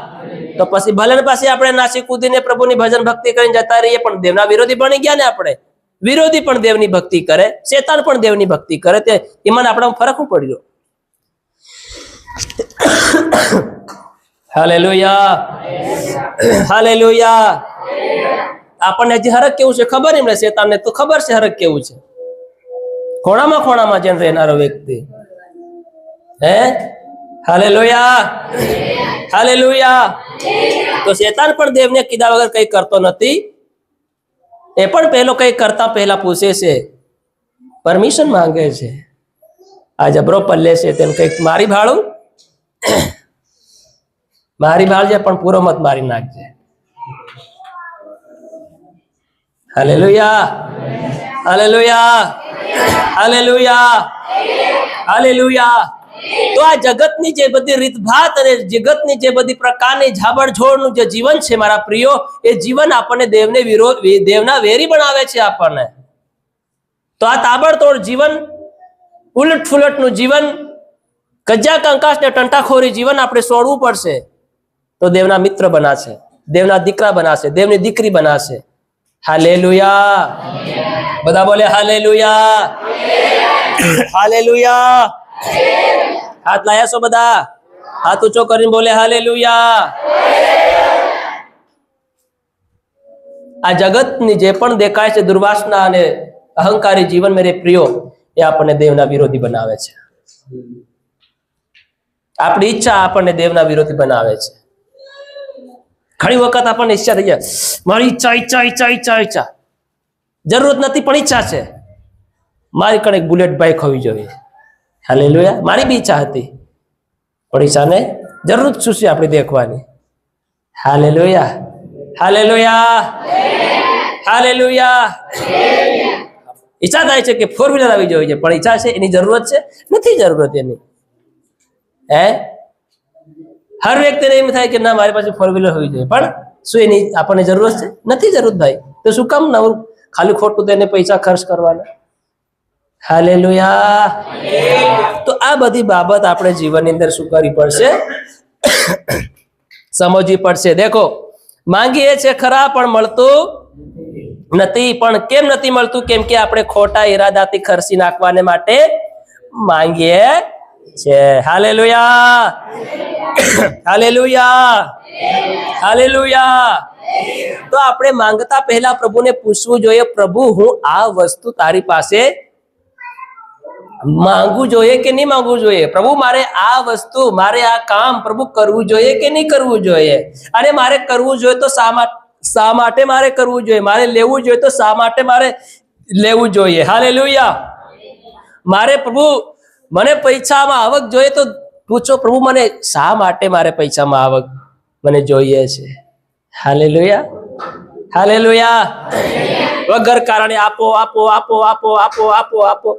તો પછી ભલે ને પછી આપણે નાસી કૂદીને પ્રભુની ભજન ભક્તિ કરીને જતા રહીએ પણ દેવના વિરોધી બની ગયા ને આપણે. વિરોધી પણ દેવની ભક્તિ કરે, શેતાન પણ દેવની ભક્તિ કરે, તે એમાં આપણામાં ફરક શું પડ્યો? હાલેલુયા. હાલેલુયા. આપણને હજી હરક કેવું છે ખબર એમને? શેતાનને તો ખબર છે હરક કેવું છે. ખોણામાં ખોણામાં જેમ રહેનારો વ્યક્તિ. હે હાલેલુયા. હાલેલુયા. તો શેતાન પણ દેવને કીધા વગર કઈ કરતો નથી. એ પણ પહેલો કઈ કરતા પહેલા પૂછે છે, પરમિશન માંગે છે. આ જબરો પલ્લે છે તેને કઈક મારી ભાળું, મારી ભાળજે પણ પૂરો મત મારી નાખજે. હાલેલુયા. હાલેલુયા. હાલેલુયા. હાલેલુયા. તો આ જગતની જે બધી રીતભાત અને જગતની જે બધી પ્રકારની ઝાબડઝોડનું જે જીવન છે મારા પ્રિયો, એ જીવન આપણને દેવને વિરોધ, દેવના વેરી બનાવે છે આપણને. તો આ તાબડતોડ જીવન, ઉલટ ફુલટનું જીવન, કજ્જા કંકાસ ને ટંટાખોરી જીવન આપણે છોડવું પડશે. તો દેવના મિત્ર બનાશે, દેવના દીકરા બનાશે, દેવની દીકરી બનાશે. હાલેલુયા. બધા બોલે હાલેલુયા. હાલેલુયા. હાથ લાયા છો બધા? હાથ ઊંચો કરીને બોલે હાલેલુયા. આ જગતની જે પણ દેખાય છે દુર્વાસના અને અહંકારી જીવન મેરે પ્રિયો, એ આપણને દેવના વિરોધી બનાવે છે. આપણી ઈચ્છા આપણને દેવના વિરોધી બનાવે છે. ઘણી વખત આપણને ઈચ્છા થઈ જાય, મારી ઈચ્છા ઈચ્છા ઈચ્છા ઈચ્છા ઈચ્છા, જરૂરત નથી પણ ઈચ્છા છે, મારી કણે એક બુલેટ બાઇક હોવી જોઈએ. હાલેલુયા. મારી બી ઈચ્છા હતી પણ ઈચ્છાને જરૂર શું છે આપણે દેખવાની. હાલેલુયા. હાલેલુયા. હાલેલુયા. ઈચ્છા થાય છે કે 4 વ્હીલર આવી જોઈએ પણ ઈચ્છા છે એની જરૂરત છે? નથી જરૂરત એની. હે હર વ્યક્તિને એમ થાય કે ના મારી પાસે 4 વ્હીલર હોવી જોઈએ પણ શું એની આપણને જરૂરત છે? નથી જરૂરત ભાઈ. તો શું કામ નવું ખાલી ખોટું તેને પૈસા ખર્ચ કરવાના? હાલેલુયા. તો આ બધી બાબત આપણે જીવનની અંદર શું કરવી પડશે? સમજવી પડશે. દેખો, માંગીએ છે ખરા પણ મળતું નથી. પણ કેમ નથી મળતું? કેમ કે આપણે ખોટા ઈરાદાથી ખર્ચી નાખવાને માટે માંગીએ છે. Hallelujah, hallelujah, hallelujah. તો આપણે માંગતા પહેલા પ્રભુને પૂછવું જોઈએ, પ્રભુ હું આ વસ્તુ તારી પાસે માંગવું જોઈએ કે નહીં માંગવું જોઈએ? પ્રભુ મારે આ વસ્તુ, મારે આ કામ પ્રભુ કરવું જોઈએ કે નહીં કરવું જોઈએ? અને મારે કરવું જોઈએ તો શા માટે મારે કરવું જોઈએ? મારે લેવું જોઈએ તો શા માટે મારે લેવું જોઈએ? હાલેલુયા. મારે પ્રભુ મને પૈસામાં આવક જોઈએ તો પૂછો, પ્રભુ મને શા માટે મારે પૈસામાં આવક મને જોઈએ છે? Hallelujah, hallelujah. વગર કારણે આપો આપો આપો આપો આપો આપો આપો.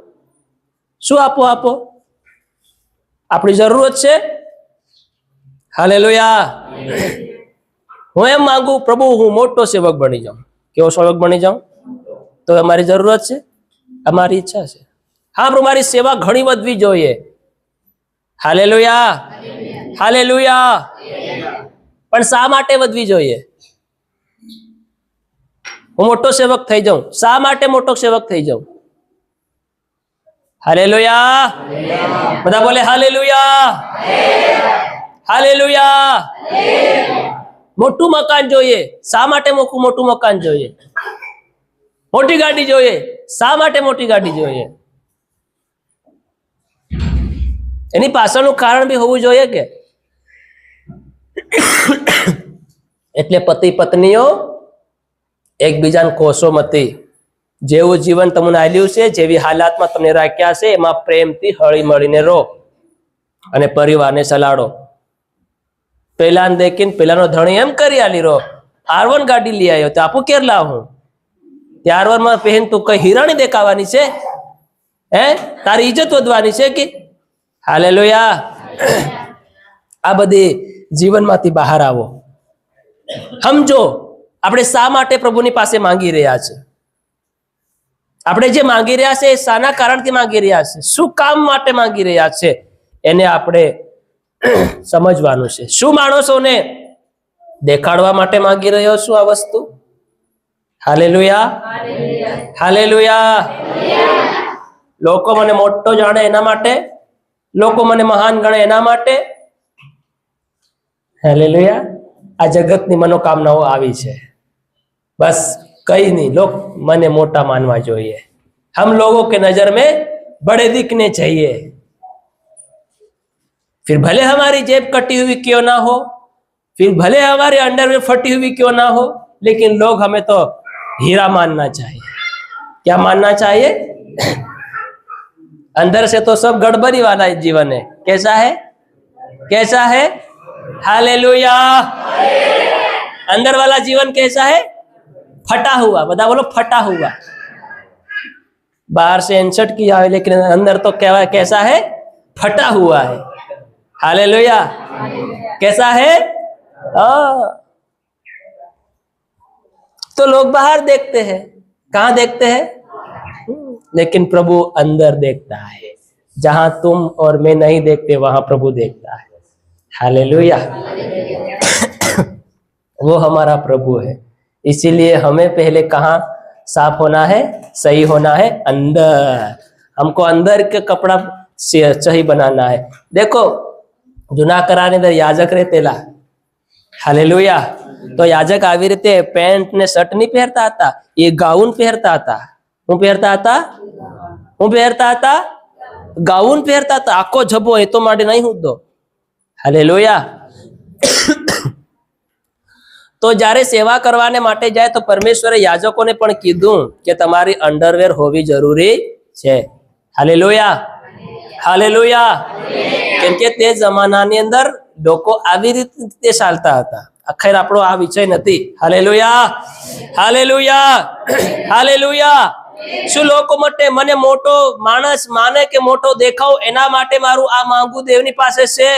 શું આપો આપો? આપણી જરૂરત છે. હાલેલુયા. હું એમ માંગુ, પ્રભુ હું મોટો સેવક બની જાઉં. કેવો સેવક બની જાઉં? તો અમારી જરૂરત છે, અમારી ઈચ્છા છે. હા પ્રભુ, મારી સેવા ઘણી વધવી જોઈએ. Hallelujah, hallelujah. પણ શા માટે વધવી જોઈએ? હું મોટો સેવક થઈ જાઉં. શા માટે મોટો સેવક થઈ જાઉં? હાલેલુયા. બધા બોલે હાલેલુયા, હાલેલુયા. મોટું મકાન જોઈએ. શા માટે મોટું મકાન જોઈએ? મોટી ગાડી જોઈએ. શા માટે મોટી ગાડી જોઈએ? એની પાછળનું કારણ બી હોવું જોઈએ કે. એટલે પતિ પત્નીઓ એકબીજાને કોસો મતી. જેવું જીવન તમને આલ્યું છે, જેવી હાલાતમાં તમને રાખ્યા છે, એમાં પ્રેમથી હળી મળીને રહો અને પરિવારને સલાડો. પેલાને દેખીને પેલાનો ધણી એમ કરી આલી રહો, R1 ગાડી લઈ આવ્યો તો આપું કેર લાવું? તે R1 માં પહેન તું કઈ હિરાણી દેખાવાની છે? હે, તારી ઇજ્જત વધવાની છે કે? હાલેલુયા. આ બધી જીવનમાંથી બહાર આવો. સમજો આપણે શા માટે પ્રભુની પાસે માંગી રહ્યા છે. આપણે જે માંગી રહ્યા છે એ શાના કારણથી માંગી રહ્યા છે, શું કામ માટે માંગી રહ્યા છે, એને આપણે સમજવાનું છે. શું માણસોને દેખાડવા માટે માંગી રહ્યો છું આ વસ્તુ? Hallelujah, hallelujah. લોકો મને મોટો જાણે એના માટે, લોકો મને મહાન ગણે એના માટે? હાલેલુયા. આ જગતની મનોકામનાઓ આવી છે. બસ कहीं नहीं, लोग मने मोटा मानवा चाहिए. हम लोगों के नजर में बड़े दिखने चाहिए. फिर भले हमारी जेब कटी हुई क्यों ना हो, फिर भले हमारे अंडर में फटी हुई क्यों ना हो, लेकिन लोग हमें तो हीरा मानना चाहिए. क्या मानना चाहिए? अंदर से तो सब गड़बड़ी वाला जीवन है. कैसा है? कैसा है? हालेलुया. अंदर वाला जीवन कैसा है? फटा हुआ. बता बोलो फटा हुआ. बाहर से इंसर्ट किया है लेकिन अंदर तो क्या कैसा है? फटा हुआ है. हालेलुया. कैसा है? तो लोग बाहर देखते हैं, कहां देखते हैं? लेकिन प्रभु अंदर देखता है. जहां तुम और मैं नहीं देखते वहां प्रभु देखता है. हालेलुया. वो हमारा प्रभु है. इसीलिए हमें पहले कहाँ साफ होना है? सही होना है अंदर. हमको अंदर के कपड़ा सही बनाना है. देखो जूना कराने अंदर याजक રહેતેલા. હાલેલુયા. તો યાજક આવી રીતે પેન્ટ ને શર્ટ નહીં પહેરતા હતા, એ ગાઉન પહેરતા હતા. હું પહેરતા હતા? હું પહેરતા હતા? ગાઉન પહેરતા હતા. આખો જબો એ તો માટે નહીં હુંતો. હાલેલુયા. તો જ્યારે સેવા કરવાને માટે જાય તો પરમેશ્વરે યાજકોને પણ કીધું કે તમારી અંડરવેર હોવી જરૂરી છે. Hallelujah, hallelujah. કેમ કે તે જમાનાની અંદર લોકો આવી રીતે ચાલતા હતા. આખર આપણો આ વિષય નથી. Hallelujah, hallelujah, hallelujah. શું લોકો માટે મને મોટો માણસ માને કે મોટો દેખાવ એના માટે મારું આ માંગુ દેવની પાસે છે?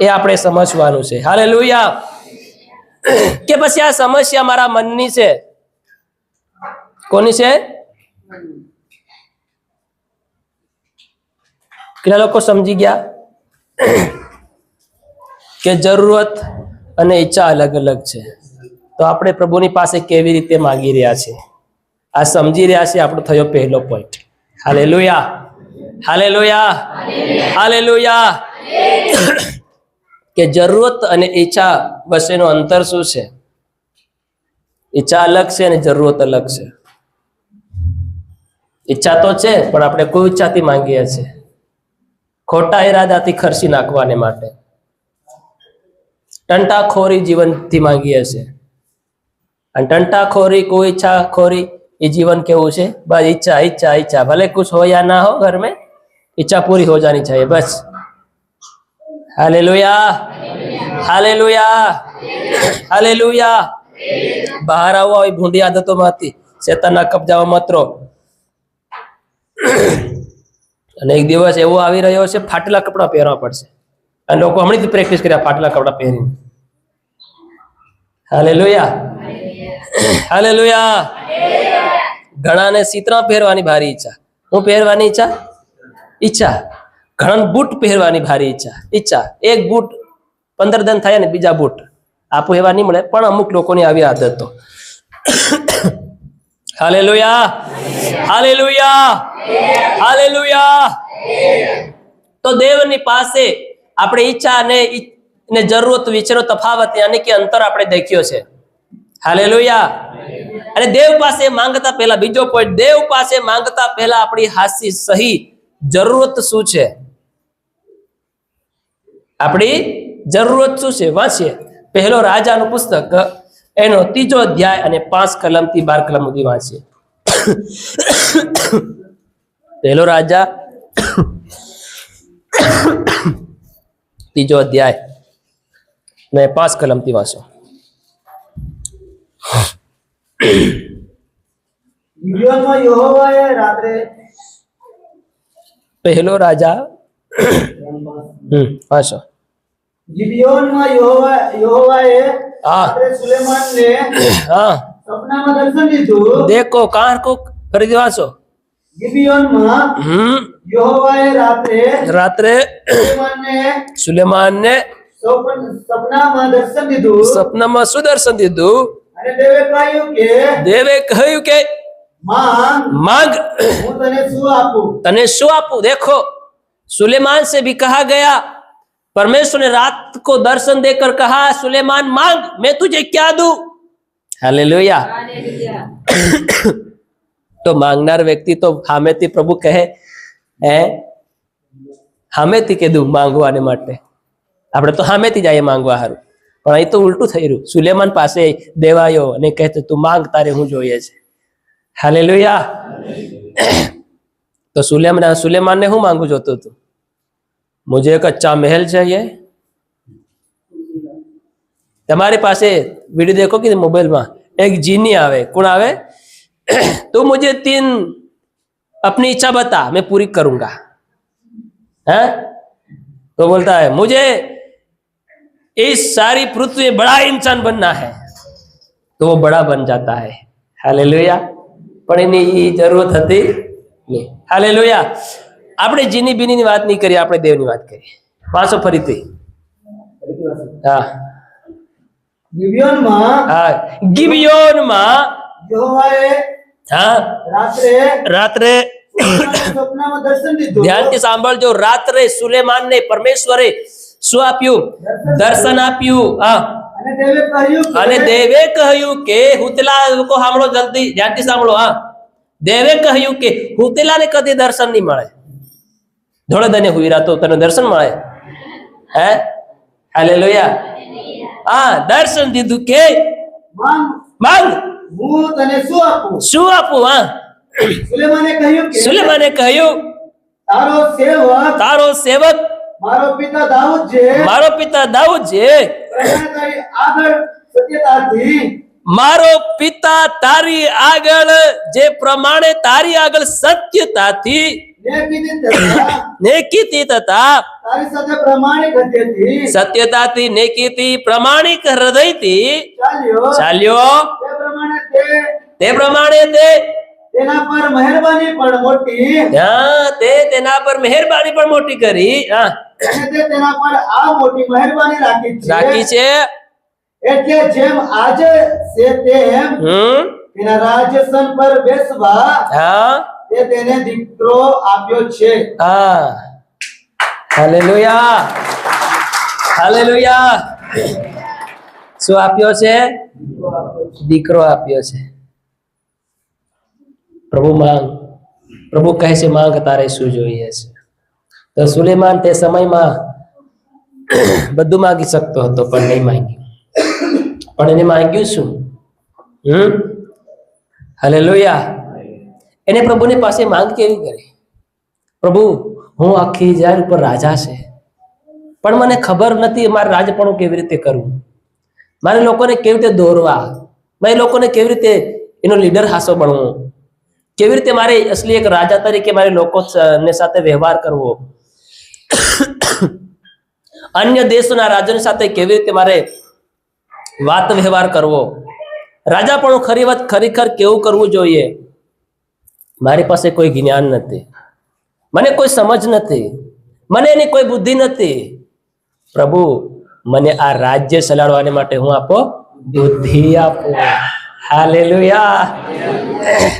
એ આપણે સમજવાનું છે. હાલેલુયા. કે પછી આ સમસ્યા મારા મનની છે? કોની છે? કેટલા લોકો સમજી ગયા કે જરૂરત અને ઈચ્છા અલગ અલગ છે? તો આપણે પ્રભુની પાસે કેવી રીતે માંગી રહ્યા છે આ સમજી રહ્યા છે. આપણો થયો પહેલો પોઈન્ટ. હાલેલુયા. Hallelujah, hallelujah. કે જરૂરત અને ઈચ્છા વચ્ચેનો અંતર શું છે? ઈચ્છા અલગ છે અને જરૂરત અલગ છે. ઈચ્છા તો છે, પણ આપણે કોઈ ઈચ્છાથી માંગીએ છીએ, ખોટા ઈરાદાથી ખર્ચી નાખવાને માટે, ટંટાખોરી જીવનથી માંગીએ છીએ. અને टंटाखोरी कोई इच्छा खोरी ये जीवन केवू છે? बस इच्छा इच्छा इच्छा, भले कुछ हो या ना हो, घर में इच्छा पूरी हो जानी चाहिए बस. Hallelujah, hallelujah, hallelujah. બહાર આવો આવી ભૂંડી આદતોમાંથી, શેતાનના કબજામાં મત રહો. અને એક દિવસ એવો આવી રહ્યો છે, ફાટેલા કપડાં પહેરવા પડશે. અને લોકો હમણાંથી પ્રેક્ટિસ કર્યા ફાટેલા કપડાં પહેરીને. Hallelujah, hallelujah. ઘણાને સીતરા પહેરવાની ભારી ઈચ્છા. હું પહેરવાની ઈચ્છા? ઈચ્છા. ઘણા બૂટ પહેરવાની ભારી ઈચ્છા. ઈચ્છા એક બૂટ 15 દિન થાય ને બીજા બૂટ આપો એવા નહીં મળે, પણ અમુક લોકોની આવી આદતો. Hallelujah, hallelujah, hallelujah. તો દેવની પાસે આપણે ઈચ્છા અને જરૂરત વચ્ચેનો તફાવત યાની કે અંતર આપણે દેખ્યો છે. હાલેલુયા. અને દેવ પાસે માંગતા પહેલા, બીજો પોઈન્ટ, દેવ પાસે માંગતા પહેલા આપણી હાસી સહી જરૂરત શું છે? આપણી જરૂરત શું છે? વાંચીએ પહેલો રાજાનું પુસ્તક, એનો 3જો અધ્યાય અને 5 કલમથી 12 કલમ સુધી વાંચીએ. પહેલો રાજા 3જો અધ્યાય ને 5 કલમથી વાંચો. ગિબિયોનમાં યહોવાએ રાત્રે પહેલો રાજા વાંચો. ગિબિયોનમાં યહોવાએ હા. રાત્રે સુલેમાનને હા, સપનામાં દર્શન દીધું. દેખો કાર કો ફરીથી વાંચો. ગિબિયોનમાં યહોવાએ રાત્રે સુલેમાનને સપનામાં દર્શન દીધું. સપનામાં શું દર્શન દીધું? અને દેવે કહ્યું કે मांग, હું તને શું આપું? तने शो आपू. देखो सुलेमान से भी कहा गया, परमेश्वर ने रात को दर्शन देकर कहा, सुलेमान मांग, मैं तुझे क्या दूं? हालेलुया. तो मांगनार व्यक्ति तो हामेથી પ્રભુ કહે, હામેથી કીધું માંગવાને માટે. આપણે તો હામેથી જઈએ માંગવા હારું, પણ અહીં તો ઉલટું થઈ રહ્યું. સુલેમાન પાસે દેવાયો અને કહેતો તું માંગ, તારે હું જોઈએ છે. હાલેલુયા. तो सुलेमान ने હું માંગુ જોતો તું? मुझे एक अच्छा महल चाहिए. તમારી પાસે વિડિયો देखो कि મોબાઈલમાં એક જીની આવે. કોણ આવે? तो मुझे 3 अपनी इच्छा बता, मैं पूरी करूंगा. है तो बोलता है मुझे इस सारी पृथ्वी में बड़ा इंसान बनना है. तो वो बड़ा बन जाता है. हालेलुया. પણ એની જરૂરત હતી નહીં. હાલેલુયા. આપણે જીની બીની વાત નહીં કરીએ, આપણે દેવની વાત કરીએ. વાંચો ફરીથી. હા, ગિબિયોનમાં યહોવાએ હા રાત્રે સપનામાં દર્શન દીધું. ધ્યાનથી સાંભળજો. રાત્રે સુલેમાનને પરમેશ્વરે શું આપ્યું? દર્શન આપ્યું. હા. અને દેવે કહ્યું કે હુતેલા લોકો સાંભળો, જલ્દી ધ્યાનથી સાંભળો. હા, દેવે કહ્યું કે હુતેલાને કદી દર્શન નહીં મળે. ધોળે દને હુઈ રાતો તને દર્શન મળે? હે? હાલેલુયા. હા, દર્શન દીધું કે માંગ, હું તને શું આપું? શું આપું? હા, સુલેમાને કહ્યું તારો સેવક મારો પિતા દાઉદ જે મારો પિતા તારી આગળ જે પ્રમાણે તારી આગળ સત્યતાથી નેકીથી તથા સત્યતાથી નેકીથી પ્રામાણિક હૃદયથી ચાલ્યો, તે પ્રમાણે તેના પર મહેરબાની પણ મોટી, તે તેના પર મહેરબાની પણ મોટી કરી. અને તે તેના પર આ મોટી મહેરબાની રાખી છે. એટલે જેમ આજે છે તેમ તેના રાજ્યસન પર બેસવા તે તેને દીકરો આપ્યો છે. હા, હાલેલુયા, હાલેલુયા. શું આપ્યો છે? દીકરો આપ્યો છે. પ્રભુ માંગ, પ્રભુ કહે છે માંગ તારે શું જોઈએ છે. તો સુલેમાન તે સમયમાં બધું માંગી શકતો હતો પણ નહીં માંગ્યું. પણ એને માંગ્યું શું? હાલેલુયા. એને પ્રભુની પાસે માંગ કેવી કરી? પ્રભુ, હું આખી ઇઝરાયલ ઉપર રાજા છે, પણ મને ખબર નથી મારે રાજપણું કેવી રીતે કરવું, મારે લોકોને કેવી રીતે દોરવા, મારે લોકોને કેવી રીતે એનો લીડર હાસો બનવું, કેવી રીતે મારે અસલી એક રાજા તરીકે મારે લોકો સાથે વ્યવહાર કરવો, અન્ય દેશોના રાજાની સાથે કેવી રીતે મારે વાત વ્યવહાર કરવો, રાજાપણું ખરેખર કેવું કરવું જોઈએ. મારી પાસે કોઈ જ્ઞાન નથી, મને કોઈ સમજ નથી, મને એની કોઈ બુદ્ધિ નથી. પ્રભુ, મને આ રાજ્ય ચલાવવા માટે હું આપો બુદ્ધિ આપો. Hallelujah,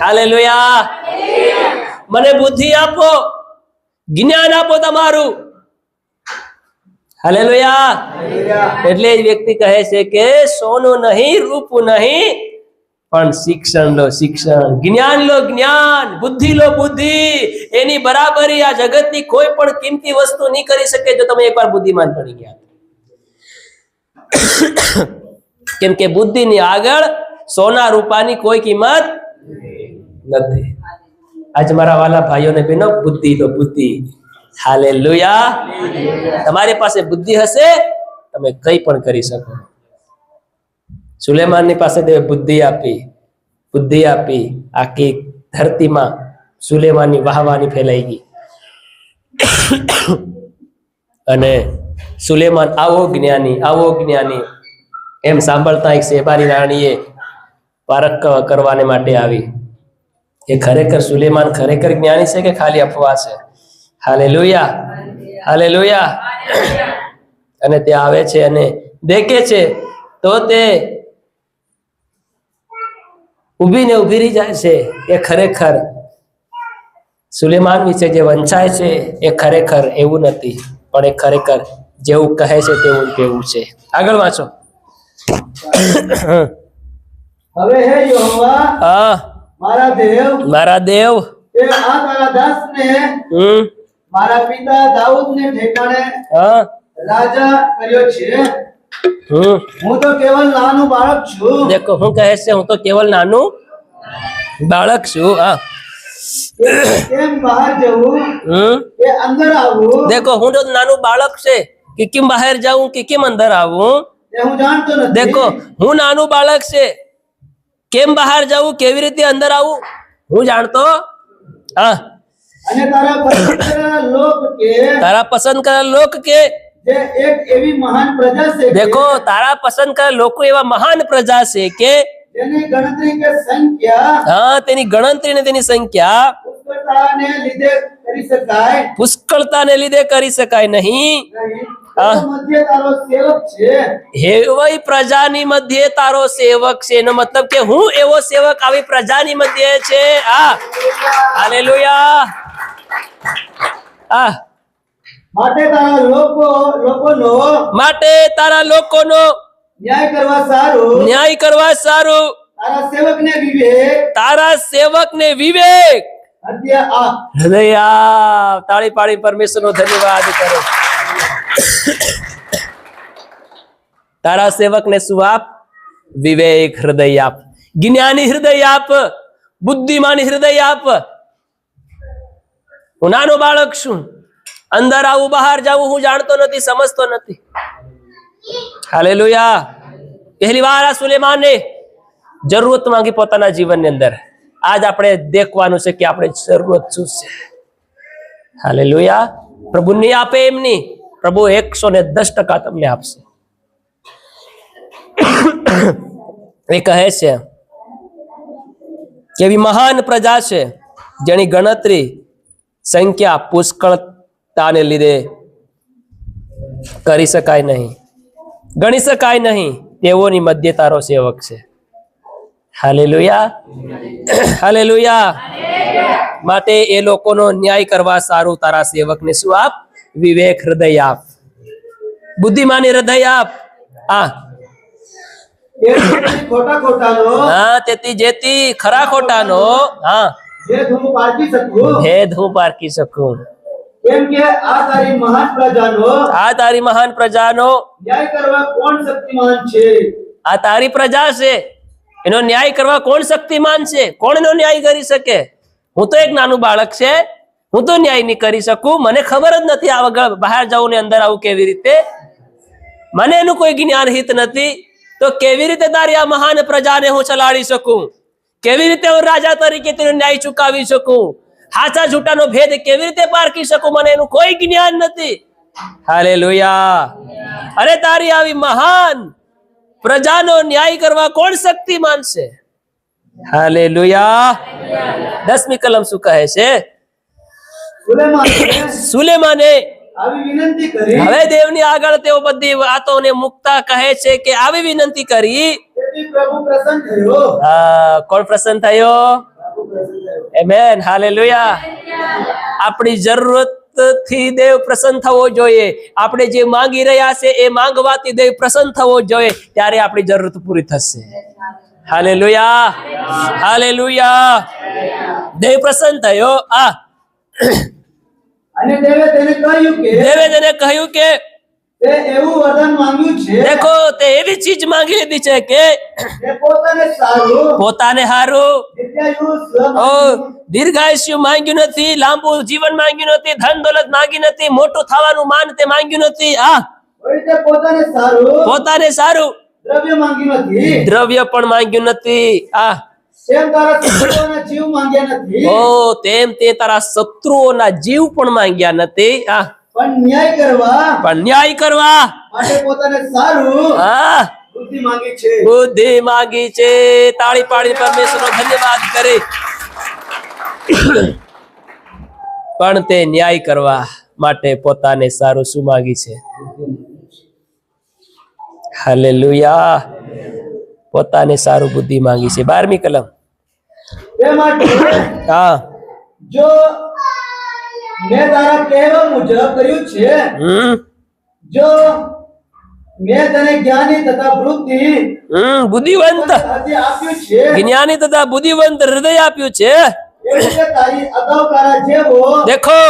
hallelujah. મને બુદ્ધિ આપો, જ્ઞાન આપો તમારું. હાલેલુયા. એટલે જ વ્યક્તિ કહે છે કે સોનું નહીં, રૂપું નહીં, પણ શિક્ષણ લો, શિક્ષણ, જ્ઞાન લો, જ્ઞાન, બુદ્ધિ લો, બુદ્ધિ. એની બરાબરી આ જગતની કોઈ પણ કિંમતી વસ્તુ નહીં કરી શકે જો તમે એકવાર બુદ્ધિમાન બની ગયા. કેમ કે બુદ્ધિની આગળ સોના રૂપાની કોઈ કિંમત નથી. આજ મારા વાલા ભાઈઓ ને બહેનો, બુદ્ધિ લો, બુદ્ધિ. હાલેલુયા. તમારી પાસે બુદ્ધિ હશે, તમે કંઈ પણ કરી શકો. સુલેમાનની પાસે તે બુદ્ધિ આપી, બુદ્ધિ આપી. આખી ધરતીમાં સુલેમાનની વાહવાની ફેલાઈ ગઈ. અને સુલેમાન આવો જ્ઞાની, આવો જ્ઞાની એમ સાંભળતા એક શેબારી રાણીએ પારખ કરવાને માટે આવી. એ ખરેખર સુલેમાન ખરેખર જ્ઞાની છે કે ખાલી અફવા છે? Hallelujah, hallelujah. અને તે આવે છે અને દેખે છે તો તે ઊભી ને ઊભી રહી જાય છે. એ ખરેખર સુલેમાન વિશે જે વંચાય છે એ ખરેખર એવું નથી, પણ એ ખરેખર જેવું કહે છે તેવું કેવું છે. આગળ વાંચો. હવે હે યહોવા, હા, મારા દેવ, મારા દેવ, તે આ તારા દાસને મારા પિતા દાઉદને ઠેકાણે હા, રાજા કર્યો છે. હું તો કેવલ નાનું બાળક છું. દેખો હું કહે છે, હું તો કેવલ નાનું બાળક છું. હા, કેમ બહાર જવું કે અંદર આવવું દેખો હું તો નાનું બાળક છે કે કેમ બહાર જાઉં કે કેમ અંદર આવું. તે હું જાણતો નથી. દેખો હું નાનું બાળક છે, કેમ બહાર જાવું, કેવી રીતે અંદર આવું હું જાણતો. હા, અને તારા પસંદ કરેલા લોક કે તારા પસંદ કરેલા લોક કે જે એક એવી મહાન પ્રજા છે કે દેખો તારા પસંદ કરેલા લોકો એવા મહાન પ્રજા છે કે જેની ગણતરી કે સંખ્યા હા, તેની ગણતરી ને તેની સંખ્યા પુષ્કળતાને લીધે કરી શકાય પુષ્કળતાને લીધે કરી શકાય નહીં. નહીં. તેનો મધ્ય તારો સેવક છે. એવી પ્રજાની મધ્યે તારો સેવક છે. એનો મતલબ કે હું એવો સેવક આવી પ્રજાની મધ્યે છે. હા, હાલેલુયા. હા, માટે તારા લોકોનો માટે તારા લોકોનો ન્યાય કરવા સારું ન્યાય કરવા સારું તારા સેવકને વિવેક તારા સેવકને વિવેક હૃદય આપ. હૃદય આપ. તાળી પાડી પરમેશ્વરનો ધન્યવાદ કરો. તારા સેવકને શું આપ? વિવેક હૃદય આપ, જ્ઞાની હૃદય આપ, બુદ્ધિમાની હૃદય આપ. હું નાનો બાળક છું, અંદર આવું બહાર જાવું હું જાણતો નથી, સમજતો નથી. હાલેલુયા. પહેલી વાર આ સુલેમાને જરૂરત માંગી પોતાના જીવનની અંદર. આજ આપણે દેખવાનું છે કે આપણે જરૂરત શું છે. હાલેલુયા. પ્રભુ નહીં આપે એમ નહીં, પ્રભુ 110% તમને આપશે. એ કહે છે કે એવી મહાન પ્રજા છે જેની ગણતરી સંખ્યા પુષ્કળતાને લીધે કરી શકાય નહીં, ગણી શકાય નહીં. તેઓની મધ્ય તારો સેવક છે. Hallelujah, hallelujah. માટે એ લોકોનો ન્યાય કરવા સારું તારા સેવકને શું આપ? વિવેક હૃદય આપ, બુદ્ધિમાની હૃદય આપ. ખોટા ખોટાનો હા, તેથી જેથી ખરા ખોટાનો હા ભેદ હું પારખી શકું. ભેદ હું પારખી શકું. કેમ કે આ તારી મહાન પ્રજાનો આ તારી મહાન પ્રજાનો ન્યાય કરવા કોણ શક્તિમાન છે? આ તારી પ્રજા છે, એનો ન્યાય કરવા કોણ શક્તિમાન છે? કોણ એનો ન્યાય કરી શકે? હું તો એક નાનું બાળક છે, હું તો ન્યાય નહીં કરી શકું. મને ખબર જ નથી આ વગર બહાર જવું ને અંદર આવું કેવી રીતે. મને એનું કોઈ જ્ઞાન હિત નથી, તો કેવી રીતે તારી આ મહાન પ્રજાને હું ચલાડી શકું? કેવી રીતે હું રાજા તરીકે તેનો ન્યાય ચુકાવી શકું? હાચા જૂઠાનો ભેદ કેવી રીતે પારખી શકું? મને એનું કોઈ જ્ઞાન નથી. હાલેલુયા. અરે તારી આવી મહાન પ્રજાનો ન્યાય કરવા કોણ શક્તિમાન છે? હાલેલુયા. 10મી કલમ શું કહે છે? સુલેમાને આવી વિનંતી કરી, હવે દેવની આગળ તેઓ બધી વાતોને મુકતા કહે છે કે આવી વિનંતી કરી, તેથી પ્રભુ પ્રસન્ન થયો. કોણ પ્રસન્ન થયો? આમેન. હાલેલુયા. આપણી જરૂરત થી દેવ પ્રસન્ન થવો જોઈએ. આપણે જે માંગી રહ્યા છે એ માંગવાથી દેવ પ્રસન્ન થવો જોઈએ, ત્યારે આપણી જરૂરત પૂરી થશે. હાલેલુયા. હાલેલુયા. દેવ પ્રસન્ન થયો. અને દેવે તેને કહ્યું કે દેવે તેને કહ્યું કે તે એવું વરદાન માંગ્યું છે, દેખો તે એવી ચીજ માંગી લીધી છે કે તે પોતાને સારું પોતાને હારું દીર્ઘાયુષ્ય દીર્ઘાયુષ્ય માંગ્યું નથી, લાંબુ જીવન માંગ્યું નથી, ધન દોલત માંગી નથી, મોટું થવાનું માન તે માંગ્યું નથી. વળી તે પોતાને સારું પોતાને સારું દ્રવ્ય માંગ્યું નથી. દ્રવ્ય પણ માંગ્યું નથી. તેમ તારા શત્રુઓના જીવ માંગ્યા નથી. તેમ તે તારા શત્રુઓના જીવ પણ માંગ્યા નથી. પણ ન્યાય કરવા પણ ન્યાય કરવા માટે પોતાને સારું બુદ્ધિ માંગી છે. બુદ્ધિ માંગી છે. તાળી પાડી પરમેશ્વરનો ધન્યવાદ કરે. પણ તે ન્યાય કરવા માટે પોતાને સારું શું માંગી છે? હાલેલુયા. પોતાને સારું બુદ્ધિ માંગી છે. 12મી કલમ. તે માટે જો મેં તારા કહેવા મુજબ કર્યું છે, જો મેં તને જ્ઞાની તથા બુદ્ધિવંત આપ્યું છે, જ્ઞાની તથા બુદ્ધિવંત હૃદય આપ્યું છે. એટલે કે તારી અગાઉ તારા જેવો દેખો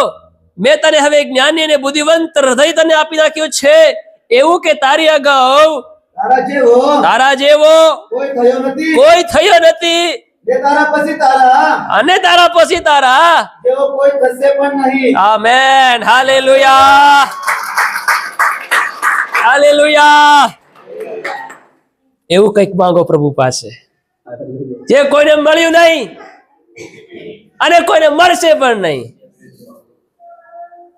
મેં તને હવે જ્ઞાની અને બુદ્ધિવંત હૃદય તને આપી નાખ્યું છે, એવું કે તારી અગાઉ તારા જેવો કોઈ થયો નથી, અને તારા પછી તારા જેવો કોઈ થશે પણ નહીં. આમેન. હાલેલુયા. હાલેલુયા. એવું કંઈક માંગો પ્રભુ પાસે, જે કોઈને મળ્યું નહીં અને કોઈને મળશે પણ નહીં.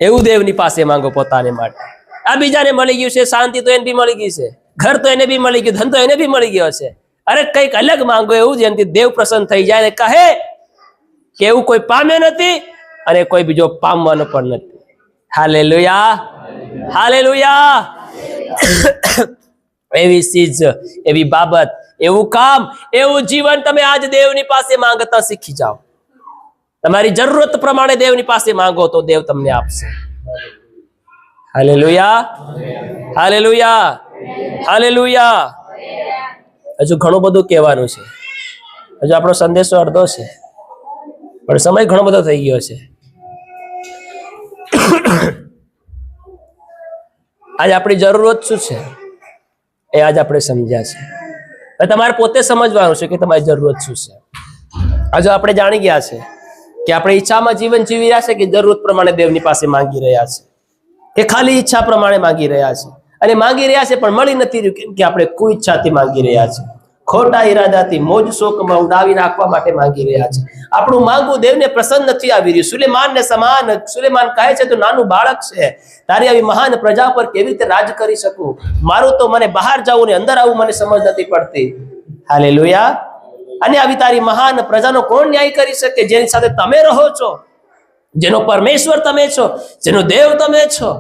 એવું દેવની પાસે માંગો પોતાને માટે. આ બીજાને મળી ગયું છે, શાંતિ તો એને બી મળી ગઈ છે, ઘર તો એને બી મળી ગયું, ધન તો એને બી મળી ગયો છે. અરે કંઈક અલગ માંગો, એવું જેનાથી દેવ પ્રસન્ન થઈ જાય ને કહે કે એવું કોઈ પામ્યો નથી અને કોઈ બીજો પામવાનો પણ નથી. હાલેલુયા. હાલેલુયા. એવી ચીજ, એવી બાબત, એવું કામ, એવું જીવન તમે આજ દેવની પાસે માંગતા શીખી જાઓ. તમારી જરૂરત પ્રમાણે દેવની પાસે માંગો તો દેવ તમને આપશે. હાલેલુયા. હાલેલુયા. હાલેલુયા. હજુ ઘણું બધું કહેવાનું છે. હજુ આપણો સંદેશો અડધો છે, પણ સમય ઘણો બધો થઈ ગયો છે. આજે આપણી જરૂરત શું છે એ આજ આપણે સમજ્યા છે. તમારે પોતે સમજવાનું છે કે તમારી જરૂરત શું છે. હજુ આપણે જાણી ગયા છે કે આપણે ઈચ્છામાં જીવન જીવી રહ્યા છે કે જરૂરત પ્રમાણે દેવની પાસે માંગી રહ્યા છે, કે ખાલી ઈચ્છા પ્રમાણે માંગી રહ્યા છે. અને માંગી રહ્યા છે પણ મળી નથી રહ્યું, કેમ કે આપણે કોઈ ઈચ્છાથી માંગી રહ્યા છે, ખોટા ઈરાદાથી મોજ શોકમાં ઉડાવી નાખવા માટે માંગી રહ્યા છે. આપણું માંગવું દેવને પ્રસન્ન નથી આવી રહ્યું. સુલેમાનને સમાન સુલેમાન કહે છે તો નાનું બાળક છે, તારી આવી મહાન પ્રજા પર કેવી રીતે રાજ કરી શકું? મારું તો મને બહાર જવું ને અંદર આવું મને સમજ નથી પડતી. હાલેલુયા. અને આવી તારી મહાન પ્રજાનો કોણ ન્યાય કરી શકે, જેની સાથે તમે રહો છો, જેનો પરમેશ્વર તમે છો, જેનો દેવ તમે છો.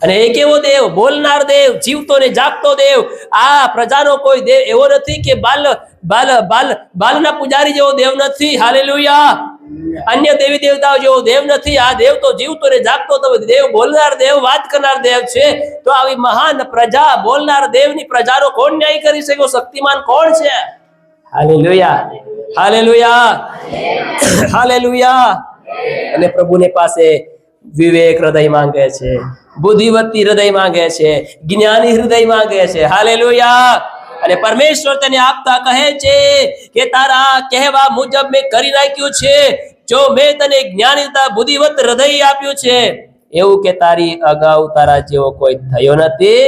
અને એક એવો દેવ, બોલનાર દેવ, જીવતો ને જાગતો દેવ. આ પ્રજાનો કોઈ દેવ એવો નથી કે બાલના પૂજારી જેવો દેવ નથી. હાલેલુયા. અન્ય દેવી દેવતાઓ જેવો દેવ નથી. આ દેવ તો જીવતો ને જાગતો તો દેવ, બોલનાર દેવ, વાત કરનાર દેવ છે. તો આવી મહાન પ્રજા, બોલનાર દેવની પ્રજાનો કોણ ન્યાય કરી શકે? શક્તિમાન કોણ છે? Hallelujah, hallelujah, hallelujah. અને પ્રભુની પાસે વિવેક હૃદય માંગે છે, બુદ્ધિવતી હૃદય માંગે છે, જ્ઞાની હૃદય માંગે છે. હાલેલુયા. અને પરમેશ્વર તેને આપતા કહે છે કે તારા કહેવા મુજબ મેં કરી નાખ્યું છે. જો મેં તને જ્ઞાનીતા બુદ્ધિવત હૃદય આપ્યું છે, એવું કે તારી અગાઉ તારા જેવો કોઈ થયો નથી,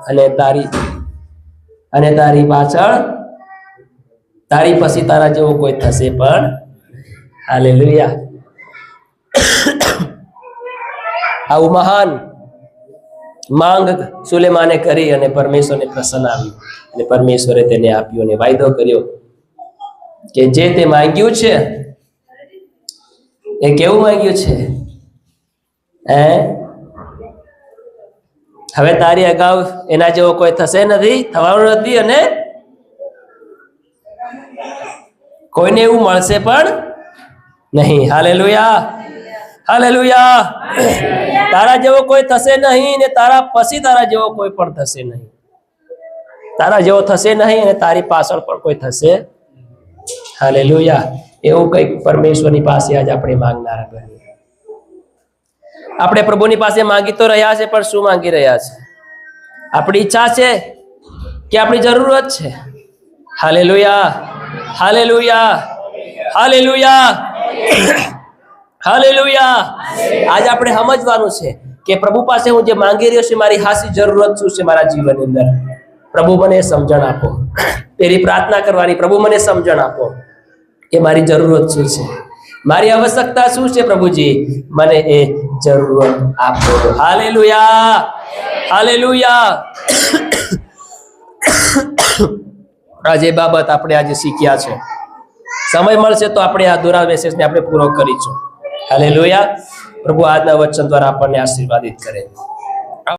અને તારી પાછળ, તારી પછી તારા જેવો કોઈ થશે પણ. હાલેલુયા. આવું મહાન માંગ સુલેમાને કરી અને પરમેશ્વરને પ્રસન્ન આવ્યું, અને પરમેશ્વરે તેને આપ્યું અને વાયદો કર્યો કે જે તે માંગ્યું છે એ કેવું માંગ્યું છે? હવે તારી અગાઉ એના જેવો કોઈ થશે નથી, થવાનું નથી, અને કોઈને એવું મળશે પણ નહીં. Hallelujah, hallelujah. તારા જેવો કોઈ થશે નહીં, ને તારા પછી તારા જેવો કોઈ પણ થશે નહીં. તારા જેવો થશે નહીં, અને તારી પાછળ પણ કોઈ થશે. હાલેલુયા. એવું કંઈક પરમેશ્વરની પાસે આજ આપણે માંગનારા બનીએ. આપણે પ્રભુની પાસે માંગી તો રહ્યા છે, પણ શું માંગી રહ્યા છે? આપણી ઈચ્છા છે કે આપણી જરૂરત છે? Hallelujah, hallelujah, hallelujah, hallelujah. આજ આપણે સમજવાનું છે કે પ્રભુ પાસે હું જે માંગી રહ્યો છું, મારી હાસી જરૂરત શું છે મારા જીવનની અંદર? પ્રભુ મને સમજણ આપો. પેલી પ્રાર્થના કરવાની, પ્રભુ મને સમજણ આપો કે મારી જરૂરત શું છે, મારી આવશ્યકતા શું છે? પ્રભુજી મને એ જરૂરત આપો. Hallelujah, hallelujah. આજે બાબત આપણે આજે શીખ્યા છે. સમય મળશે તો આપણે આ દોરા મેસેજને આપણે પૂરો કરીશું. હાલેલુયા. પ્રભુ આજના વચન દ્વારા આપણને આશીર્વાદિત કરે.